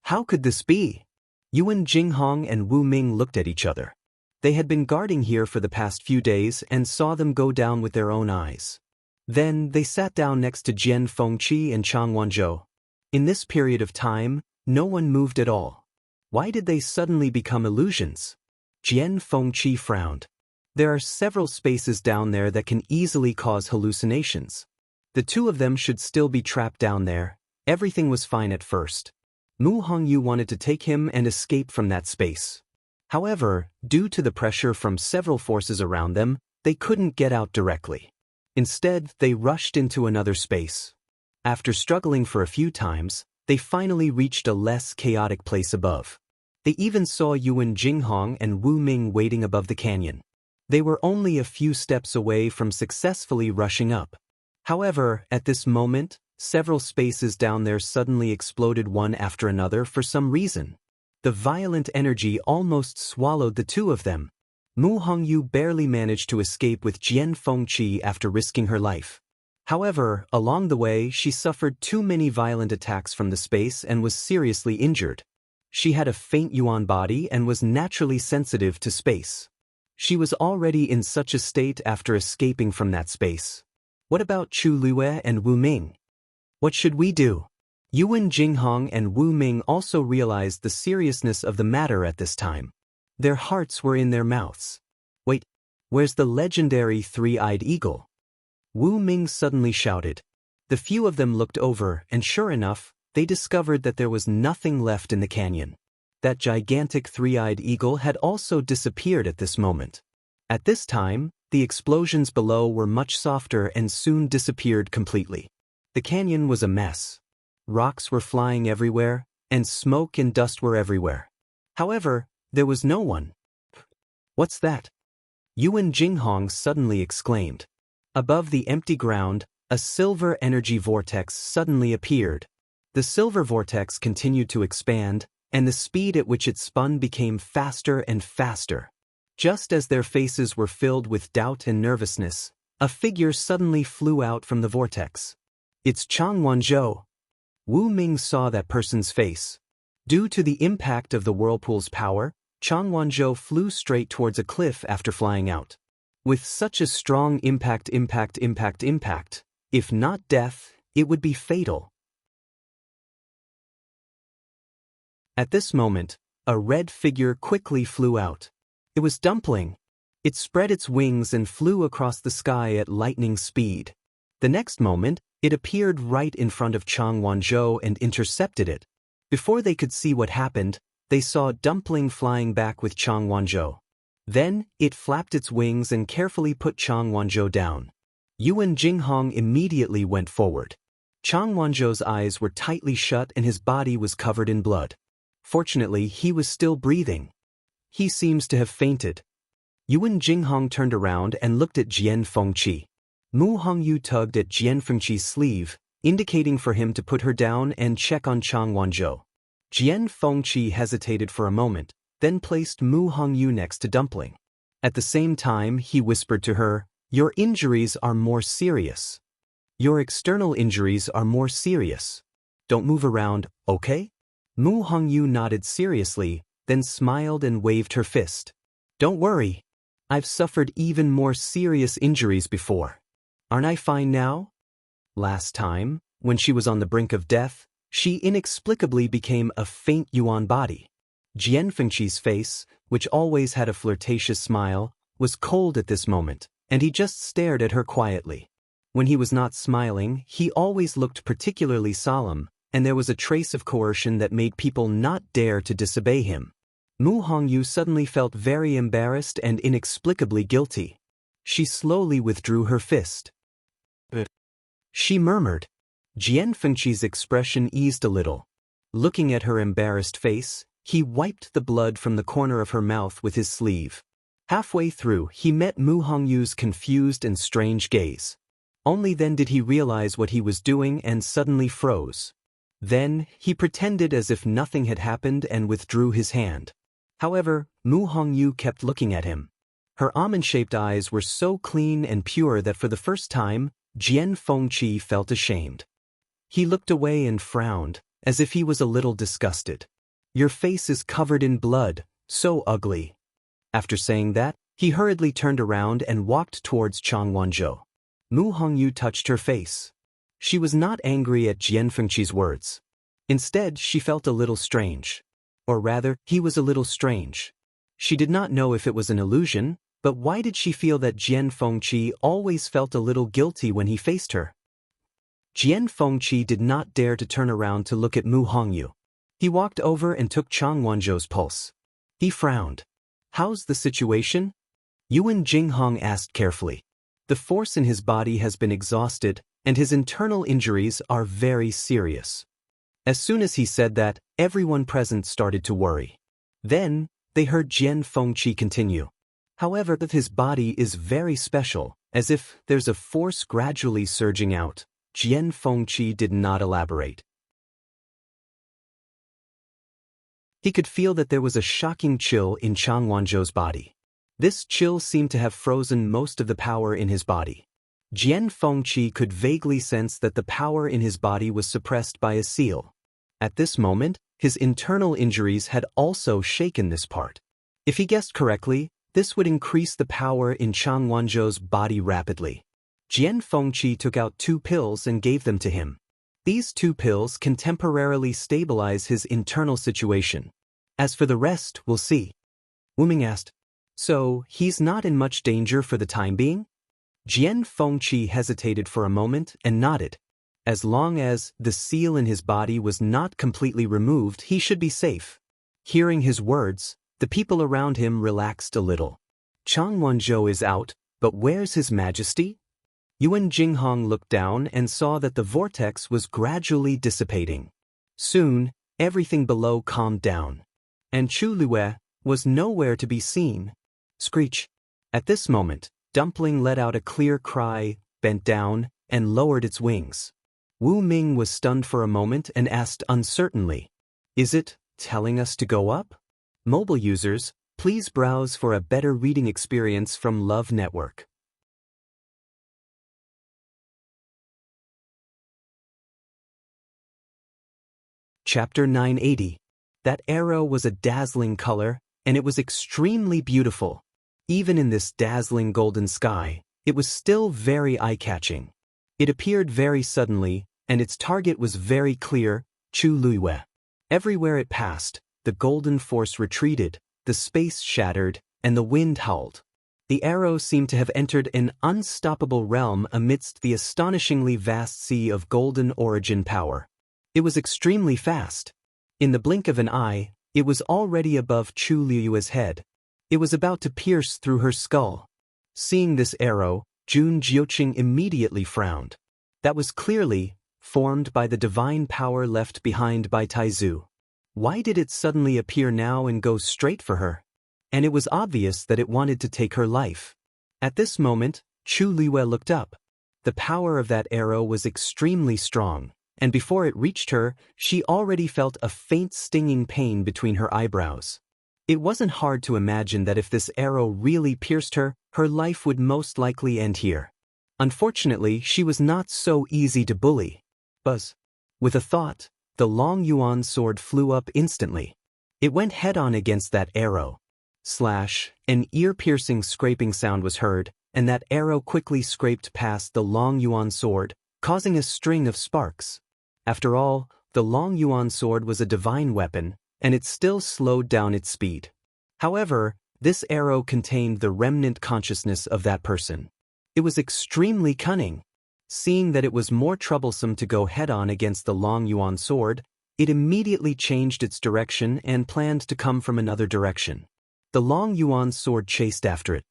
How could this be? Yuan Jinghong and Wu Ming looked at each other. They had been guarding here for the past few days and saw them go down with their own eyes. Then they sat down next to Jian Fengqi and Chang Wanzhou. In this period of time, no one moved at all. Why did they suddenly become illusions? Jian Fengqi frowned. There are several spaces down there that can easily cause hallucinations. The two of them should still be trapped down there. Everything was fine at first. Mu Hongyu wanted to take him and escape from that space. However, due to the pressure from several forces around them, they couldn't get out directly. Instead, they rushed into another space. After struggling for a few times, they finally reached a less chaotic place above. They even saw Yuan Jinghong and Wu Ming waiting above the canyon. They were only a few steps away from successfully rushing up. However, at this moment, several spaces down there suddenly exploded one after another for some reason. The violent energy almost swallowed the two of them. Mu Hongyu barely managed to escape with Jian Fengqi after risking her life. However, along the way she suffered too many violent attacks from the space and was seriously injured. She had a faint yuan body and was naturally sensitive to space. She was already in such a state after escaping from that space. What about Chu Lue and Wu Ming? What should we do? Yuan Jinghong and Wu Ming also realized the seriousness of the matter at this time. Their hearts were in their mouths. Wait, where's the legendary three-eyed eagle? Wu Ming suddenly shouted. The few of them looked over and sure enough, they discovered that there was nothing left in the canyon. That gigantic three-eyed eagle had also disappeared at this moment. At this time, the explosions below were much softer and soon disappeared completely. The canyon was a mess. Rocks were flying everywhere, and smoke and dust were everywhere. However, there was no one. What's that? Yuan Jinghong suddenly exclaimed. Above the empty ground, a silver energy vortex suddenly appeared. The silver vortex continued to expand, and the speed at which it spun became faster and faster. Just as their faces were filled with doubt and nervousness, a figure suddenly flew out from the vortex. It's Chang Wanzhou. Wu Ming saw that person's face. Due to the impact of the whirlpool's power, Chang Wanzhou flew straight towards a cliff after flying out. With such a strong impact, if not death, it would be fatal. At this moment, a red figure quickly flew out. It was Dumpling. It spread its wings and flew across the sky at lightning speed. The next moment, it appeared right in front of Chang Wanzhou and intercepted it. Before they could see what happened, they saw Dumpling flying back with Chang Wanzhou. Then, it flapped its wings and carefully put Chang Wanzhou down. Yuan Jinghong immediately went forward. Chang Wanzhou's eyes were tightly shut and his body was covered in blood. Fortunately, he was still breathing. He seems to have fainted. Yuan Jinghong turned around and looked at Jian Fengqi. Mu Hongyu tugged at Jian Fengqi's sleeve, indicating for him to put her down and check on Chang Wanzhou. Jian Fengqi hesitated for a moment, then placed Mu Hongyu next to Dumpling. At the same time, he whispered to her, "Your injuries are more serious. Your external injuries are more serious. Don't move around, okay?" Mu Hongyu nodded seriously, then smiled and waved her fist. "Don't worry. I've suffered even more serious injuries before. Aren't I fine now?" Last time, when she was on the brink of death, she inexplicably became a faint yuan body. Jian Fengqi's face, which always had a flirtatious smile, was cold at this moment, and he just stared at her quietly. When he was not smiling, he always looked particularly solemn, and there was a trace of coercion that made people not dare to disobey him. Mu Hongyu suddenly felt very embarrassed and inexplicably guilty. She slowly withdrew her fist. She murmured. Jian Fengqi's expression eased a little. Looking at her embarrassed face, he wiped the blood from the corner of her mouth with his sleeve. Halfway through, he met Mu Hongyu's confused and strange gaze. Only then did he realize what he was doing and suddenly froze. Then, he pretended as if nothing had happened and withdrew his hand. However, Mu Hongyu kept looking at him. Her almond-shaped eyes were so clean and pure that for the first time, Jian Fengqi felt ashamed. He looked away and frowned, as if he was a little disgusted. "Your face is covered in blood, so ugly." After saying that, he hurriedly turned around and walked towards Chang Wanzhou. Mu Hongyu touched her face. She was not angry at Jian Fengqi's words. Instead, she felt a little strange. Or rather, he was a little strange. She did not know if it was an illusion, but why did she feel that Jian Fengqi always felt a little guilty when he faced her? Jian Fengqi did not dare to turn around to look at Mu Hongyu. He walked over and took Chang Wanzhou's pulse. He frowned. "How's the situation?" Yuan Jinghong asked carefully. "The force in his body has been exhausted, and his internal injuries are very serious." As soon as he said that, everyone present started to worry. Then, they heard Jian Fengqi continue. "However, his body is very special, as if there's a force gradually surging out." Jian Fengqi did not elaborate. He could feel that there was a shocking chill in Chang Wanzhou's body. This chill seemed to have frozen most of the power in his body. Jian Fengqi could vaguely sense that the power in his body was suppressed by a seal. At this moment, his internal injuries had also shaken this part. If he guessed correctly, this would increase the power in Chang Wanzhou's body rapidly. Jian Fengqi took out 2 pills and gave them to him. These 2 pills can temporarily stabilize his internal situation. As for the rest, we'll see. Wu Ming asked. "So, he's not in much danger for the time being?" Jian Fengqi hesitated for a moment and nodded. As long as the seal in his body was not completely removed, he should be safe. Hearing his words, the people around him relaxed a little. Chang Wanzhou is out, but where's His Majesty? Yuan Jinghong looked down and saw that the vortex was gradually dissipating. Soon, everything below calmed down. And Chu Lue was nowhere to be seen. Screech. At this moment, Dumpling let out a clear cry, bent down, and lowered its wings. Wu Ming was stunned for a moment and asked uncertainly, "Is it telling us to go up?" Mobile users, please browse for a better reading experience from Love Network. Chapter 980. That arrow was a dazzling color, and it was extremely beautiful. Even in this dazzling golden sky, it was still very eye-catching. It appeared very suddenly, and its target was very clear, Chu Lue. Everywhere it passed, the golden force retreated, the space shattered, and the wind howled. The arrow seemed to have entered an unstoppable realm amidst the astonishingly vast sea of golden origin power. It was extremely fast. In the blink of an eye, it was already above Chu Lue's head. It was about to pierce through her skull. Seeing this arrow, Jun Jiuqing immediately frowned. That was clearly formed by the divine power left behind by Taizu. Why did it suddenly appear now and go straight for her? And it was obvious that it wanted to take her life. At this moment, Chu Lue looked up. The power of that arrow was extremely strong, and before it reached her, she already felt a faint stinging pain between her eyebrows. It wasn't hard to imagine that if this arrow really pierced her, her life would most likely end here. Unfortunately, she was not so easy to bully. Buzz. With a thought, the long yuan sword flew up instantly. It went head-on against that arrow. Slash, an ear-piercing scraping sound was heard, and that arrow quickly scraped past the long yuan sword, causing a string of sparks. After all, the long yuan sword was a divine weapon, and it still slowed down its speed. However, this arrow contained the remnant consciousness of that person. It was extremely cunning. Seeing that it was more troublesome to go head-on against the long yuan sword, it immediately changed its direction and planned to come from another direction. The long yuan sword chased after it.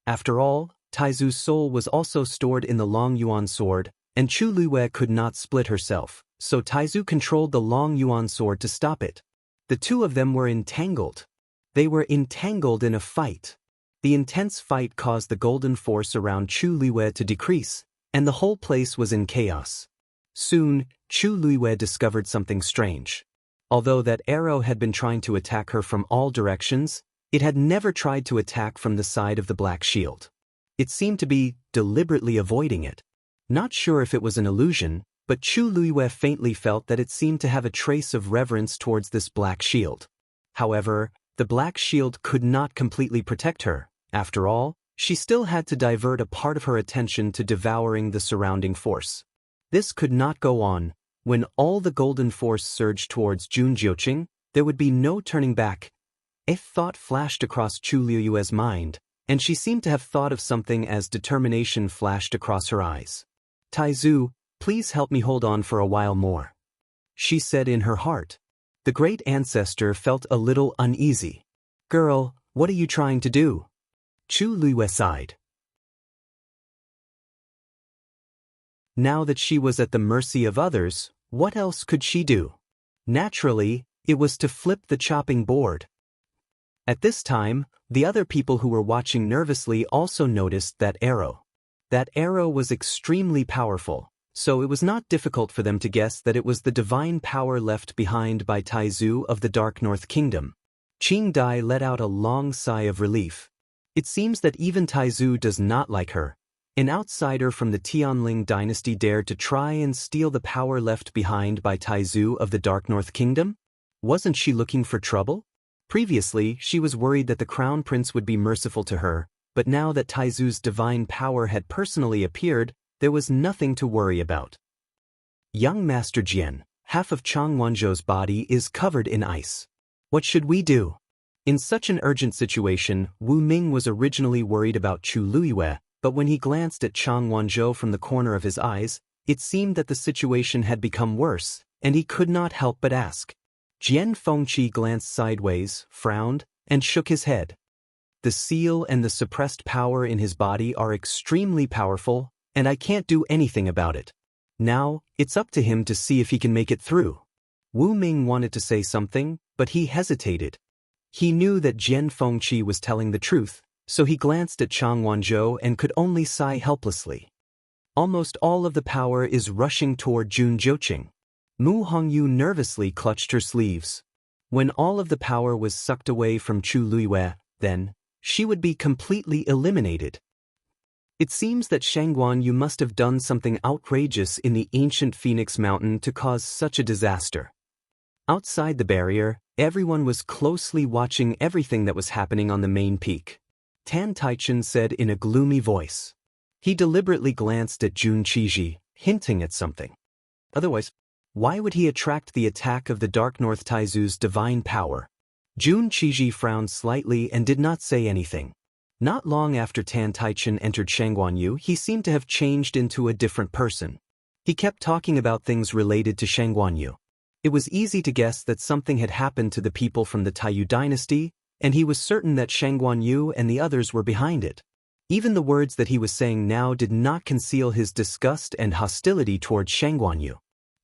After all, Taizu's soul was also stored in the long yuan sword, and Chu Luiwei could not split herself, so Taizu controlled the long yuan sword to stop it. The two of them were entangled. They were entangled in a fight. The intense fight caused the golden force around Chu Luiwei to decrease, and the whole place was in chaos. Soon, Chu Luiwei discovered something strange. Although that arrow had been trying to attack her from all directions, it had never tried to attack from the side of the black shield. It seemed to be deliberately avoiding it. Not sure if it was an illusion, but Chu Luiwei faintly felt that it seemed to have a trace of reverence towards this black shield. However, the black shield could not completely protect her. After all, she still had to divert a part of her attention to devouring the surrounding force. This could not go on. When all the golden force surged towards Jun Jiuqing, there would be no turning back. A thought flashed across Chu Luiwei's mind, and she seemed to have thought of something as determination flashed across her eyes. Taizu, please help me hold on for a while more, she said in her heart. The great ancestor felt a little uneasy. Girl, what are you trying to do? Chu Luiwei sighed. Now that she was at the mercy of others, what else could she do? Naturally, it was to flip the chopping board. At this time, the other people who were watching nervously also noticed that arrow. That arrow was extremely powerful, so it was not difficult for them to guess that it was the divine power left behind by Taizu of the Dark North Kingdom. Qing Dai let out a long sigh of relief. It seems that even Taizu does not like her. An outsider from the Tianling dynasty dared to try and steal the power left behind by Taizu of the Dark North Kingdom? Wasn't she looking for trouble? Previously, she was worried that the Crown Prince would be merciful to her, but now that Taizu's divine power had personally appeared, there was nothing to worry about. Young Master Jian, half of Chang Wanzhou's body is covered in ice. What should we do? In such an urgent situation, Wu Ming was originally worried about Chu Luiwei, but when he glanced at Chang Wanzhou from the corner of his eyes, it seemed that the situation had become worse, and he could not help but ask. Jian Fengqi glanced sideways, frowned, and shook his head. The seal and the suppressed power in his body are extremely powerful, and I can't do anything about it. Now, it's up to him to see if he can make it through. Wu Ming wanted to say something, but he hesitated. He knew that Jian Fengqi was telling the truth, so he glanced at Chang Wanzhou and could only sigh helplessly. Almost all of the power is rushing toward Jun Jiuqing. Mu Hongyu nervously clutched her sleeves. When all of the power was sucked away from Chu Luiwei, then, she would be completely eliminated. It seems that Shangguan must have done something outrageous in the ancient Phoenix Mountain to cause such a disaster. Outside the barrier, everyone was closely watching everything that was happening on the main peak. Tan Taichen said in a gloomy voice. He deliberately glanced at Jun Qiji, hinting at something. Otherwise, why would he attract the attack of the Dark North Taizu's divine power? Jun Qiji frowned slightly and did not say anything. Not long after Tan Taichen entered Shangguan, he seemed to have changed into a different person. He kept talking about things related to Shangguan. It was easy to guess that something had happened to the people from the Taiyu dynasty, and he was certain that Shangguan and the others were behind it. Even the words that he was saying now did not conceal his disgust and hostility towards Shangguan.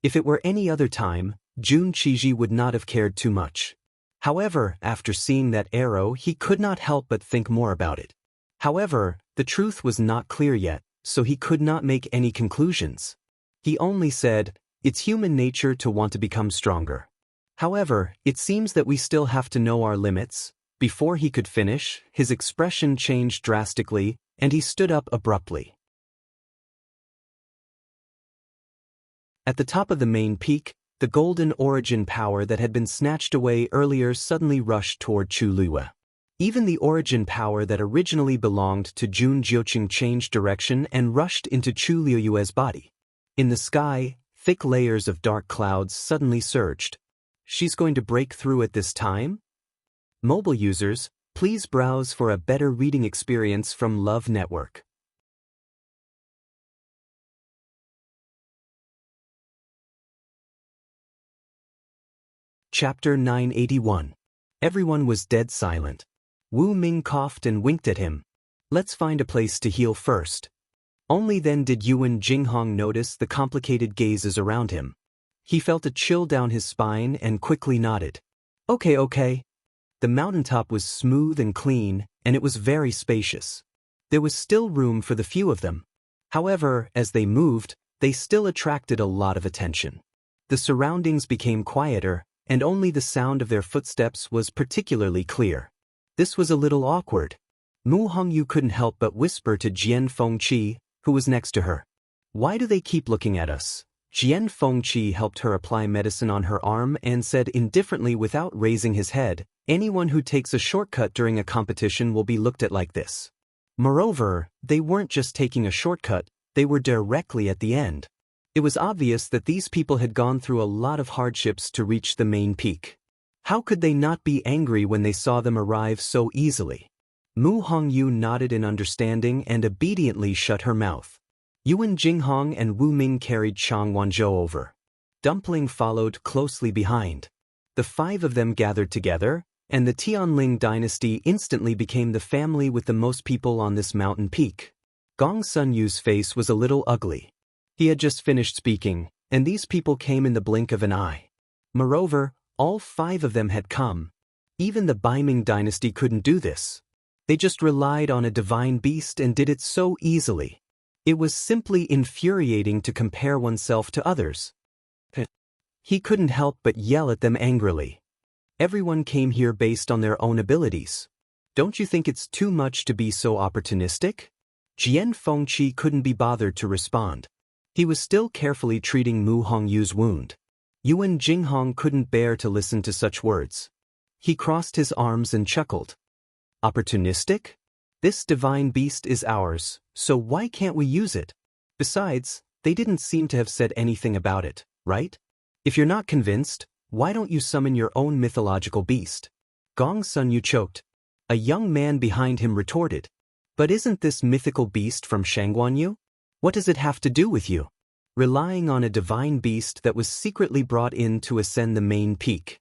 If it were any other time, Jun Qiji would not have cared too much. However, after seeing that arrow, he could not help but think more about it. However, the truth was not clear yet, so he could not make any conclusions. He only said, It's human nature to want to become stronger. However, it seems that we still have to know our limits. Before he could finish, his expression changed drastically, and he stood up abruptly. At the top of the main peak, the golden origin power that had been snatched away earlier suddenly rushed toward Chu Luo. Even the origin power that originally belonged to Jun Jiuqing changed direction and rushed into Chu Luoyue's body. In the sky, thick layers of dark clouds suddenly surged. She's going to break through at this time? Mobile users, please browse for a better reading experience from Love Network. Chapter 981. Everyone was dead silent. Wu Ming coughed and winked at him. Let's find a place to heal first. Only then did Yuan Jinghong notice the complicated gazes around him. He felt a chill down his spine and quickly nodded. Okay. The mountaintop was smooth and clean, and it was very spacious. There was still room for the few of them. However, as they moved, they still attracted a lot of attention. The surroundings became quieter, and only the sound of their footsteps was particularly clear. This was a little awkward. Mu Hongyu couldn't help but whisper to Jian Fengqi, who was next to her. Why do they keep looking at us? Jian Fengqi helped her apply medicine on her arm and said indifferently without raising his head, anyone who takes a shortcut during a competition will be looked at like this. Moreover, they weren't just taking a shortcut, they were directly at the end. It was obvious that these people had gone through a lot of hardships to reach the main peak. How could they not be angry when they saw them arrive so easily? Mu Hongyu nodded in understanding and obediently shut her mouth. Yuan Jinghong and Wu Ming carried Chang Wanzhou over. Dumpling followed closely behind. The five of them gathered together, and the Tianling dynasty instantly became the family with the most people on this mountain peak. Gong Sunyu's face was a little ugly. He had just finished speaking, and these people came in the blink of an eye. Moreover, all five of them had come. Even the Baiming dynasty couldn't do this. They just relied on a divine beast and did it so easily. It was simply infuriating to compare oneself to others. He couldn't help but yell at them angrily. Everyone came here based on their own abilities. Don't you think it's too much to be so opportunistic? Jian Fengqi couldn't be bothered to respond. He was still carefully treating Mu Hongyu's wound. Yuan Jinghong couldn't bear to listen to such words. He crossed his arms and chuckled. Opportunistic? This divine beast is ours, so why can't we use it? Besides, they didn't seem to have said anything about it, right? If you're not convinced, why don't you summon your own mythological beast? Gong Sunyu choked. A young man behind him retorted. But isn't this mythical beast from Shangguanyu? What does it have to do with you? Relying on a divine beast that was secretly brought in to ascend the main peak.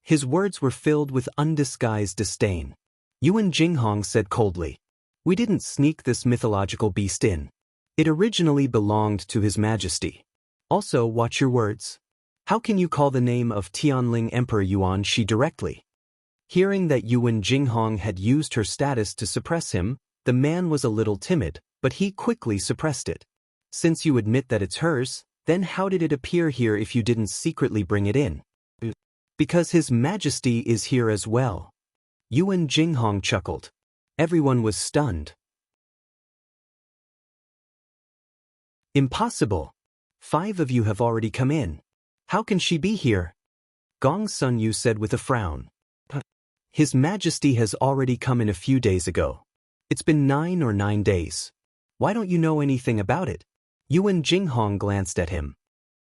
His words were filled with undisguised disdain. Yuan Jinghong said coldly, "We didn't sneak this mythological beast in. It originally belonged to His Majesty. Also, watch your words. How can you call the name of Tianling Emperor Yuan Shi directly?" Hearing that Yuan Jinghong had used her status to suppress him, the man was a little timid, but he quickly suppressed it. Since you admit that it's hers, then how did it appear here if you didn't secretly bring it in? Because His Majesty is here as well. Yuan Jinghong chuckled. Everyone was stunned. Impossible. 5 of you have already come in. How can she be here? Gong Sunyu said with a frown. His Majesty has already come in a few days ago. It's been 9 days. Why don't you know anything about it? Yuan Jinghong glanced at him.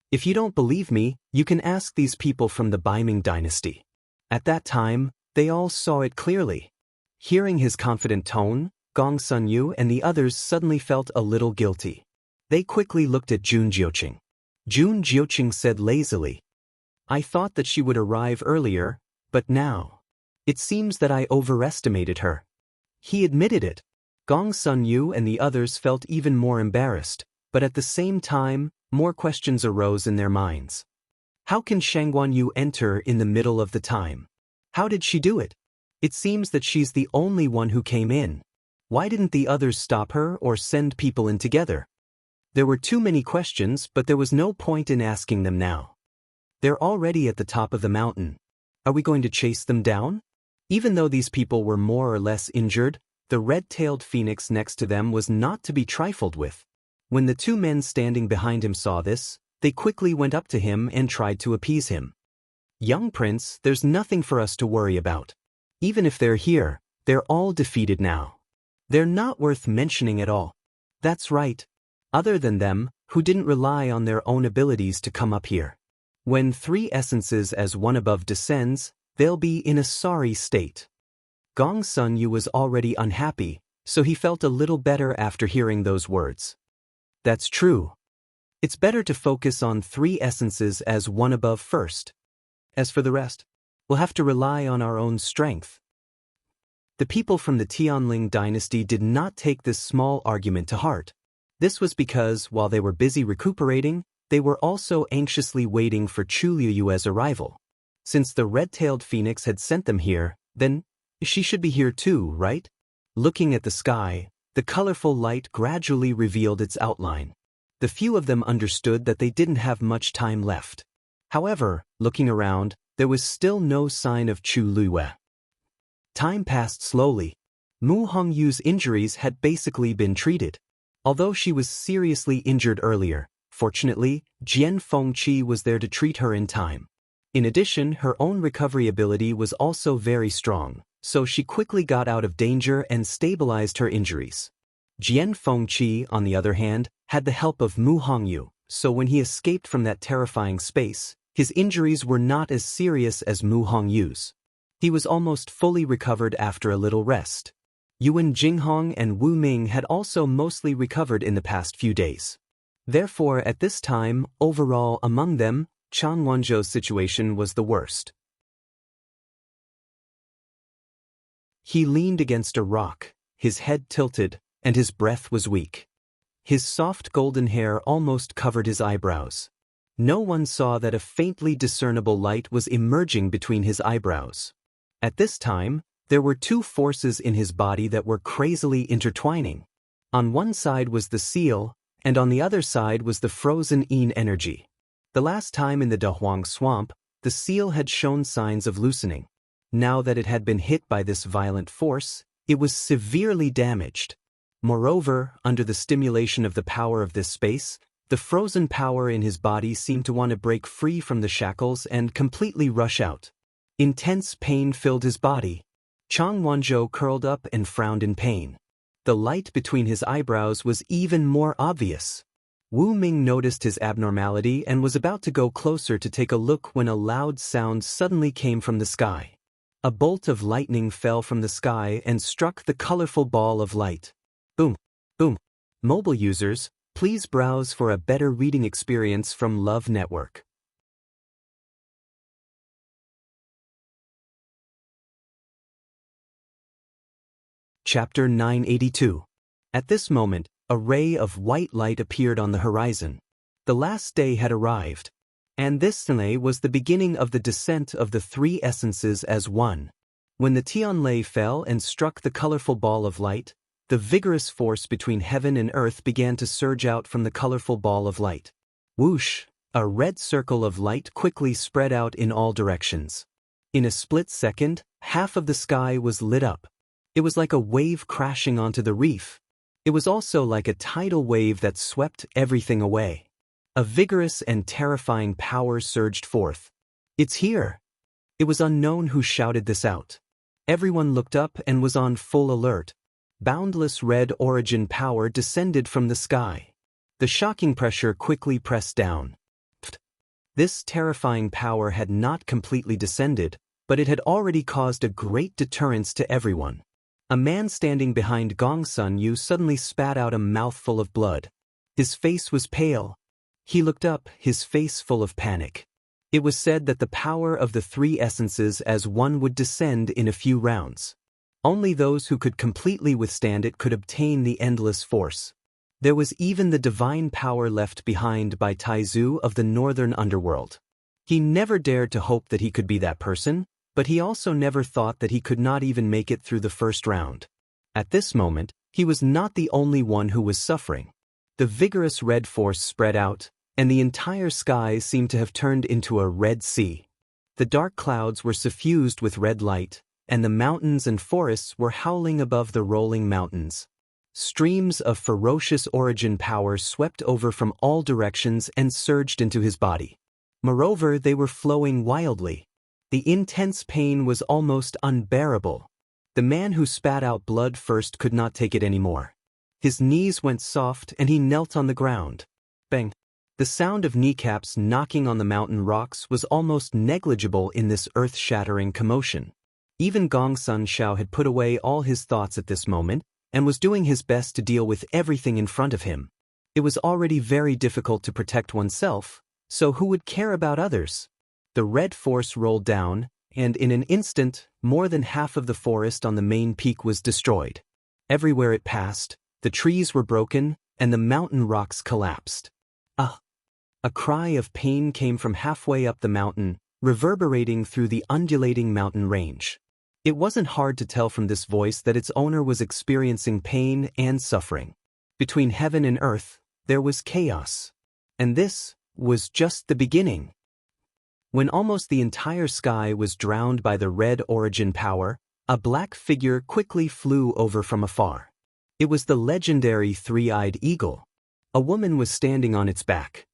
If you don't believe me, you can ask these people from the Baiming dynasty. At that time, they all saw it clearly. Hearing his confident tone, Gong Sunyu and the others suddenly felt a little guilty. They quickly looked at Jun Jiuqing. Jun Jiuqing said lazily, "I thought that she would arrive earlier, but now. It seems that I overestimated her." He admitted it. Gong Sunyu and the others felt even more embarrassed, but at the same time, more questions arose in their minds. How can Shangguanyu enter in the middle of the time? How did she do it? It seems that she's the only one who came in. Why didn't the others stop her or send people in together? There were too many questions, but there was no point in asking them now. They're already at the top of the mountain. Are we going to chase them down? Even though these people were more or less injured, the red-tailed phoenix next to them was not to be trifled with. When the two men standing behind him saw this, they quickly went up to him and tried to appease him. Young prince, there's nothing for us to worry about. Even if they're here, they're all defeated now. They're not worth mentioning at all. That's right. Other than them, who didn't rely on their own abilities to come up here. When 3 essences as one above descends, they'll be in a sorry state. Gong Sun Yu was already unhappy, so he felt a little better after hearing those words. That's true. It's better to focus on 3 essences as one above first. As for the rest, we'll have to rely on our own strength. The people from the Tianling dynasty did not take this small argument to heart. This was because, while they were busy recuperating, they were also anxiously waiting for Chu Liyue's arrival. Since the red-tailed phoenix had sent them here, then she should be here too, right? Looking at the sky, the colorful light gradually revealed its outline. The few of them understood that they didn't have much time left. However, looking around, there was still no sign of Chu Liyue. Time passed slowly. Mu Hongyu's injuries had basically been treated. Although she was seriously injured earlier, fortunately, Jian Fengqi was there to treat her in time. In addition, her own recovery ability was also very strong, so she quickly got out of danger and stabilized her injuries. Jian Fengqi, on the other hand, had the help of Mu Hongyu, so when he escaped from that terrifying space, his injuries were not as serious as Mu Hongyu's. He was almost fully recovered after a little rest. Yuan Jinghong and Wu Ming had also mostly recovered in the past few days. Therefore, at this time, overall among them, Chan Wanzhou's situation was the worst. He leaned against a rock, his head tilted, and his breath was weak. His soft golden hair almost covered his eyebrows. No one saw that a faintly discernible light was emerging between his eyebrows. At this time, there were 2 forces in his body that were crazily intertwining. On one side was the seal, and on the other side was the frozen yin energy. The last time in the Dahuang swamp, the seal had shown signs of loosening. Now that it had been hit by this violent force, it was severely damaged. Moreover, under the stimulation of the power of this space, the frozen power in his body seemed to want to break free from the shackles and completely rush out. Intense pain filled his body. Chang Wanzhou curled up and frowned in pain. The light between his eyebrows was even more obvious. Wu Ming noticed his abnormality and was about to go closer to take a look when a loud sound suddenly came from the sky. A bolt of lightning fell from the sky and struck the colorful ball of light. Boom, boom. Mobile users, please browse for a better reading experience from Love Network. Chapter 982. At this moment, a ray of white light appeared on the horizon. The last day had arrived. And this day was the beginning of the descent of the 3 essences as one. When the Tianlei fell and struck the colorful ball of light, the vigorous force between heaven and earth began to surge out from the colorful ball of light. Whoosh! A red circle of light quickly spread out in all directions. In a split second, half of the sky was lit up. It was like a wave crashing onto the reef. It was also like a tidal wave that swept everything away. A vigorous and terrifying power surged forth. It's here! It was unknown who shouted this out. Everyone looked up and was on full alert. Boundless red origin power descended from the sky. The shocking pressure quickly pressed down. This terrifying power had not completely descended, but it had already caused a great deterrence to everyone. A man standing behind Gong Sun Yu suddenly spat out a mouthful of blood. His face was pale. He looked up, his face full of panic. It was said that the power of the 3 essences as one would descend in a few rounds. Only those who could completely withstand it could obtain the endless force. There was even the divine power left behind by Taizu of the northern underworld. He never dared to hope that he could be that person, but he also never thought that he could not even make it through the first round. At this moment, he was not the only one who was suffering. The vigorous red force spread out, and the entire sky seemed to have turned into a red sea. The dark clouds were suffused with red light, and the mountains and forests were howling above the rolling mountains. Streams of ferocious origin power swept over from all directions and surged into his body. Moreover, they were flowing wildly. The intense pain was almost unbearable. The man who spat out blood first could not take it anymore. His knees went soft and he knelt on the ground. Bang! The sound of kneecaps knocking on the mountain rocks was almost negligible in this earth-shattering commotion. Even Gongsun Xiao had put away all his thoughts at this moment and was doing his best to deal with everything in front of him. It was already very difficult to protect oneself, so who would care about others? The red force rolled down, and in an instant, more than half of the forest on the main peak was destroyed. Everywhere it passed, the trees were broken, and the mountain rocks collapsed. A cry of pain came from halfway up the mountain, reverberating through the undulating mountain range. It wasn't hard to tell from this voice that its owner was experiencing pain and suffering. Between heaven and earth, there was chaos. And this was just the beginning. When almost the entire sky was drowned by the red origin power, a black figure quickly flew over from afar. It was the legendary three-eyed eagle. A woman was standing on its back.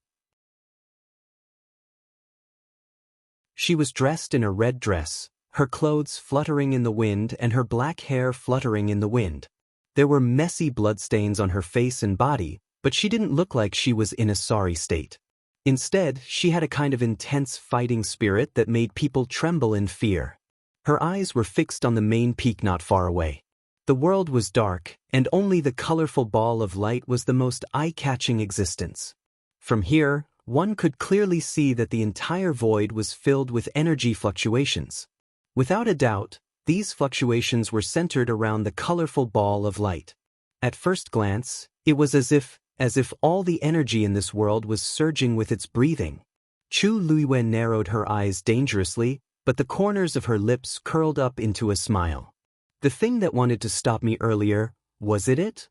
She was dressed in a red dress, her clothes fluttering in the wind and her black hair fluttering in the wind. There were messy bloodstains on her face and body, but she didn't look like she was in a sorry state. Instead, she had a kind of intense fighting spirit that made people tremble in fear. Her eyes were fixed on the main peak not far away. The world was dark, and only the colorful ball of light was the most eye-catching existence. From here, one could clearly see that the entire void was filled with energy fluctuations. Without a doubt, these fluctuations were centered around the colorful ball of light. At first glance, it was as if all the energy in this world was surging with its breathing. Chu Luiwen narrowed her eyes dangerously, but the corners of her lips curled up into a smile. The thing that wanted to stop me earlier, was it?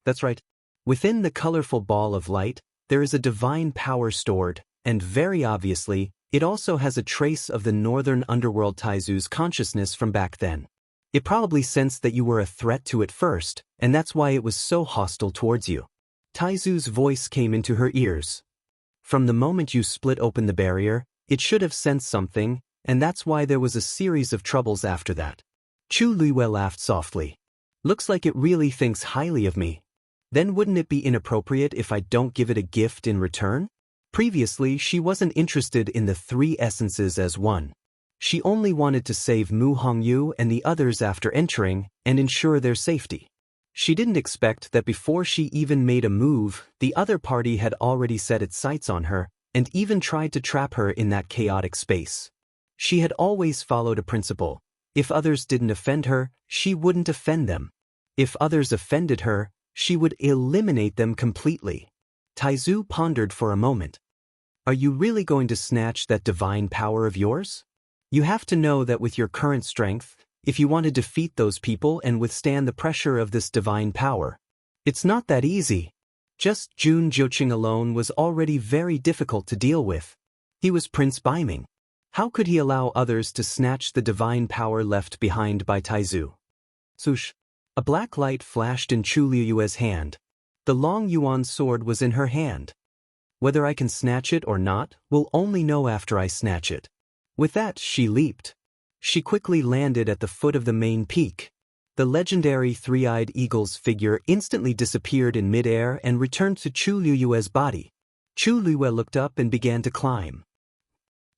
That's right. Within the colorful ball of light, there is a divine power stored, and very obviously, it also has a trace of the northern underworld Taizu's consciousness from back then. It probably sensed that you were a threat to it first, and that's why it was so hostile towards you. Taizu's voice came into her ears. From the moment you split open the barrier, it should have sensed something, and that's why there was a series of troubles after that. Chu Luiwei laughed softly. Looks like it really thinks highly of me. Then wouldn't it be inappropriate if I don't give it a gift in return? Previously, she wasn't interested in the three essences as one. She only wanted to save Mu Hongyu and the others after entering and ensure their safety. She didn't expect that before she even made a move, the other party had already set its sights on her and even tried to trap her in that chaotic space. She had always followed a principle. If others didn't offend her, she wouldn't offend them. If others offended her, she would eliminate them completely. Taizu pondered for a moment. Are you really going to snatch that divine power of yours? You have to know that with your current strength, if you want to defeat those people and withstand the pressure of this divine power, it's not that easy. Just Jun Jiuqing alone was already very difficult to deal with. He was Prince Baiming. How could he allow others to snatch the divine power left behind by Taizu? Swoosh! A black light flashed in Chu Liyue's hand. The long yuan sword was in her hand. Whether I can snatch it or not, we'll only know after I snatch it. With that, she leaped. She quickly landed at the foot of the main peak. The legendary three-eyed eagle's figure instantly disappeared in midair and returned to Chu Liyue's body. Chu Liyue looked up and began to climb.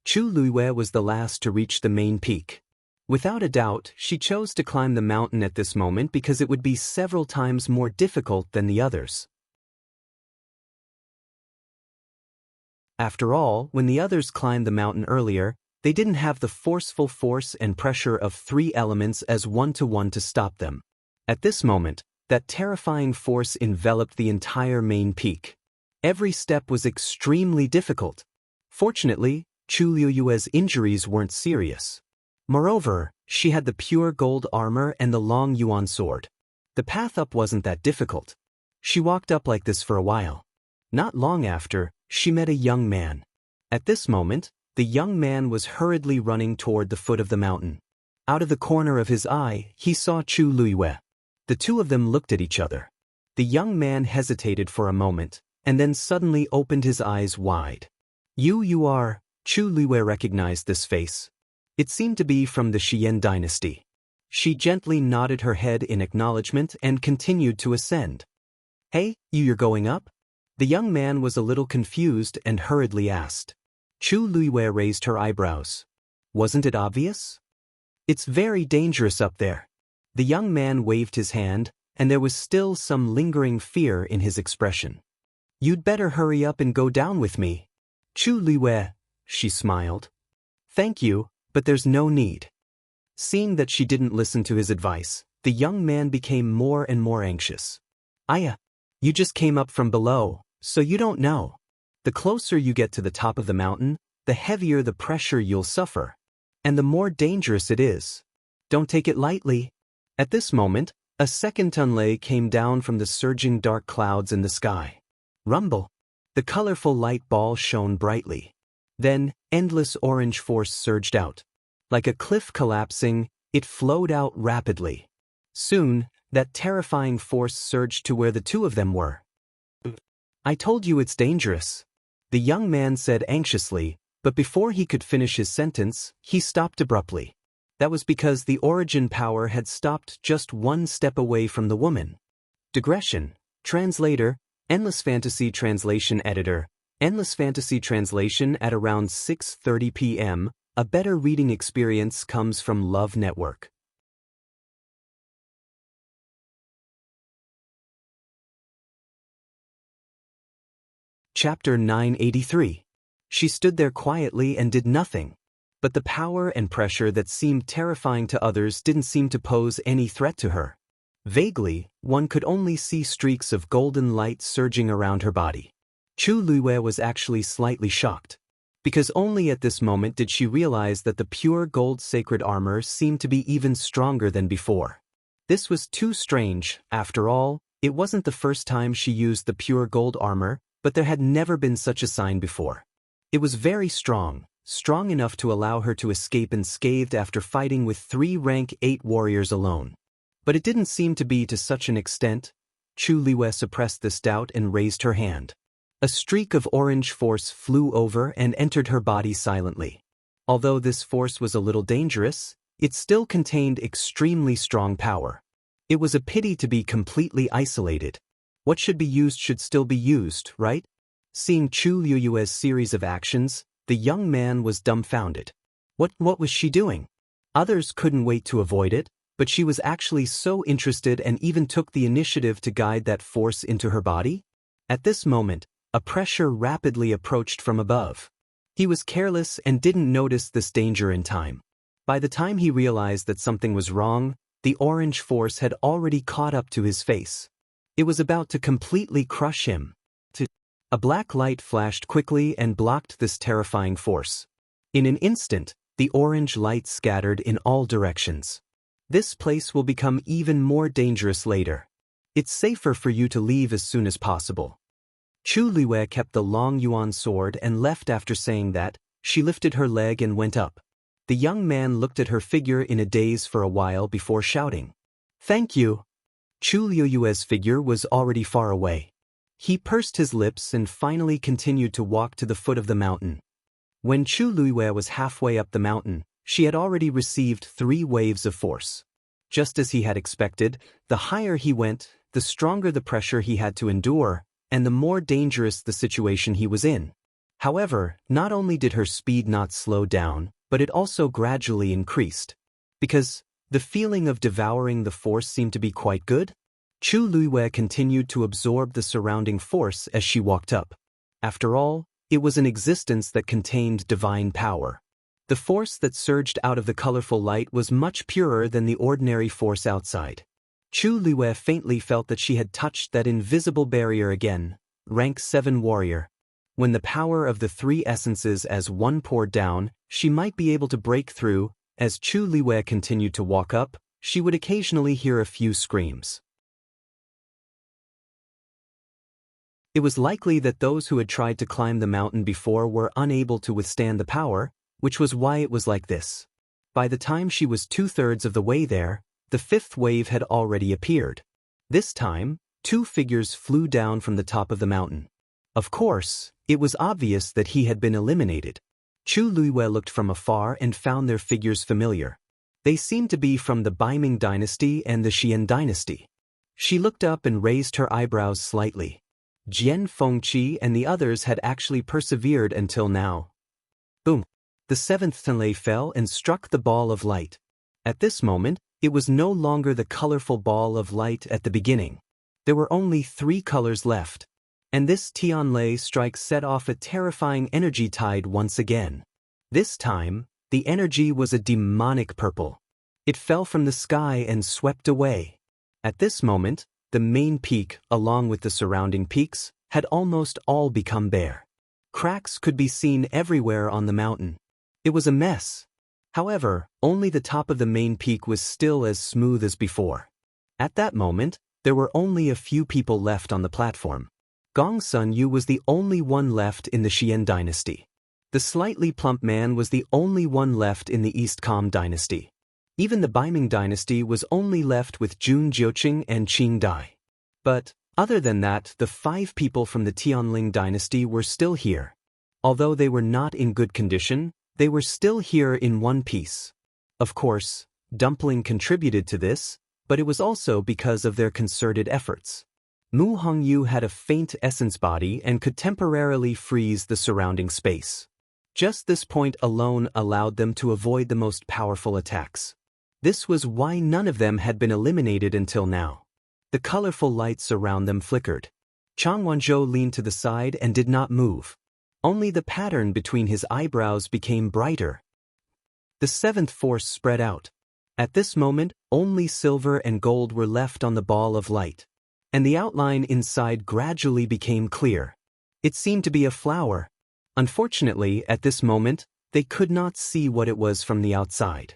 Chu Liyue was the last to reach the main peak. Without a doubt, she chose to climb the mountain at this moment because it would be several times more difficult than the others. After all, when the others climbed the mountain earlier, they didn't have the forceful force and pressure of three elements as one-to-one to stop them. At this moment, that terrifying force enveloped the entire main peak. Every step was extremely difficult. Fortunately, Chu Liyue's injuries weren't serious. Moreover, she had the pure gold armor and the long yuan sword. The path up wasn't that difficult. She walked up like this for a while. Not long after, she met a young man. At this moment, the young man was hurriedly running toward the foot of the mountain. Out of the corner of his eye, he saw Chu Luiyue. The two of them looked at each other. The young man hesitated for a moment, and then suddenly opened his eyes wide. You are... Chu Luiyue recognized this face. It seemed to be from the Xian dynasty. She gently nodded her head in acknowledgement and continued to ascend. Hey, you're going up? The young man was a little confused and hurriedly asked. Chu Luiyue raised her eyebrows. Wasn't it obvious? It's very dangerous up there. The young man waved his hand, and there was still some lingering fear in his expression. You'd better hurry up and go down with me. Chu Luiyue, she smiled. Thank you, but there's no need. Seeing that she didn't listen to his advice, the young man became more and more anxious. Aya, you just came up from below, so you don't know. The closer you get to the top of the mountain, the heavier the pressure you'll suffer. And the more dangerous it is. Don't take it lightly. At this moment, a second tunlei came down from the surging dark clouds in the sky. Rumble. The colorful light ball shone brightly. Then, endless orange force surged out. Like a cliff collapsing, it flowed out rapidly. Soon, that terrifying force surged to where the two of them were. I told you it's dangerous, the young man said anxiously, but before he could finish his sentence, he stopped abruptly. That was because the origin power had stopped just one step away from the woman. Digression. Translator, Endless Fantasy Translation Editor, Endless Fantasy Translation at around 6:30 p.m., a better reading experience comes from Love Network. Chapter 983. She stood there quietly and did nothing. But the power and pressure that seemed terrifying to others didn't seem to pose any threat to her. Vaguely, one could only see streaks of golden light surging around her body. Chu Luiyue was actually slightly shocked. Because only at this moment did she realize that the pure gold sacred armor seemed to be even stronger than before. This was too strange. After all, it wasn't the first time she used the pure gold armor, but there had never been such a sign before. It was very strong, strong enough to allow her to escape unscathed after fighting with 3 rank 8 warriors alone. But it didn't seem to be to such an extent. Chu Luiyue suppressed this doubt and raised her hand. A streak of orange force flew over and entered her body silently. Although this force was a little dangerous, it still contained extremely strong power. It was a pity to be completely isolated. What should be used should still be used, right? Seeing Chu Luiyue's series of actions, the young man was dumbfounded. What was she doing? Others couldn't wait to avoid it, but she was actually so interested and even took the initiative to guide that force into her body? At this moment, a pressure rapidly approached from above. He was careless and didn't notice this danger in time. By the time he realized that something was wrong, the orange force had already caught up to his face. It was about to completely crush him. A black light flashed quickly and blocked this terrifying force. In an instant, the orange light scattered in all directions. This place will become even more dangerous later. It's safer for you to leave as soon as possible. Chu Luiyue kept the long yuan sword and left after saying that. She lifted her leg and went up. The young man looked at her figure in a daze for a while before shouting, "Thank you." Chu Luiyue's figure was already far away. He pursed his lips and finally continued to walk to the foot of the mountain. When Chu Luiyue was halfway up the mountain, she had already received 3 waves of force. Just as he had expected, the higher he went, the stronger the pressure he had to endure, and the more dangerous the situation he was in. However, not only did her speed not slow down, but it also gradually increased. Because the feeling of devouring the force seemed to be quite good, Chu Luiyue continued to absorb the surrounding force as she walked up. After all, it was an existence that contained divine power. The force that surged out of the colorful light was much purer than the ordinary force outside. Chu Luiyue faintly felt that she had touched that invisible barrier again, rank 7 warrior. When the power of the 3 essences as one poured down, she might be able to break through. As Chu Luiyue continued to walk up, she would occasionally hear a few screams. It was likely that those who had tried to climb the mountain before were unable to withstand the power, which was why it was like this. By the time she was 2/3 of the way there, the fifth wave had already appeared. This time, two figures flew down from the top of the mountain. Of course, it was obvious that he had been eliminated. Chu Luiwei looked from afar and found their figures familiar. They seemed to be from the Baiming dynasty and the Xian dynasty. She looked up and raised her eyebrows slightly. Jian Fengqi and the others had actually persevered until now. Boom! The seventh Tenlei fell and struck the ball of light. At this moment, it was no longer the colorful ball of light at the beginning. There were only 3 colors left. And this Tianlei strike set off a terrifying energy tide once again. This time, the energy was a demonic purple. It fell from the sky and swept away. At this moment, the main peak, along with the surrounding peaks, had almost all become bare. Cracks could be seen everywhere on the mountain. It was a mess. However, only the top of the main peak was still as smooth as before. At that moment, there were only a few people left on the platform. Gong Sun Yu was the only one left in the Xian dynasty. The slightly plump man was the only one left in the East Com dynasty. Even the Baiming dynasty was only left with Jun Jiuqing and Qing Dai. But, other than that, the 5 people from the Tianling dynasty were still here. Although they were not in good condition, they were still here in one piece. Of course, Dumpling contributed to this, but it was also because of their concerted efforts. Mu Hongyu had a faint essence body and could temporarily freeze the surrounding space. Just this point alone allowed them to avoid the most powerful attacks. This was why none of them had been eliminated until now. The colorful lights around them flickered. Chang Wanzhou leaned to the side and did not move. Only the pattern between his eyebrows became brighter. The seventh force spread out. At this moment, only silver and gold were left on the ball of light. And the outline inside gradually became clear. It seemed to be a flower. Unfortunately, at this moment, they could not see what it was from the outside.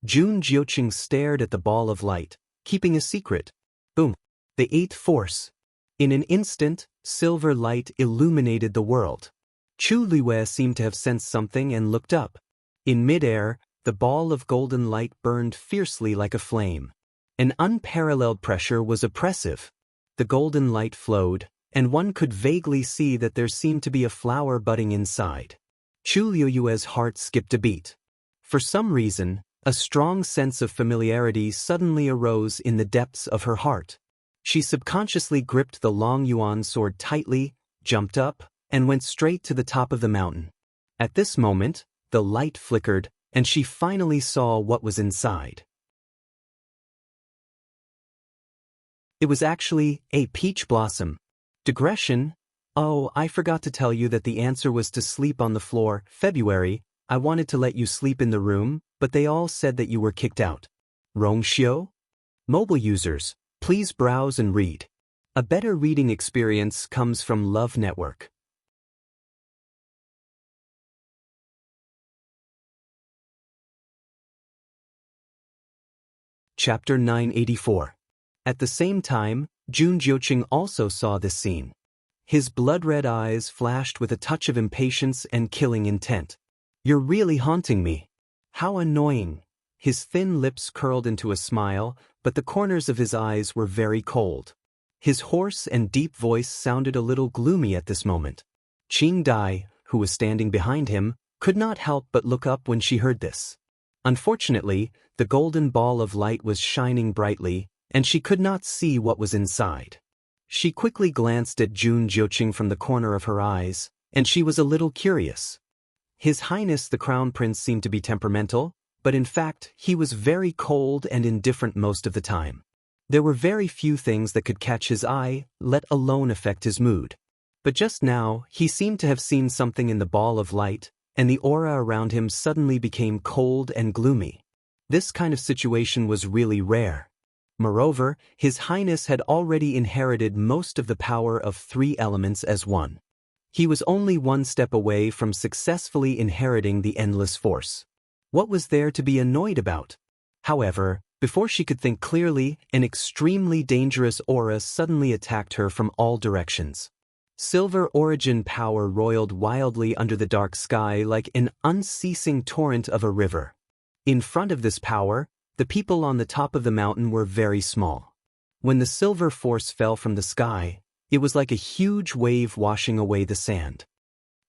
Jun Jiuqing stared at the ball of light, keeping a secret. Boom! The 8th force. In an instant, silver light illuminated the world. Chu Luiwei seemed to have sensed something and looked up. In midair, the ball of golden light burned fiercely like a flame. An unparalleled pressure was oppressive. The golden light flowed, and one could vaguely see that there seemed to be a flower budding inside. Chu Luiwei's heart skipped a beat. For some reason, a strong sense of familiarity suddenly arose in the depths of her heart. She subconsciously gripped the Long Yuan sword tightly, jumped up, and went straight to the top of the mountain. At this moment, the light flickered, and she finally saw what was inside. It was actually a peach blossom. Digression. Oh, I forgot to tell you that the answer was to sleep on the floor. February, I wanted to let you sleep in the room, but they all said that you were kicked out. Rongxiu? Mobile users, please browse and read. A better reading experience comes from Love Network. Chapter 984. At the same time, Jun Jiuqing also saw this scene. His blood-red eyes flashed with a touch of impatience and killing intent. You're really haunting me. How annoying. His thin lips curled into a smile, but the corners of his eyes were very cold. His hoarse and deep voice sounded a little gloomy at this moment. Qing Dai, who was standing behind him, could not help but look up when she heard this. Unfortunately, the golden ball of light was shining brightly, and she could not see what was inside. She quickly glanced at Jun Jiuqing from the corner of her eyes, and she was a little curious. His Highness the Crown Prince seemed to be temperamental, but in fact, he was very cold and indifferent most of the time. There were very few things that could catch his eye, let alone affect his mood. But just now, he seemed to have seen something in the ball of light, and the aura around him suddenly became cold and gloomy. This kind of situation was really rare. Moreover, His Highness had already inherited most of the power of 3 elements as one. He was only one step away from successfully inheriting the endless force. What was there to be annoyed about? However, before she could think clearly, an extremely dangerous aura suddenly attacked her from all directions. Silver origin power roiled wildly under the dark sky like an unceasing torrent of a river. In front of this power, the people on the top of the mountain were very small. When the silver force fell from the sky, it was like a huge wave washing away the sand.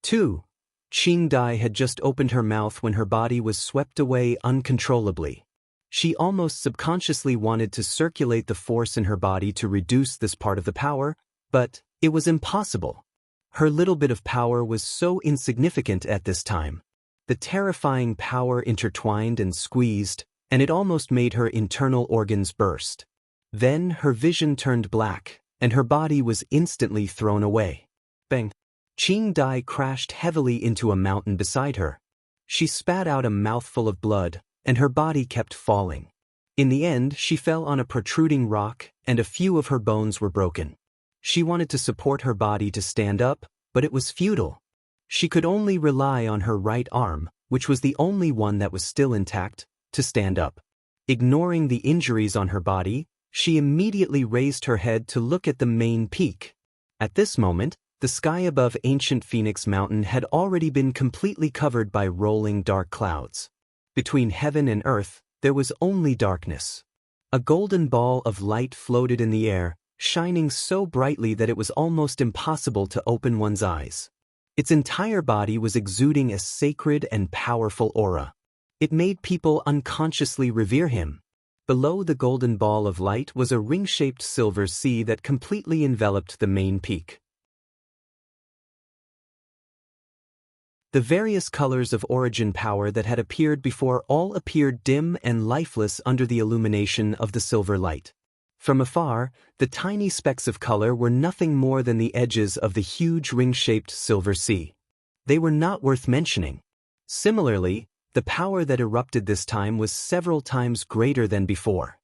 2. Qing Dai had just opened her mouth when her body was swept away uncontrollably. She almost subconsciously wanted to circulate the force in her body to reduce this part of the power, but it was impossible. Her little bit of power was so insignificant at this time. The terrifying power intertwined and squeezed, and it almost made her internal organs burst. Then her vision turned black, and her body was instantly thrown away. Bang! Qing Dai crashed heavily into a mountain beside her. She spat out a mouthful of blood, and her body kept falling. In the end, she fell on a protruding rock, and a few of her bones were broken. She wanted to support her body to stand up, but it was futile. She could only rely on her right arm, which was the only one that was still intact, to stand up. Ignoring the injuries on her body, she immediately raised her head to look at the main peak. At this moment, the sky above ancient Phoenix Mountain had already been completely covered by rolling dark clouds. Between heaven and earth, there was only darkness. A golden ball of light floated in the air, shining so brightly that it was almost impossible to open one's eyes. Its entire body was exuding a sacred and powerful aura. It made people unconsciously revere him. Below the golden ball of light was a ring-shaped silver sea that completely enveloped the main peak. The various colors of origin power that had appeared before all appeared dim and lifeless under the illumination of the silver light. From afar, the tiny specks of color were nothing more than the edges of the huge ring-shaped silver sea. They were not worth mentioning. Similarly, the power that erupted this time was several times greater than before.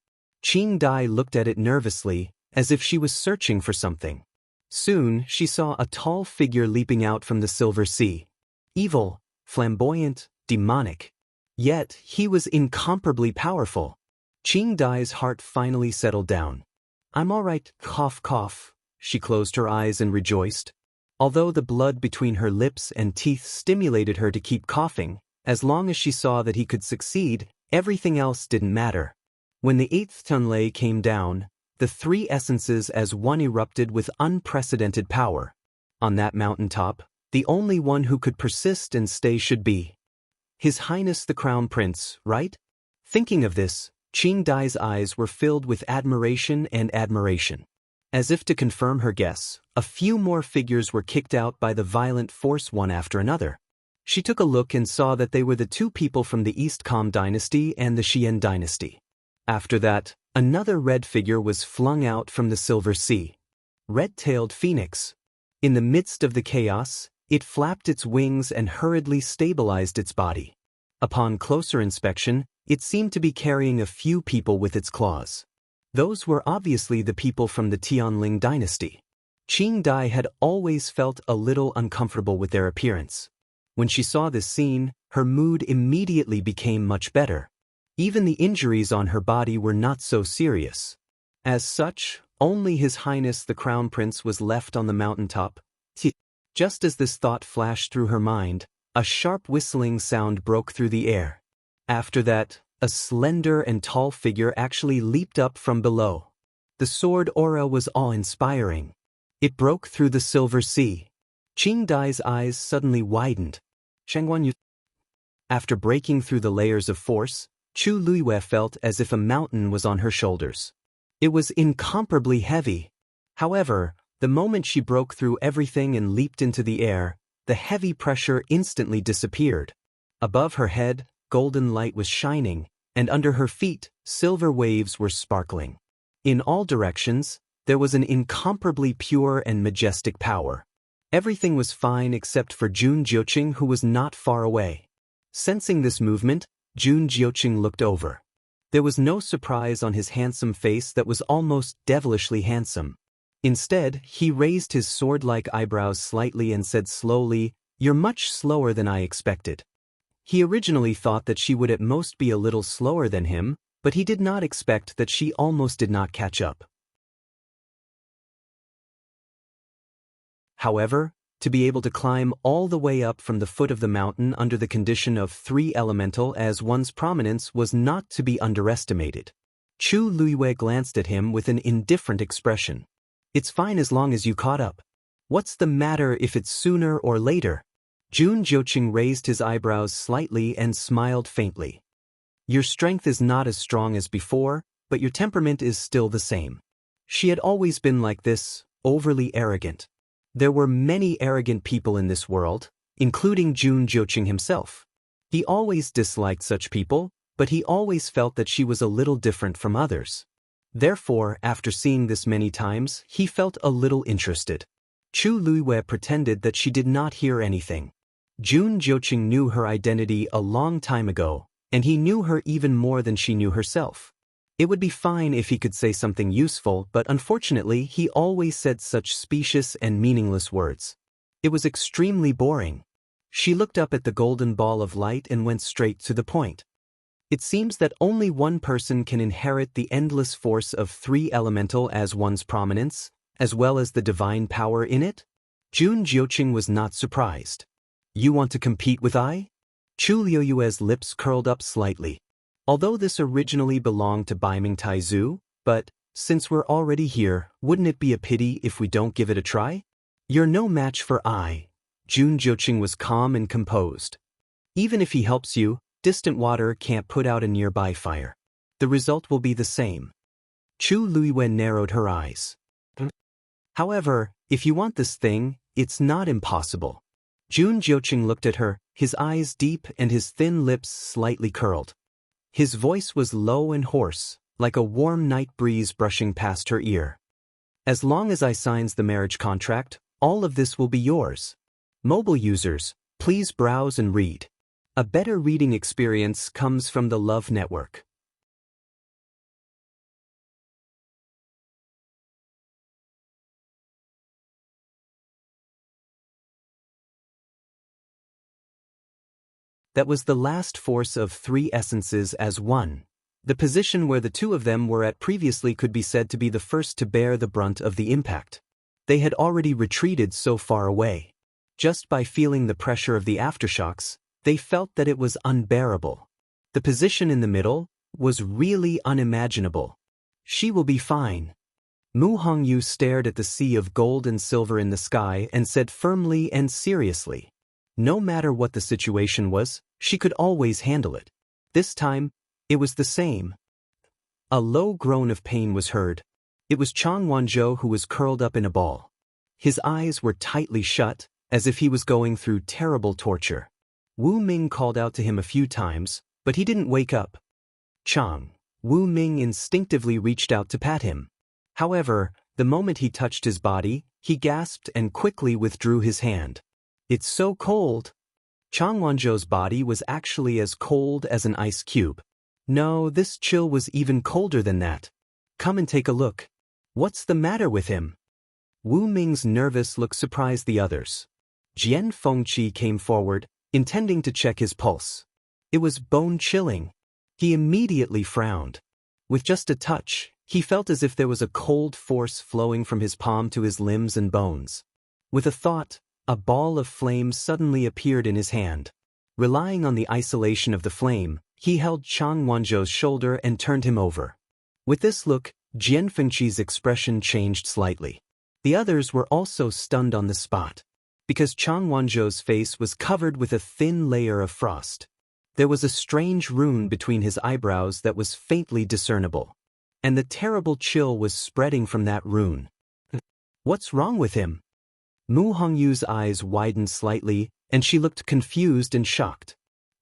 Qing Dai looked at it nervously, as if she was searching for something. Soon, she saw a tall figure leaping out from the silver sea. Evil, flamboyant, demonic. Yet, he was incomparably powerful. Qing Dai's heart finally settled down. "I'm all right, cough cough." She closed her eyes and rejoiced. Although the blood between her lips and teeth stimulated her to keep coughing, as long as she saw that he could succeed, everything else didn't matter. When the 8th Tunlei came down, the three essences as one erupted with unprecedented power. On that mountaintop, the only one who could persist and stay should be His Highness the Crown Prince, right? Thinking of this, Qing Dai's eyes were filled with admiration and admiration. As if to confirm her guess, a few more figures were kicked out by the violent force one after another. She took a look and saw that they were the two people from the East Kam dynasty and the Xian dynasty. After that, another red figure was flung out from the silver sea. Red-tailed phoenix. In the midst of the chaos, it flapped its wings and hurriedly stabilized its body. Upon closer inspection, it seemed to be carrying a few people with its claws. Those were obviously the people from the Tianling dynasty. Qing Dai had always felt a little uncomfortable with their appearance. When she saw this scene, her mood immediately became much better. Even the injuries on her body were not so serious. As such, only His Highness the Crown Prince was left on the mountaintop. Just as this thought flashed through her mind, a sharp whistling sound broke through the air. After that, a slender and tall figure actually leaped up from below. The sword aura was awe-inspiring. It broke through the silver sea. Qing Dai's eyes suddenly widened. After breaking through the layers of force, Chu Luiyue felt as if a mountain was on her shoulders. It was incomparably heavy. However, the moment she broke through everything and leaped into the air, the heavy pressure instantly disappeared. Above her head, golden light was shining, and under her feet, silver waves were sparkling. In all directions, there was an incomparably pure and majestic power. Everything was fine except for Jun Jiuqing, who was not far away. Sensing this movement, Jun Jiuqing looked over. There was no surprise on his handsome face that was almost devilishly handsome. Instead, he raised his sword-like eyebrows slightly and said slowly, "You're much slower than I expected." He originally thought that she would at most be a little slower than him, but he did not expect that she almost did not catch up. However, to be able to climb all the way up from the foot of the mountain under the condition of 3 elemental as one's prominence was not to be underestimated. Chu Luiyue glanced at him with an indifferent expression. It's fine as long as you caught up. What's the matter if it's sooner or later? Jun Jiuqing raised his eyebrows slightly and smiled faintly. Your strength is not as strong as before, but your temperament is still the same. She had always been like this, overly arrogant. There were many arrogant people in this world, including Jun Jiuqing himself. He always disliked such people, but he always felt that she was a little different from others. Therefore, after seeing this many times, he felt a little interested. Chu Luiyue pretended that she did not hear anything. Jun Jiuqing knew her identity a long time ago, and he knew her even more than she knew herself. It would be fine if he could say something useful, but unfortunately he always said such specious and meaningless words. It was extremely boring. She looked up at the golden ball of light and went straight to the point. It seems that only one person can inherit the endless force of 3 elemental as one's prominence, as well as the divine power in it? Jun Jiuqing was not surprised. You want to compete with I? Chu Luiyue's lips curled up slightly. Although this originally belonged to Baiming Taizu, but, since we're already here, wouldn't it be a pity if we don't give it a try? You're no match for I. Jun Jiuqing was calm and composed. Even if he helps you, distant water can't put out a nearby fire. The result will be the same. Chu Luiyue narrowed her eyes. However, if you want this thing, it's not impossible. Jun Jiuqing looked at her, his eyes deep and his thin lips slightly curled. His voice was low and hoarse, like a warm night breeze brushing past her ear. As long as I signs the marriage contract, all of this will be yours. Mobile users, please browse and read. A better reading experience comes from the Love Network. That was the last force of 3 essences as one. The position where the 2 of them were at previously could be said to be the first to bear the brunt of the impact. They had already retreated so far away. Just by feeling the pressure of the aftershocks, they felt that it was unbearable. The position in the middle was really unimaginable. She will be fine. Mu Hongyu stared at the sea of gold and silver in the sky and said firmly and seriously. No matter what the situation was, she could always handle it. This time, it was the same. A low groan of pain was heard. It was Chang Wanzhou who was curled up in a ball. His eyes were tightly shut, as if he was going through terrible torture. Wu Ming called out to him a few times, but he didn't wake up. Chang. Wu Ming instinctively reached out to pat him. However, the moment he touched his body, he gasped and quickly withdrew his hand. It's so cold. Chang Wanzhou's body was actually as cold as an ice cube. No, this chill was even colder than that. Come and take a look. What's the matter with him? Wu Ming's nervous look surprised the others. Jian Fengqi came forward, intending to check his pulse. It was bone-chilling. He immediately frowned. With just a touch, he felt as if there was a cold force flowing from his palm to his limbs and bones. With a thought, a ball of flame suddenly appeared in his hand. Relying on the isolation of the flame, he held Chang Wanzhou's shoulder and turned him over. With this look, Jian Fengqi's expression changed slightly. The others were also stunned on the spot. Because Chang Wanzhou's face was covered with a thin layer of frost. There was a strange rune between his eyebrows that was faintly discernible. And the terrible chill was spreading from that rune. What's wrong with him? Mu Hongyu's eyes widened slightly, and she looked confused and shocked.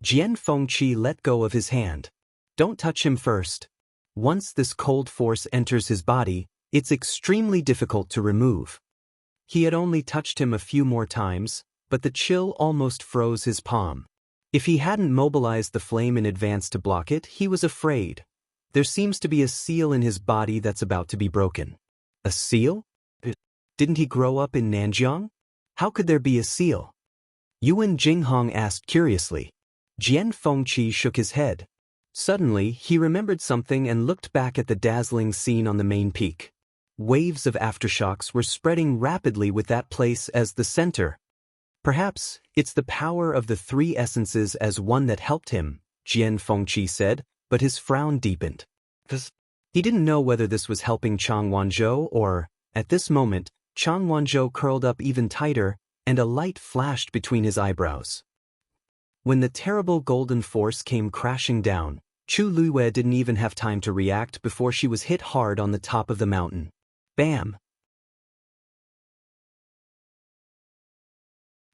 Jian Fengqi let go of his hand. Don't touch him first. Once this cold force enters his body, it's extremely difficult to remove. He had only touched him a few more times, but the chill almost froze his palm. If he hadn't mobilized the flame in advance to block it, he was afraid. There seems to be a seal in his body that's about to be broken. A seal? Didn't he grow up in Nanjiang? How could there be a seal? Yuan Jinghong asked curiously. Jian Fengqi shook his head. Suddenly, he remembered something and looked back at the dazzling scene on the main peak. Waves of aftershocks were spreading rapidly with that place as the center. Perhaps it's the power of the three essences as one that helped him, Jian Fengqi said, but his frown deepened. He didn't know whether this was helping Chang Wanzhou or, at this moment, Chang Wanzhou curled up even tighter, and a light flashed between his eyebrows. When the terrible golden force came crashing down, Chu Luiwei didn't even have time to react before she was hit hard on the top of the mountain. Bam!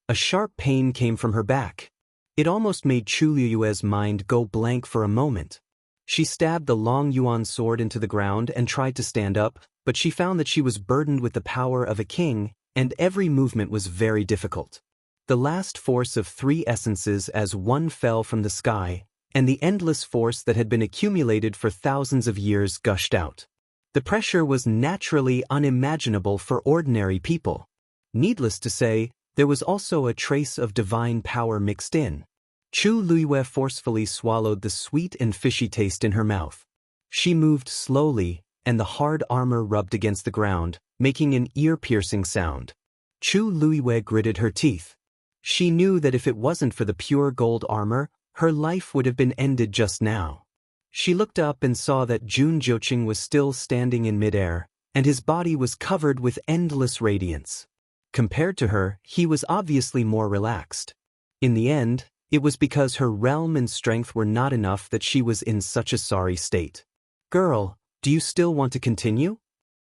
A sharp pain came from her back. It almost made Chu Luiwei's mind go blank for a moment. She stabbed the long yuan sword into the ground and tried to stand up, but she found that she was burdened with the power of a king, and every movement was very difficult. The last force of three essences as one fell from the sky, and the endless force that had been accumulated for thousands of years gushed out. The pressure was naturally unimaginable for ordinary people. Needless to say, there was also a trace of divine power mixed in. Chu Luiwei forcefully swallowed the sweet and fishy taste in her mouth. She moved slowly, and the hard armor rubbed against the ground, making an ear-piercing sound. Chu Luiwei gritted her teeth. She knew that if it wasn't for the pure gold armor, her life would have been ended just now. She looked up and saw that Jun Jiuqing was still standing in midair, and his body was covered with endless radiance. Compared to her, he was obviously more relaxed. In the end, it was because her realm and strength were not enough that she was in such a sorry state. "Girl, do you still want to continue?"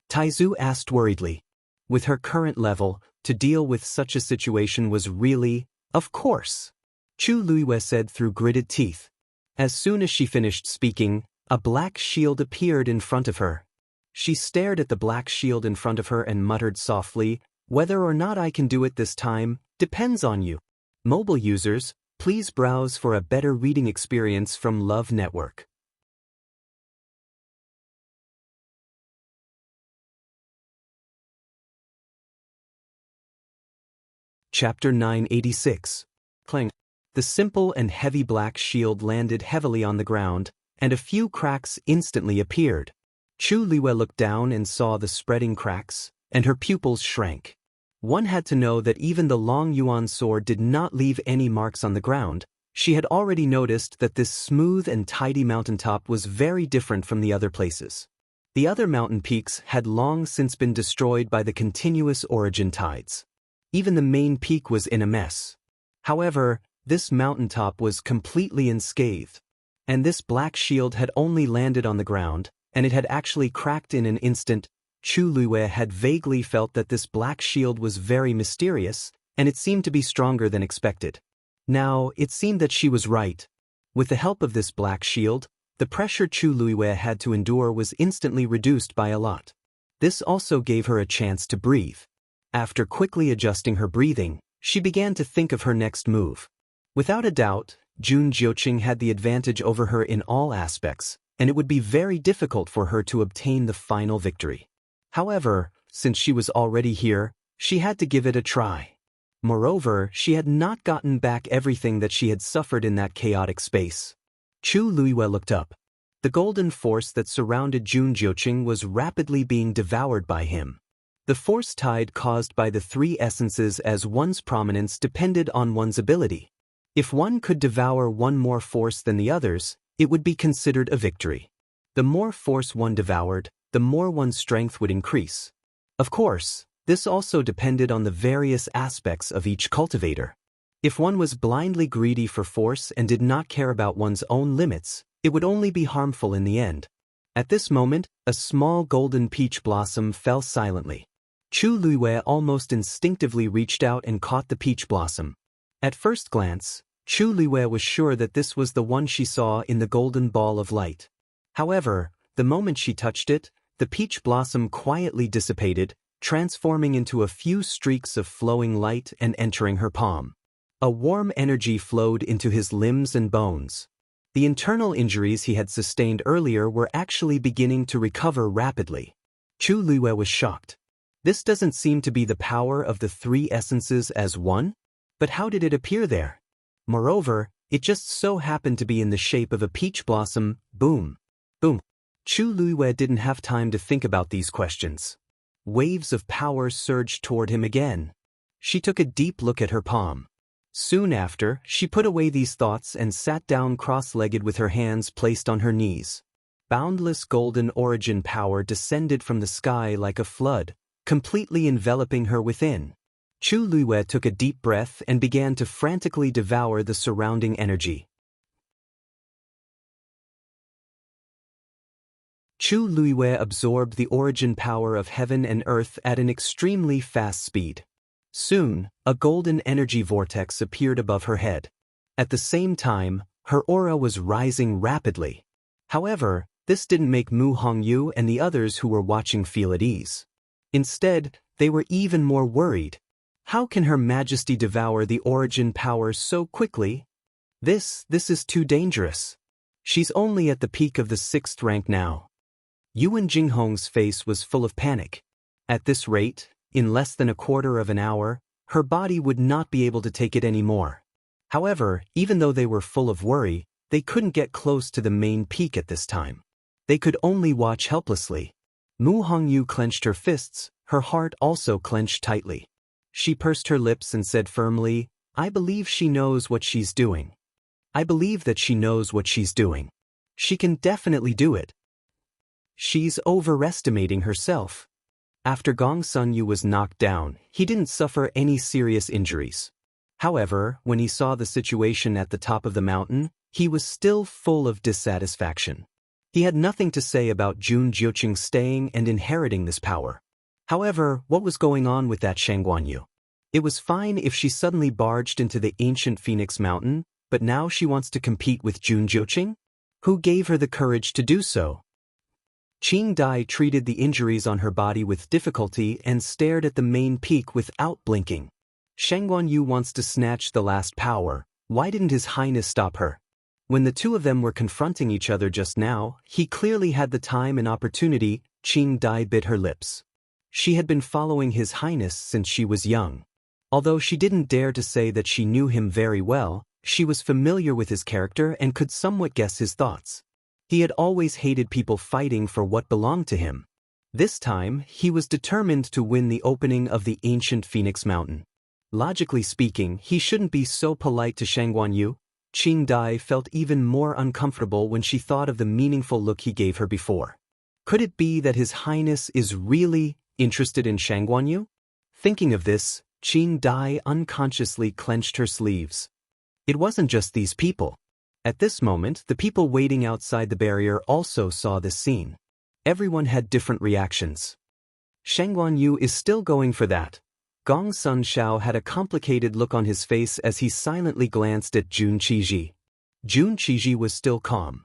Taizu asked worriedly. With her current level, to deal with such a situation was really, of course. Chu Luiwei said through gritted teeth. As soon as she finished speaking, a black shield appeared in front of her. She stared at the black shield in front of her and muttered softly, "Whether or not I can do it this time, depends on you." Mobile users, please browse for a better reading experience from Love Network. Chapter 986. Clang. The simple and heavy black shield landed heavily on the ground, and a few cracks instantly appeared. Chu Luiwei looked down and saw the spreading cracks, and her pupils shrank. One had to know that even the long yuan sword did not leave any marks on the ground. She had already noticed that this smooth and tidy mountaintop was very different from the other places. The other mountain peaks had long since been destroyed by the continuous origin tides. Even the main peak was in a mess. However, this mountaintop was completely unscathed. And this black shield had only landed on the ground, and it had actually cracked in an instant. Chu Luiwei had vaguely felt that this black shield was very mysterious, and it seemed to be stronger than expected. Now, it seemed that she was right. With the help of this black shield, the pressure Chu Luiwei had to endure was instantly reduced by a lot. This also gave her a chance to breathe. After quickly adjusting her breathing, she began to think of her next move. Without a doubt, Jun Jiuqing had the advantage over her in all aspects, and it would be very difficult for her to obtain the final victory. However, since she was already here, she had to give it a try. Moreover, she had not gotten back everything that she had suffered in that chaotic space. Chu Luiwei looked up. The golden force that surrounded Jun Jiuqing was rapidly being devoured by him. The force tide caused by the three essences as one's prominence depended on one's ability. If one could devour one more force than the others, it would be considered a victory. The more force one devoured, the more one's strength would increase. Of course, this also depended on the various aspects of each cultivator. If one was blindly greedy for force and did not care about one's own limits, it would only be harmful in the end. At this moment, a small golden peach blossom fell silently. Chu Luiwei almost instinctively reached out and caught the peach blossom. At first glance, Chu Luiwei was sure that this was the one she saw in the golden ball of light. However, the moment she touched it, the peach blossom quietly dissipated, transforming into a few streaks of flowing light and entering her palm. A warm energy flowed into his limbs and bones. The internal injuries he had sustained earlier were actually beginning to recover rapidly. Chu Luiwei was shocked. This doesn't seem to be the power of the three essences as one? But how did it appear there? Moreover, it just so happened to be in the shape of a peach blossom. Boom. Boom. Chu Luiwei didn't have time to think about these questions. waves of power surged toward him again. She took a deep look at her palm. Soon after, she put away these thoughts and sat down cross-legged with her hands placed on her knees. Boundless golden origin power descended from the sky like a flood, completely enveloping her within. Chu Luiyue took a deep breath and began to frantically devour the surrounding energy. Chu Luiyue absorbed the origin power of heaven and earth at an extremely fast speed. Soon, a golden energy vortex appeared above her head. At the same time, her aura was rising rapidly. However, this didn't make Mu Hongyu and the others who were watching feel at ease. Instead, they were even more worried. How can Her Majesty devour the origin power so quickly? This is too dangerous. She's only at the peak of the 6th rank now. Yuan Jinghong's face was full of panic. At this rate, in less than a quarter of an hour, her body would not be able to take it anymore. However, even though they were full of worry, they couldn't get close to the main peak at this time. They could only watch helplessly. Mu Hongyu clenched her fists, her heart also clenched tightly. She pursed her lips and said firmly, "I believe she knows what she's doing. I believe that she knows what she's doing. She can definitely do it. She's overestimating herself." After Gong Sunyu was knocked down, he didn't suffer any serious injuries. However, when he saw the situation at the top of the mountain, he was still full of dissatisfaction. He had nothing to say about Jun Jiuqing staying and inheriting this power. However, what was going on with that Shang Guanyu? It was fine if she suddenly barged into the ancient Phoenix Mountain, but now she wants to compete with Jun Jiuqing? Who gave her the courage to do so? Qing Dai treated the injuries on her body with difficulty and stared at the main peak without blinking. Shang Guanyu wants to snatch the last power. Why didn't His Highness stop her? When the two of them were confronting each other just now, he clearly had the time and opportunity. Qing Dai bit her lips. She had been following His Highness since she was young. Although she didn't dare to say that she knew him very well, she was familiar with his character and could somewhat guess his thoughts. He had always hated people fighting for what belonged to him. This time, he was determined to win the opening of the ancient Phoenix Mountain. Logically speaking, he shouldn't be so polite to Shang Guanyu. Qing Dai felt even more uncomfortable when she thought of the meaningful look he gave her before. Could it be that His Highness is really interested in Shang Guanyu? Thinking of this, Qing Dai unconsciously clenched her sleeves. It wasn't just these people. At this moment, the people waiting outside the barrier also saw this scene. Everyone had different reactions. Shang Guanyu is still going for that. Gong Sun Shao had a complicated look on his face as he silently glanced at Jun Qiji. Jun Qiji was still calm.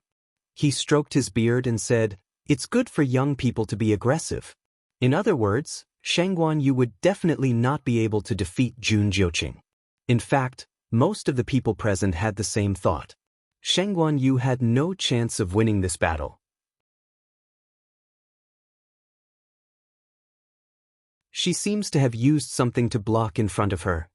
He stroked his beard and said, "It's good for young people to be aggressive." In other words, Shang Guanyu would definitely not be able to defeat Jun Jiuqing. In fact, most of the people present had the same thought. Shang Guanyu had no chance of winning this battle. She seems to have used something to block in front of her.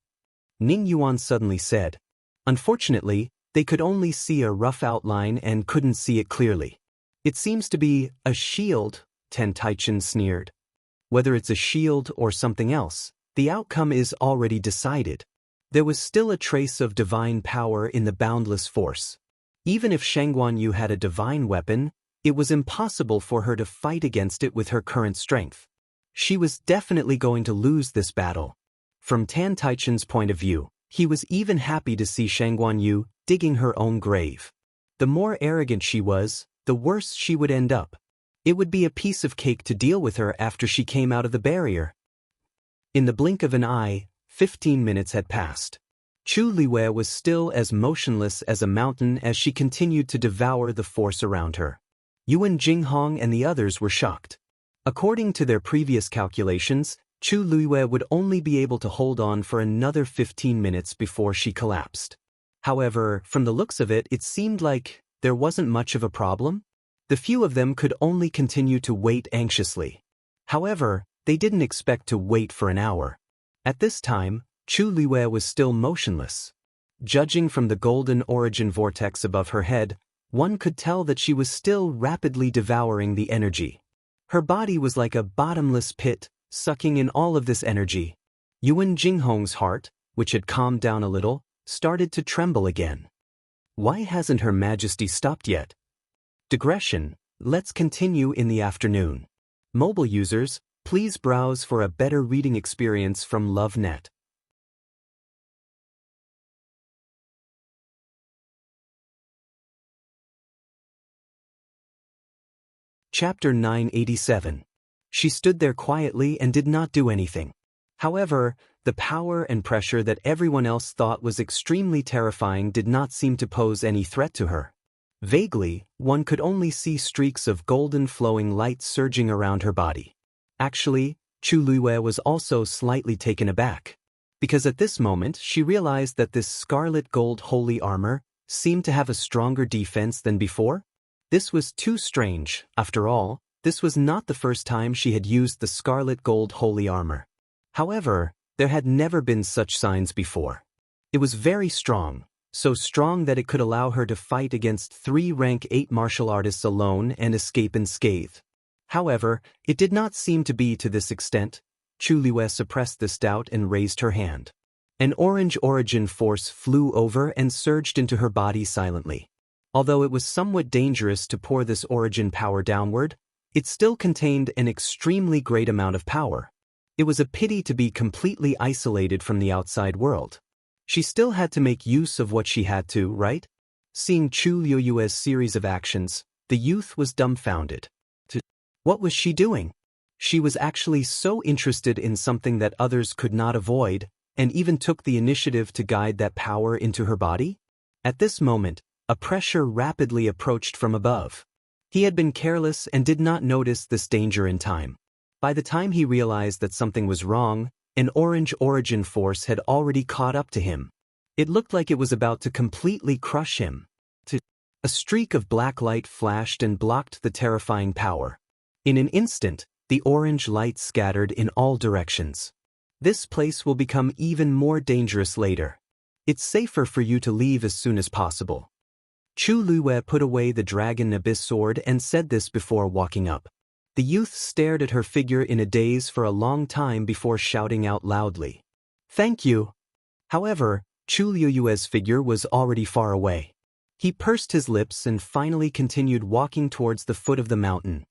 Ning Yuan suddenly said. Unfortunately, they could only see a rough outline and couldn't see it clearly. It seems to be a shield, Tan Taichen sneered. Whether it's a shield or something else, the outcome is already decided. There was still a trace of divine power in the boundless force. Even if Shang Guanyu had a divine weapon, it was impossible for her to fight against it with her current strength. She was definitely going to lose this battle. From Tan Taichen's point of view, he was even happy to see Shang Guanyu digging her own grave. The more arrogant she was, the worse she would end up. It would be a piece of cake to deal with her after she came out of the barrier. In the blink of an eye, 15 minutes had passed. Chu Luiyue was still as motionless as a mountain as she continued to devour the force around her. Yuan Jinghong and the others were shocked. According to their previous calculations, Chu Luiyue would only be able to hold on for another 15 minutes before she collapsed. However, from the looks of it, it seemed like there wasn't much of a problem. The few of them could only continue to wait anxiously. However, they didn't expect to wait for an hour. At this time, Chu Luiyue was still motionless. Judging from the golden origin vortex above her head, one could tell that she was still rapidly devouring the energy. Her body was like a bottomless pit, sucking in all of this energy. Yuan Jinghong's heart, which had calmed down a little, started to tremble again. Why hasn't Her Majesty stopped yet? Digression, let's continue in the afternoon. Mobile users, please browse for a better reading experience from LoveNet. Chapter 987. She stood there quietly and did not do anything. However, the power and pressure that everyone else thought was extremely terrifying did not seem to pose any threat to her. Vaguely, one could only see streaks of golden flowing light surging around her body. Actually, Chu Luiyue was also slightly taken aback, because at this moment she realized that this scarlet gold holy armor seemed to have a stronger defense than before. This was too strange. After all, this was not the first time she had used the scarlet gold holy armor. However, there had never been such signs before. It was very strong, so strong that it could allow her to fight against 3 rank 8 martial artists alone and escape unscathed. However, it did not seem to be to this extent. Chu Luiyue suppressed this doubt and raised her hand. An orange origin force flew over and surged into her body silently. Although it was somewhat dangerous to pour this origin power downward, it still contained an extremely great amount of power. It was a pity to be completely isolated from the outside world. She still had to make use of what she had to, right? Seeing Chu Luiyue's series of actions, the youth was dumbfounded. What was she doing? She was actually so interested in something that others could not avoid, and even took the initiative to guide that power into her body? At this moment, a pressure rapidly approached from above. He had been careless and did not notice this danger in time. By the time he realized that something was wrong, an orange origin force had already caught up to him. It looked like it was about to completely crush him. A streak of black light flashed and blocked the terrifying power. In an instant, the orange light scattered in all directions. This place will become even more dangerous later. It's safer for you to leave as soon as possible. Chu Luiyue put away the dragon abyss sword and said this before walking up. The youth stared at her figure in a daze for a long time before shouting out loudly, "Thank you." However, Chu Luiyue's figure was already far away. He pursed his lips and finally continued walking towards the foot of the mountain.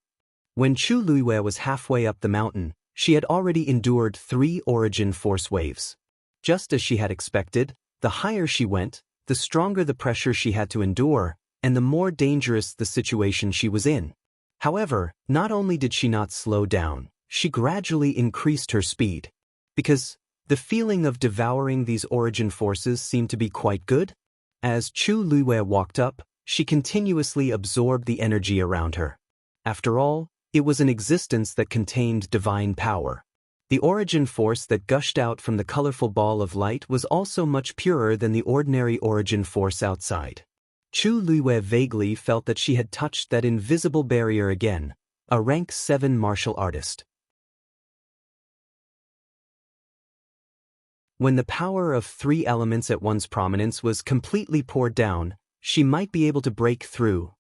When Chu Luiyue was halfway up the mountain, she had already endured 3 origin force waves. Just as she had expected, the higher she went, the stronger the pressure she had to endure, and the more dangerous the situation she was in. However, not only did she not slow down, she gradually increased her speed. Because the feeling of devouring these origin forces seemed to be quite good. As Chu Luiyue walked up, she continuously absorbed the energy around her. After all, it was an existence that contained divine power. The origin force that gushed out from the colorful ball of light was also much purer than the ordinary origin force outside. Chu Luiyue vaguely felt that she had touched that invisible barrier again, a rank 7 martial artist. When the power of 3 elements at one's prominence was completely poured down, she might be able to break through.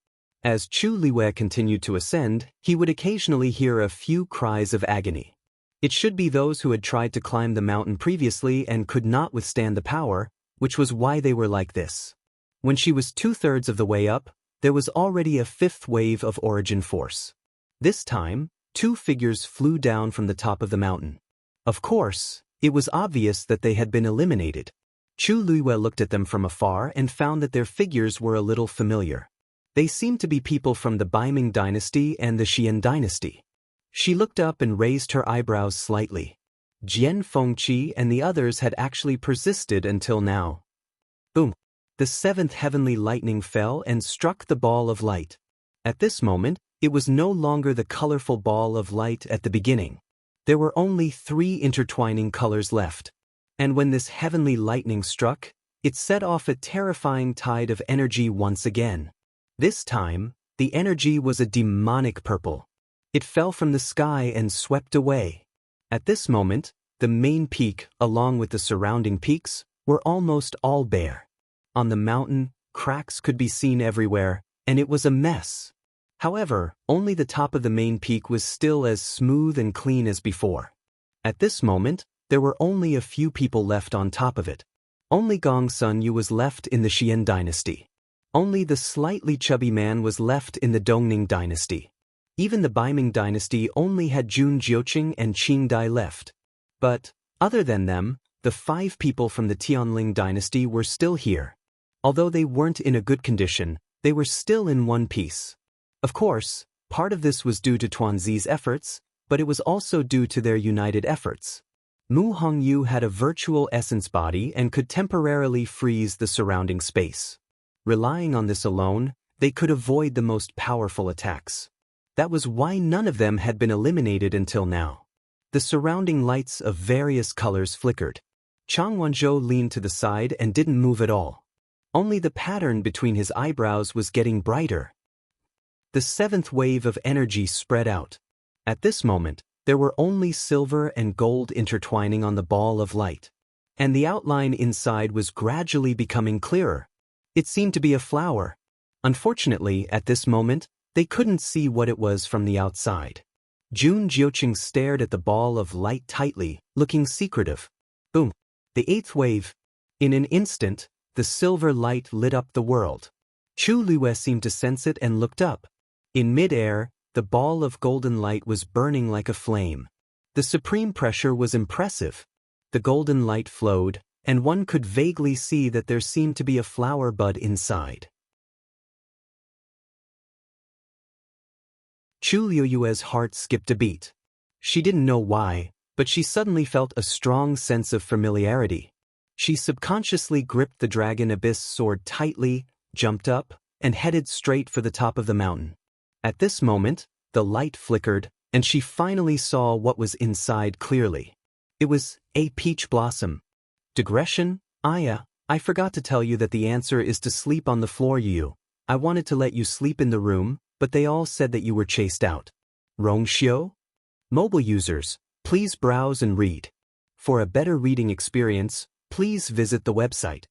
As Chu Luiyue continued to ascend, he would occasionally hear a few cries of agony. It should be those who had tried to climb the mountain previously and could not withstand the power, which was why they were like this. When she was 2/3 of the way up, there was already a 5th wave of origin force. This time, 2 figures flew down from the top of the mountain. Of course, it was obvious that they had been eliminated. Chu Luiyue looked at them from afar and found that their figures were a little familiar. They seemed to be people from the Baiming dynasty and the Xian dynasty. She looked up and raised her eyebrows slightly. Jian Fengqi and the others had actually persisted until now. Boom! The 7th heavenly lightning fell and struck the ball of light. At this moment, it was no longer the colorful ball of light at the beginning. There were only 3 intertwining colors left. And when this heavenly lightning struck, it set off a terrifying tide of energy once again. This time, the energy was a demonic purple. It fell from the sky and swept away. At this moment, the main peak, along with the surrounding peaks, were almost all bare. On the mountain, cracks could be seen everywhere, and it was a mess. However, only the top of the main peak was still as smooth and clean as before. At this moment, there were only a few people left on top of it. Only Gong Sun Yu was left in the Xian dynasty. Only the slightly chubby man was left in the Dongning dynasty. Even the Baiming dynasty only had Jun Jiuqing and Qing Dai left. But, other than them, the 5 people from the Tianling dynasty were still here. Although they weren't in a good condition, they were still in one piece. Of course, part of this was due to Tuanzi's efforts, but it was also due to their united efforts. Mu Hongyu had a virtual essence body and could temporarily freeze the surrounding space. Relying on this alone, they could avoid the most powerful attacks. That was why none of them had been eliminated until now. The surrounding lights of various colors flickered. Chang Wanzhou leaned to the side and didn't move at all. Only the pattern between his eyebrows was getting brighter. The 7th wave of energy spread out. At this moment, there were only silver and gold intertwining on the ball of light. And the outline inside was gradually becoming clearer. It seemed to be a flower. Unfortunately, at this moment, they couldn't see what it was from the outside. Jun Jiuqing stared at the ball of light tightly, looking secretive. Boom! The 8th wave. In an instant, the silver light lit up the world. Chu Lue seemed to sense it and looked up. In mid-air, the ball of golden light was burning like a flame. The supreme pressure was impressive. The golden light flowed, and one could vaguely see that there seemed to be a flower bud inside. Chu Liuyue's heart skipped a beat. She didn't know why, but she suddenly felt a strong sense of familiarity. She subconsciously gripped the dragon abyss sword tightly, jumped up, and headed straight for the top of the mountain. At this moment, the light flickered, and she finally saw what was inside clearly. It was a peach blossom. Digression, Aya, I forgot to tell you that the answer is to sleep on the floor. I wanted to let you sleep in the room, but they all said that you were chased out. Rongxiu? Mobile users, please browse and read. For a better reading experience, please visit the website.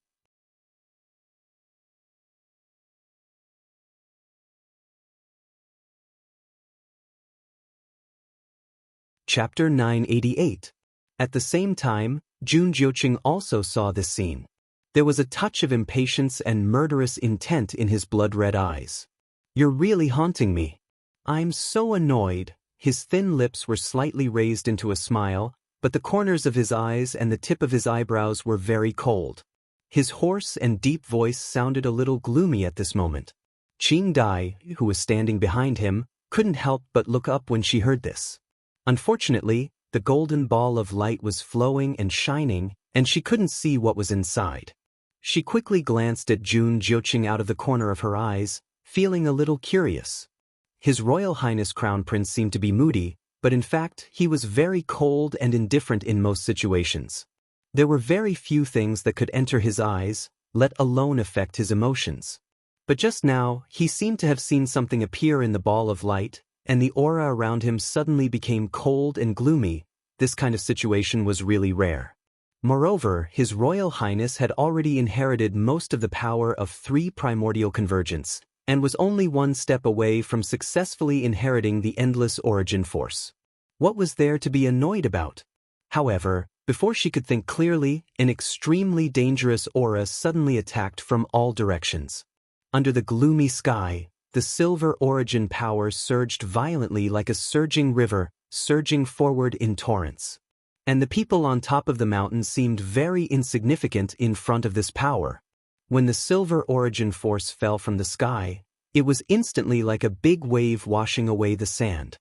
Chapter 988. At the same time, Jun Jiuqing also saw this scene. There was a touch of impatience and murderous intent in his blood-red eyes. You're really haunting me. I'm so annoyed. His thin lips were slightly raised into a smile, but the corners of his eyes and the tip of his eyebrows were very cold. His hoarse and deep voice sounded a little gloomy at this moment. Qing Dai, who was standing behind him, couldn't help but look up when she heard this. Unfortunately, the golden ball of light was flowing and shining, and she couldn't see what was inside. She quickly glanced at Jun Jiuqing out of the corner of her eyes, feeling a little curious. His Royal Highness Crown Prince seemed to be moody, but in fact he was very cold and indifferent in most situations. There were very few things that could enter his eyes, let alone affect his emotions. But just now, he seemed to have seen something appear in the ball of light, and the aura around him suddenly became cold and gloomy. This kind of situation was really rare. Moreover, His Royal Highness had already inherited most of the power of 3 primordial convergence, and was only one step away from successfully inheriting the endless origin force. What was there to be annoyed about? However, before she could think clearly, an extremely dangerous aura suddenly attacked from all directions. Under the gloomy sky, the silver origin power surged violently like a surging river, surging forward in torrents. And the people on top of the mountain seemed very insignificant in front of this power. When the silver origin force fell from the sky, it was instantly like a big wave washing away the sand.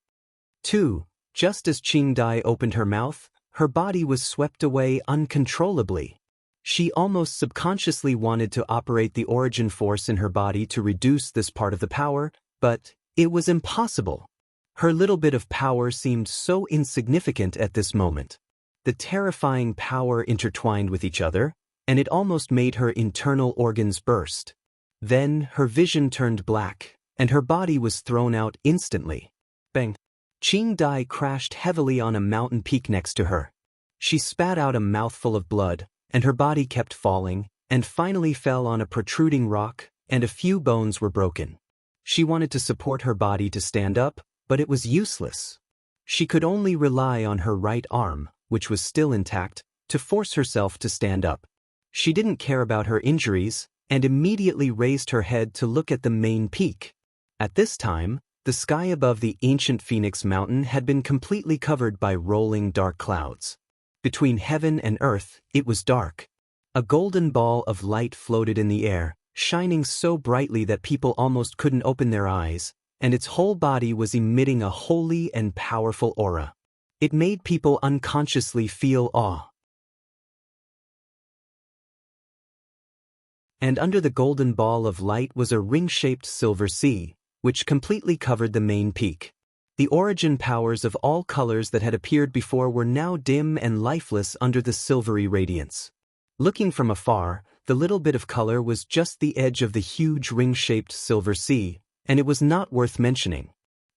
2. Just as Qing Dai opened her mouth, her body was swept away uncontrollably. She almost subconsciously wanted to operate the origin force in her body to reduce this part of the power, but it was impossible. Her little bit of power seemed so insignificant at this moment. The terrifying power intertwined with each other, and it almost made her internal organs burst. Then her vision turned black, and her body was thrown out instantly. Bang! Qing Dai crashed heavily on a mountain peak next to her. She spat out a mouthful of blood, and her body kept falling, and finally fell on a protruding rock, and a few bones were broken. She wanted to support her body to stand up, but it was useless. She could only rely on her right arm, which was still intact, to force herself to stand up. She didn't care about her injuries, and immediately raised her head to look at the main peak. At this time, the sky above the ancient Phoenix Mountain had been completely covered by rolling dark clouds. Between heaven and earth, it was dark. A golden ball of light floated in the air, shining so brightly that people almost couldn't open their eyes, and its whole body was emitting a holy and powerful aura. It made people unconsciously feel awe. And under the golden ball of light was a ring-shaped silver sea, which completely covered the main peak. The origin powers of all colors that had appeared before were now dim and lifeless under the silvery radiance. Looking from afar, the little bit of color was just the edge of the huge ring-shaped silver sea, and it was not worth mentioning.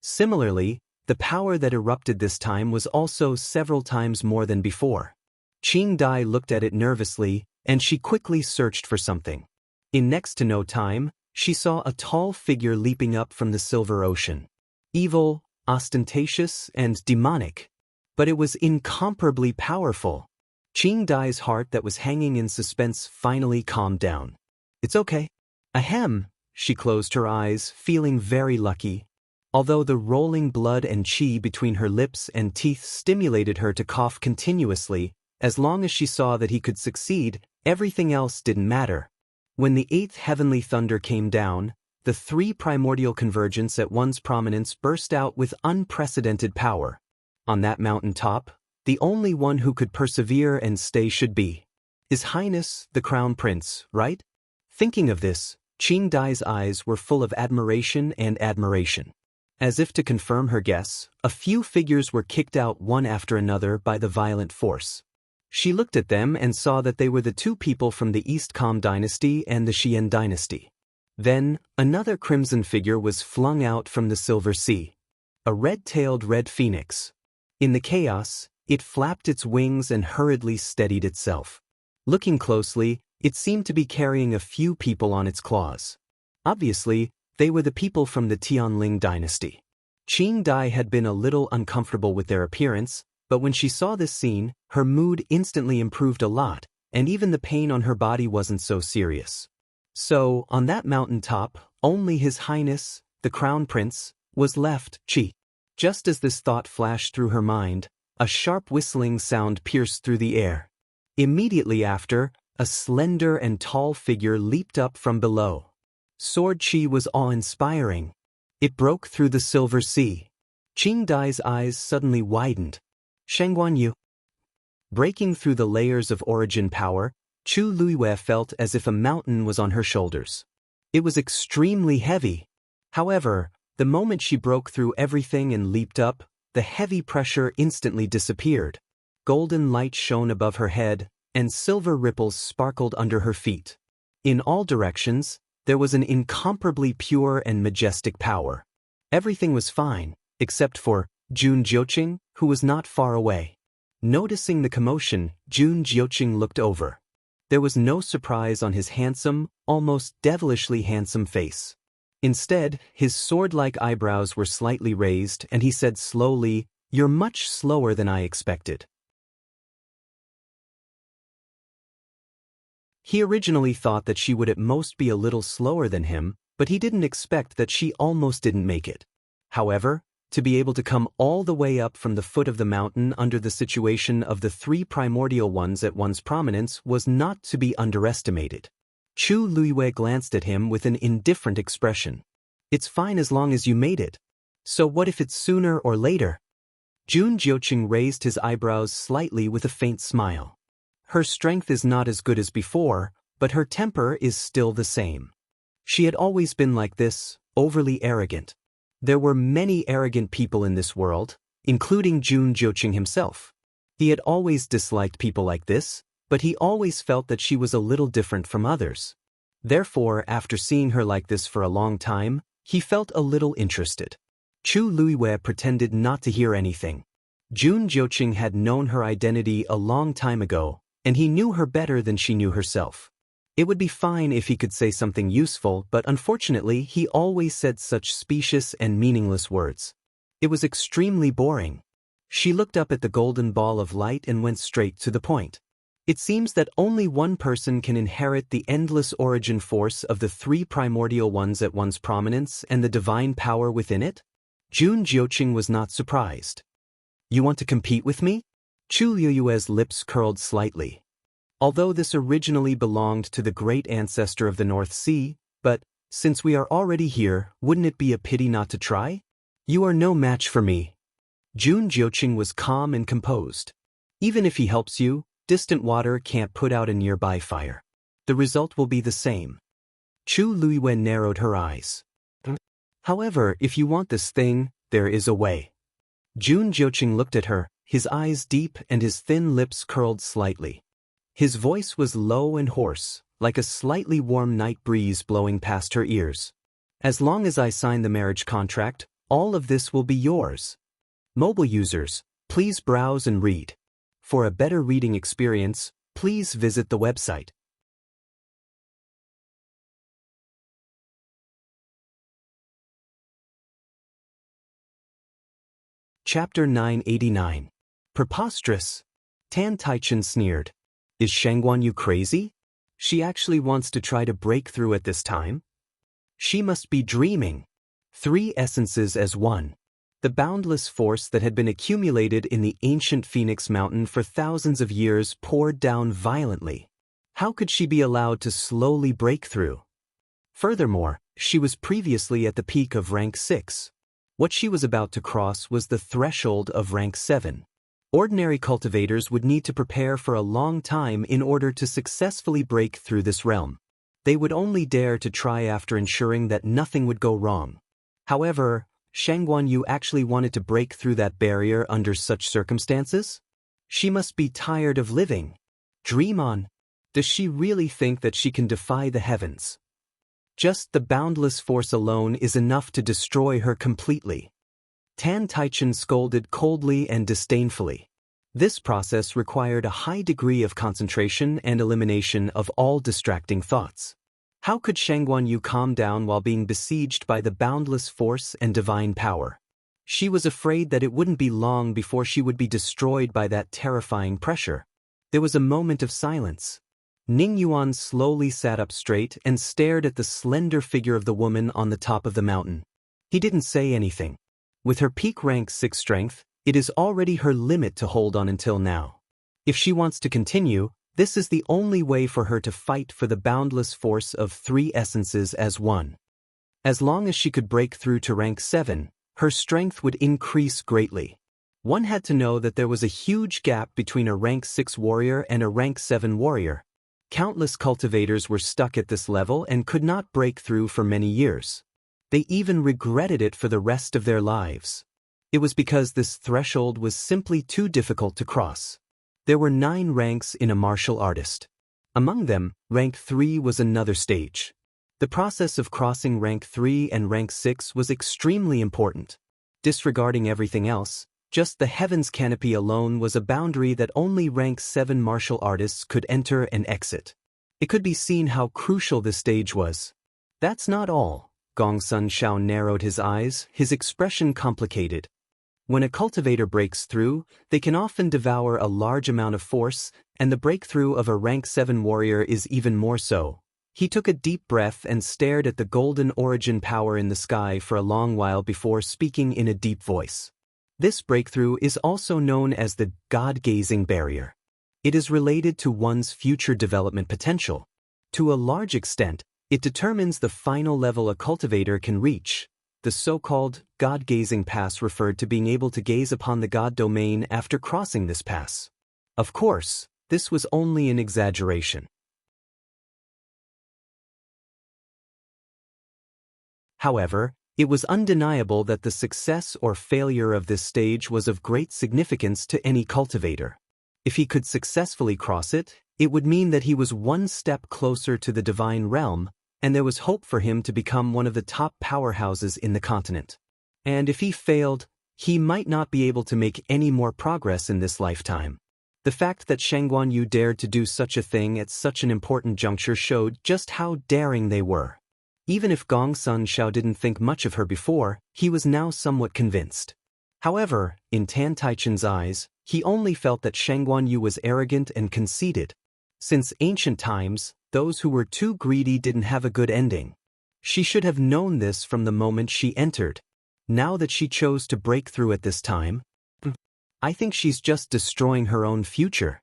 Similarly, the power that erupted this time was also several times more than before. Qing Dai looked at it nervously, and she quickly searched for something. In next to no time, she saw a tall figure leaping up from the silver ocean. Evil, ostentatious, and demonic. But it was incomparably powerful. Qing Dai's heart that was hanging in suspense finally calmed down. It's okay. Ahem, she closed her eyes, feeling very lucky. Although the rolling blood and qi between her lips and teeth stimulated her to cough continuously, as long as she saw that he could succeed, everything else didn't matter. When the eighth heavenly thunder came down, the three primordial convergence at one's prominence burst out with unprecedented power. On that mountain top, the only one who could persevere and stay should be His Highness, the Crown Prince, right? Thinking of this, Qing Dai's eyes were full of admiration and admiration. As if to confirm her guess, a few figures were kicked out one after another by the violent force. She looked at them and saw that they were the two people from the East Kam dynasty and the Xian dynasty. Then, another crimson figure was flung out from the silver sea. A red-tailed red phoenix. In the chaos, it flapped its wings and hurriedly steadied itself. Looking closely, it seemed to be carrying a few people on its claws. Obviously, they were the people from the Tianling dynasty. Qing Dai had been a little uncomfortable with their appearance, but when she saw this scene, her mood instantly improved a lot, and even the pain on her body wasn't so serious. So, on that mountain top, only His Highness, the Crown Prince, was left. Just as this thought flashed through her mind, a sharp whistling sound pierced through the air. Immediately after, a slender and tall figure leaped up from below. Sword Qi was awe-inspiring. It broke through the silver sea. Qing Dai's eyes suddenly widened. Shengguan Yu. Breaking through the layers of origin power, Chu Luiwei felt as if a mountain was on her shoulders. It was extremely heavy. However, the moment she broke through everything and leaped up, the heavy pressure instantly disappeared. Golden light shone above her head, and silver ripples sparkled under her feet. In all directions, there was an incomparably pure and majestic power. Everything was fine, except for Jun Jiuqing, who was not far away. Noticing the commotion, Jun Jiuqing looked over. There was no surprise on his handsome, almost devilishly handsome face. Instead, his sword-like eyebrows were slightly raised, and he said slowly, "You're much slower than I expected." He originally thought that she would at most be a little slower than him, but he didn't expect that she almost didn't make it. However, to be able to come all the way up from the foot of the mountain under the situation of the three primordial ones at one's prominence was not to be underestimated. Chu Luiwei glanced at him with an indifferent expression. "It's fine as long as you made it. So what if it's sooner or later?" Jun Jiuqing raised his eyebrows slightly with a faint smile. Her strength is not as good as before, but her temper is still the same. She had always been like this, overly arrogant. There were many arrogant people in this world, including Jun Jiuqing himself. He had always disliked people like this, but he always felt that she was a little different from others. Therefore, after seeing her like this for a long time, he felt a little interested. Chu Luiwei pretended not to hear anything. Jun Jiuqing had known her identity a long time ago, and he knew her better than she knew herself. It would be fine if he could say something useful, but unfortunately he always said such specious and meaningless words. It was extremely boring. She looked up at the golden ball of light and went straight to the point. It seems that only one person can inherit the endless origin force of the three primordial ones at one's prominence and the divine power within it? Jun Jiuqing was not surprised. You want to compete with me? Chu Liyue's lips curled slightly. Although this originally belonged to the great ancestor of the North Sea, but, since we are already here, wouldn't it be a pity not to try? You are no match for me. Jun Jiuqing was calm and composed. Even if he helps you, distant water can't put out a nearby fire. The result will be the same. Chu Liyue narrowed her eyes. However, if you want this thing, there is a way. Jun Jiuqing looked at her, his eyes deep and his thin lips curled slightly. His voice was low and hoarse, like a slightly warm night breeze blowing past her ears. As long as I sign the marriage contract, all of this will be yours. Mobile users, please browse and read. For a better reading experience, please visit the website. Chapter 989. Preposterous. Tan Taichen sneered. Is Shangguanyu crazy? She actually wants to try to break through at this time? She must be dreaming. Three essences as one. The boundless force that had been accumulated in the ancient Phoenix Mountain for thousands of years poured down violently. How could she be allowed to slowly break through? Furthermore, she was previously at the peak of rank 6. What she was about to cross was the threshold of rank 7. Ordinary cultivators would need to prepare for a long time in order to successfully break through this realm. They would only dare to try after ensuring that nothing would go wrong. However, Shangguanyu actually wanted to break through that barrier under such circumstances? She must be tired of living. Dream on. Does she really think that she can defy the heavens? Just the boundless force alone is enough to destroy her completely. Tan Taichen scolded coldly and disdainfully. This process required a high degree of concentration and elimination of all distracting thoughts. How could Shangguanyu calm down while being besieged by the boundless force and divine power? She was afraid that it wouldn't be long before she would be destroyed by that terrifying pressure. There was a moment of silence. Ning Yuan slowly sat up straight and stared at the slender figure of the woman on the top of the mountain. He didn't say anything. With her peak rank 6 strength, it is already her limit to hold on until now. If she wants to continue, this is the only way for her to fight for the boundless force of 3 essences as one. As long as she could break through to rank 7, her strength would increase greatly. One had to know that there was a huge gap between a rank 6 warrior and a rank 7 warrior. Countless cultivators were stuck at this level and could not break through for many years. They even regretted it for the rest of their lives. It was because this threshold was simply too difficult to cross. There were 9 ranks in a martial artist. Among them, rank 3 was another stage. The process of crossing rank 3 and rank 6 was extremely important. Disregarding everything else, just the heavens canopy alone was a boundary that only rank 7 martial artists could enter and exit. It could be seen how crucial this stage was. That's not all. Gongsun Shao narrowed his eyes, his expression complicated. When a cultivator breaks through, they can often devour a large amount of force, and the breakthrough of a rank 7 warrior is even more so. He took a deep breath and stared at the golden origin power in the sky for a long while before speaking in a deep voice. This breakthrough is also known as the God-gazing barrier. It is related to one's future development potential. To a large extent, it determines the final level a cultivator can reach. The so-called God-gazing pass referred to being able to gaze upon the God domain after crossing this pass. Of course, this was only an exaggeration. However, it was undeniable that the success or failure of this stage was of great significance to any cultivator. If he could successfully cross it, it would mean that he was one step closer to the divine realm, and there was hope for him to become one of the top powerhouses in the continent. And if he failed, he might not be able to make any more progress in this lifetime. The fact that Shangguanyu dared to do such a thing at such an important juncture showed just how daring they were. Even if Gongsun Shao didn't think much of her before, he was now somewhat convinced. However, in Tan Taichen's eyes, he only felt that Shang Guanyu was arrogant and conceited. Since ancient times, those who were too greedy didn't have a good ending. She should have known this from the moment she entered. Now that she chose to break through at this time, I think she's just destroying her own future.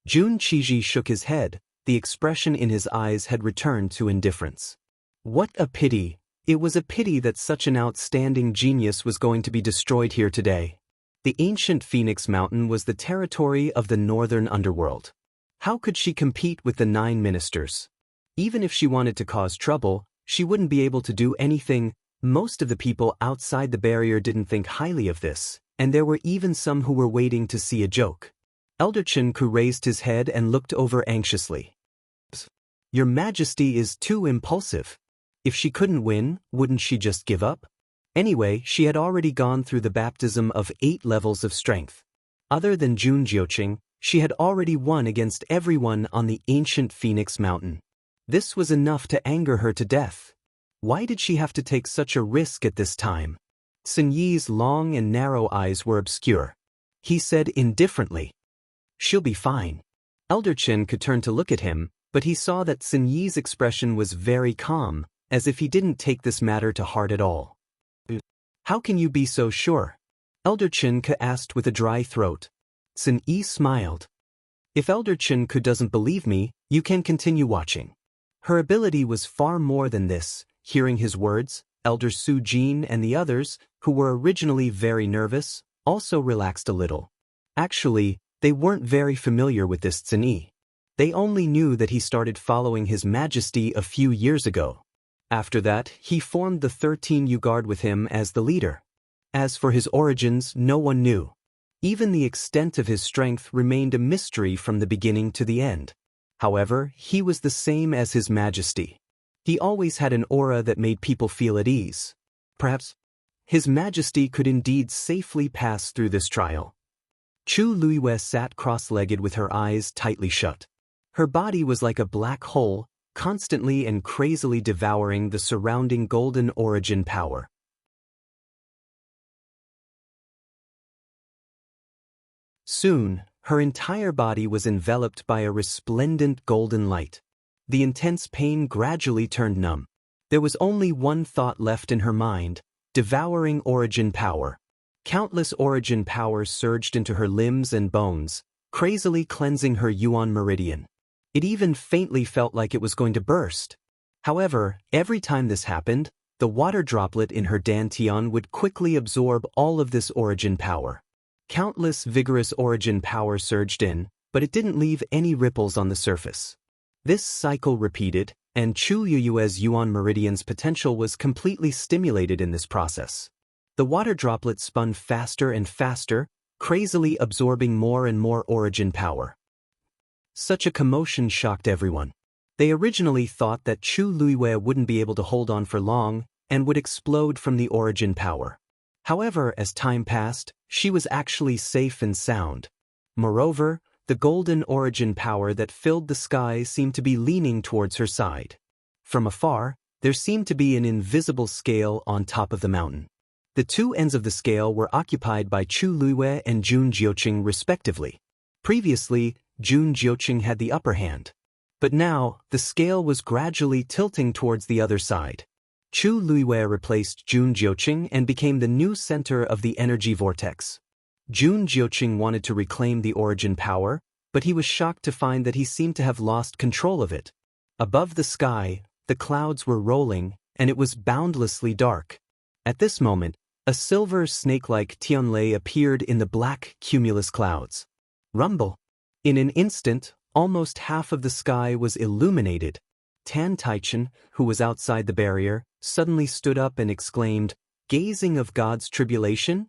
Jun Qiji shook his head. The expression in his eyes had returned to indifference. What a pity. It was a pity that such an outstanding genius was going to be destroyed here today. The ancient Phoenix Mountain was the territory of the northern underworld. How could she compete with the 9 ministers? Even if she wanted to cause trouble, she wouldn't be able to do anything. Most of the people outside the barrier didn't think highly of this, and there were even some who were waiting to see a joke. Elder Chen Ku raised his head and looked over anxiously. Your Majesty is too impulsive. If she couldn't win, wouldn't she just give up? Anyway, she had already gone through the baptism of 8 levels of strength. Other than Jun Jiuqing, she had already won against everyone on the ancient Phoenix Mountain. This was enough to anger her to death. Why did she have to take such a risk at this time? Sun Yi's long and narrow eyes were obscure. He said indifferently, "She'll be fine." Elder Chen could turn to look at him, but he saw that Sun Yi's expression was very calm, as if he didn't take this matter to heart at all. How can you be so sure? Elder Chen Ke asked with a dry throat. Sun Yi smiled. If Elder Chen Ke doesn't believe me, you can continue watching. Her ability was far more than this. Hearing his words, Elder Su Jin and the others, who were originally very nervous, also relaxed a little. Actually, they weren't very familiar with this Sun Yi. They only knew that he started following His Majesty a few years ago. After that, he formed the 13 Guard with him as the leader. As for his origins, no one knew. Even the extent of his strength remained a mystery from the beginning to the end. However, he was the same as His Majesty. He always had an aura that made people feel at ease. Perhaps His Majesty could indeed safely pass through this trial. Chu Luiwei sat cross-legged with her eyes tightly shut. Her body was like a black hole, constantly and crazily devouring the surrounding golden origin power. Soon, her entire body was enveloped by a resplendent golden light. The intense pain gradually turned numb. There was only one thought left in her mind: devouring origin power. Countless origin power surged into her limbs and bones, crazily cleansing her Yuan meridian. It even faintly felt like it was going to burst. However, every time this happened, the water droplet in her dantian would quickly absorb all of this origin power. Countless vigorous origin power surged in, but it didn't leave any ripples on the surface. This cycle repeated, and Chu Yuyue's Yuan meridian's potential was completely stimulated in this process. The water droplet spun faster and faster, crazily absorbing more and more origin power. Such a commotion shocked everyone. They originally thought that Chu Luiwei wouldn't be able to hold on for long and would explode from the origin power. However, as time passed, she was actually safe and sound. Moreover, the golden origin power that filled the sky seemed to be leaning towards her side. From afar, there seemed to be an invisible scale on top of the mountain. The two ends of the scale were occupied by Chu Luiwei and Jun Jiuqing respectively. Previously, Jun Jiuqing had the upper hand. But now, the scale was gradually tilting towards the other side. Chu Luiwei replaced Jun Jiuqing and became the new center of the energy vortex. Jun Jiuqing wanted to reclaim the origin power, but he was shocked to find that he seemed to have lost control of it. Above the sky, the clouds were rolling, and it was boundlessly dark. At this moment, a silver snake-like Tianlei appeared in the black cumulus clouds. Rumble! In an instant, almost half of the sky was illuminated. Tan Taichen, who was outside the barrier, suddenly stood up and exclaimed, "Gazing of God's tribulation?"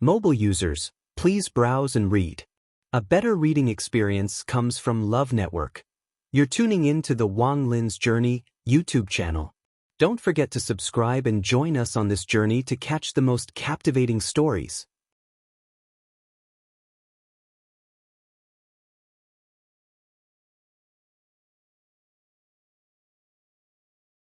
Mobile users, please browse and read. A better reading experience comes from Love Network. You're tuning in to the Wang Lin's Journey YouTube channel. Don't forget to subscribe and join us on this journey to catch the most captivating stories.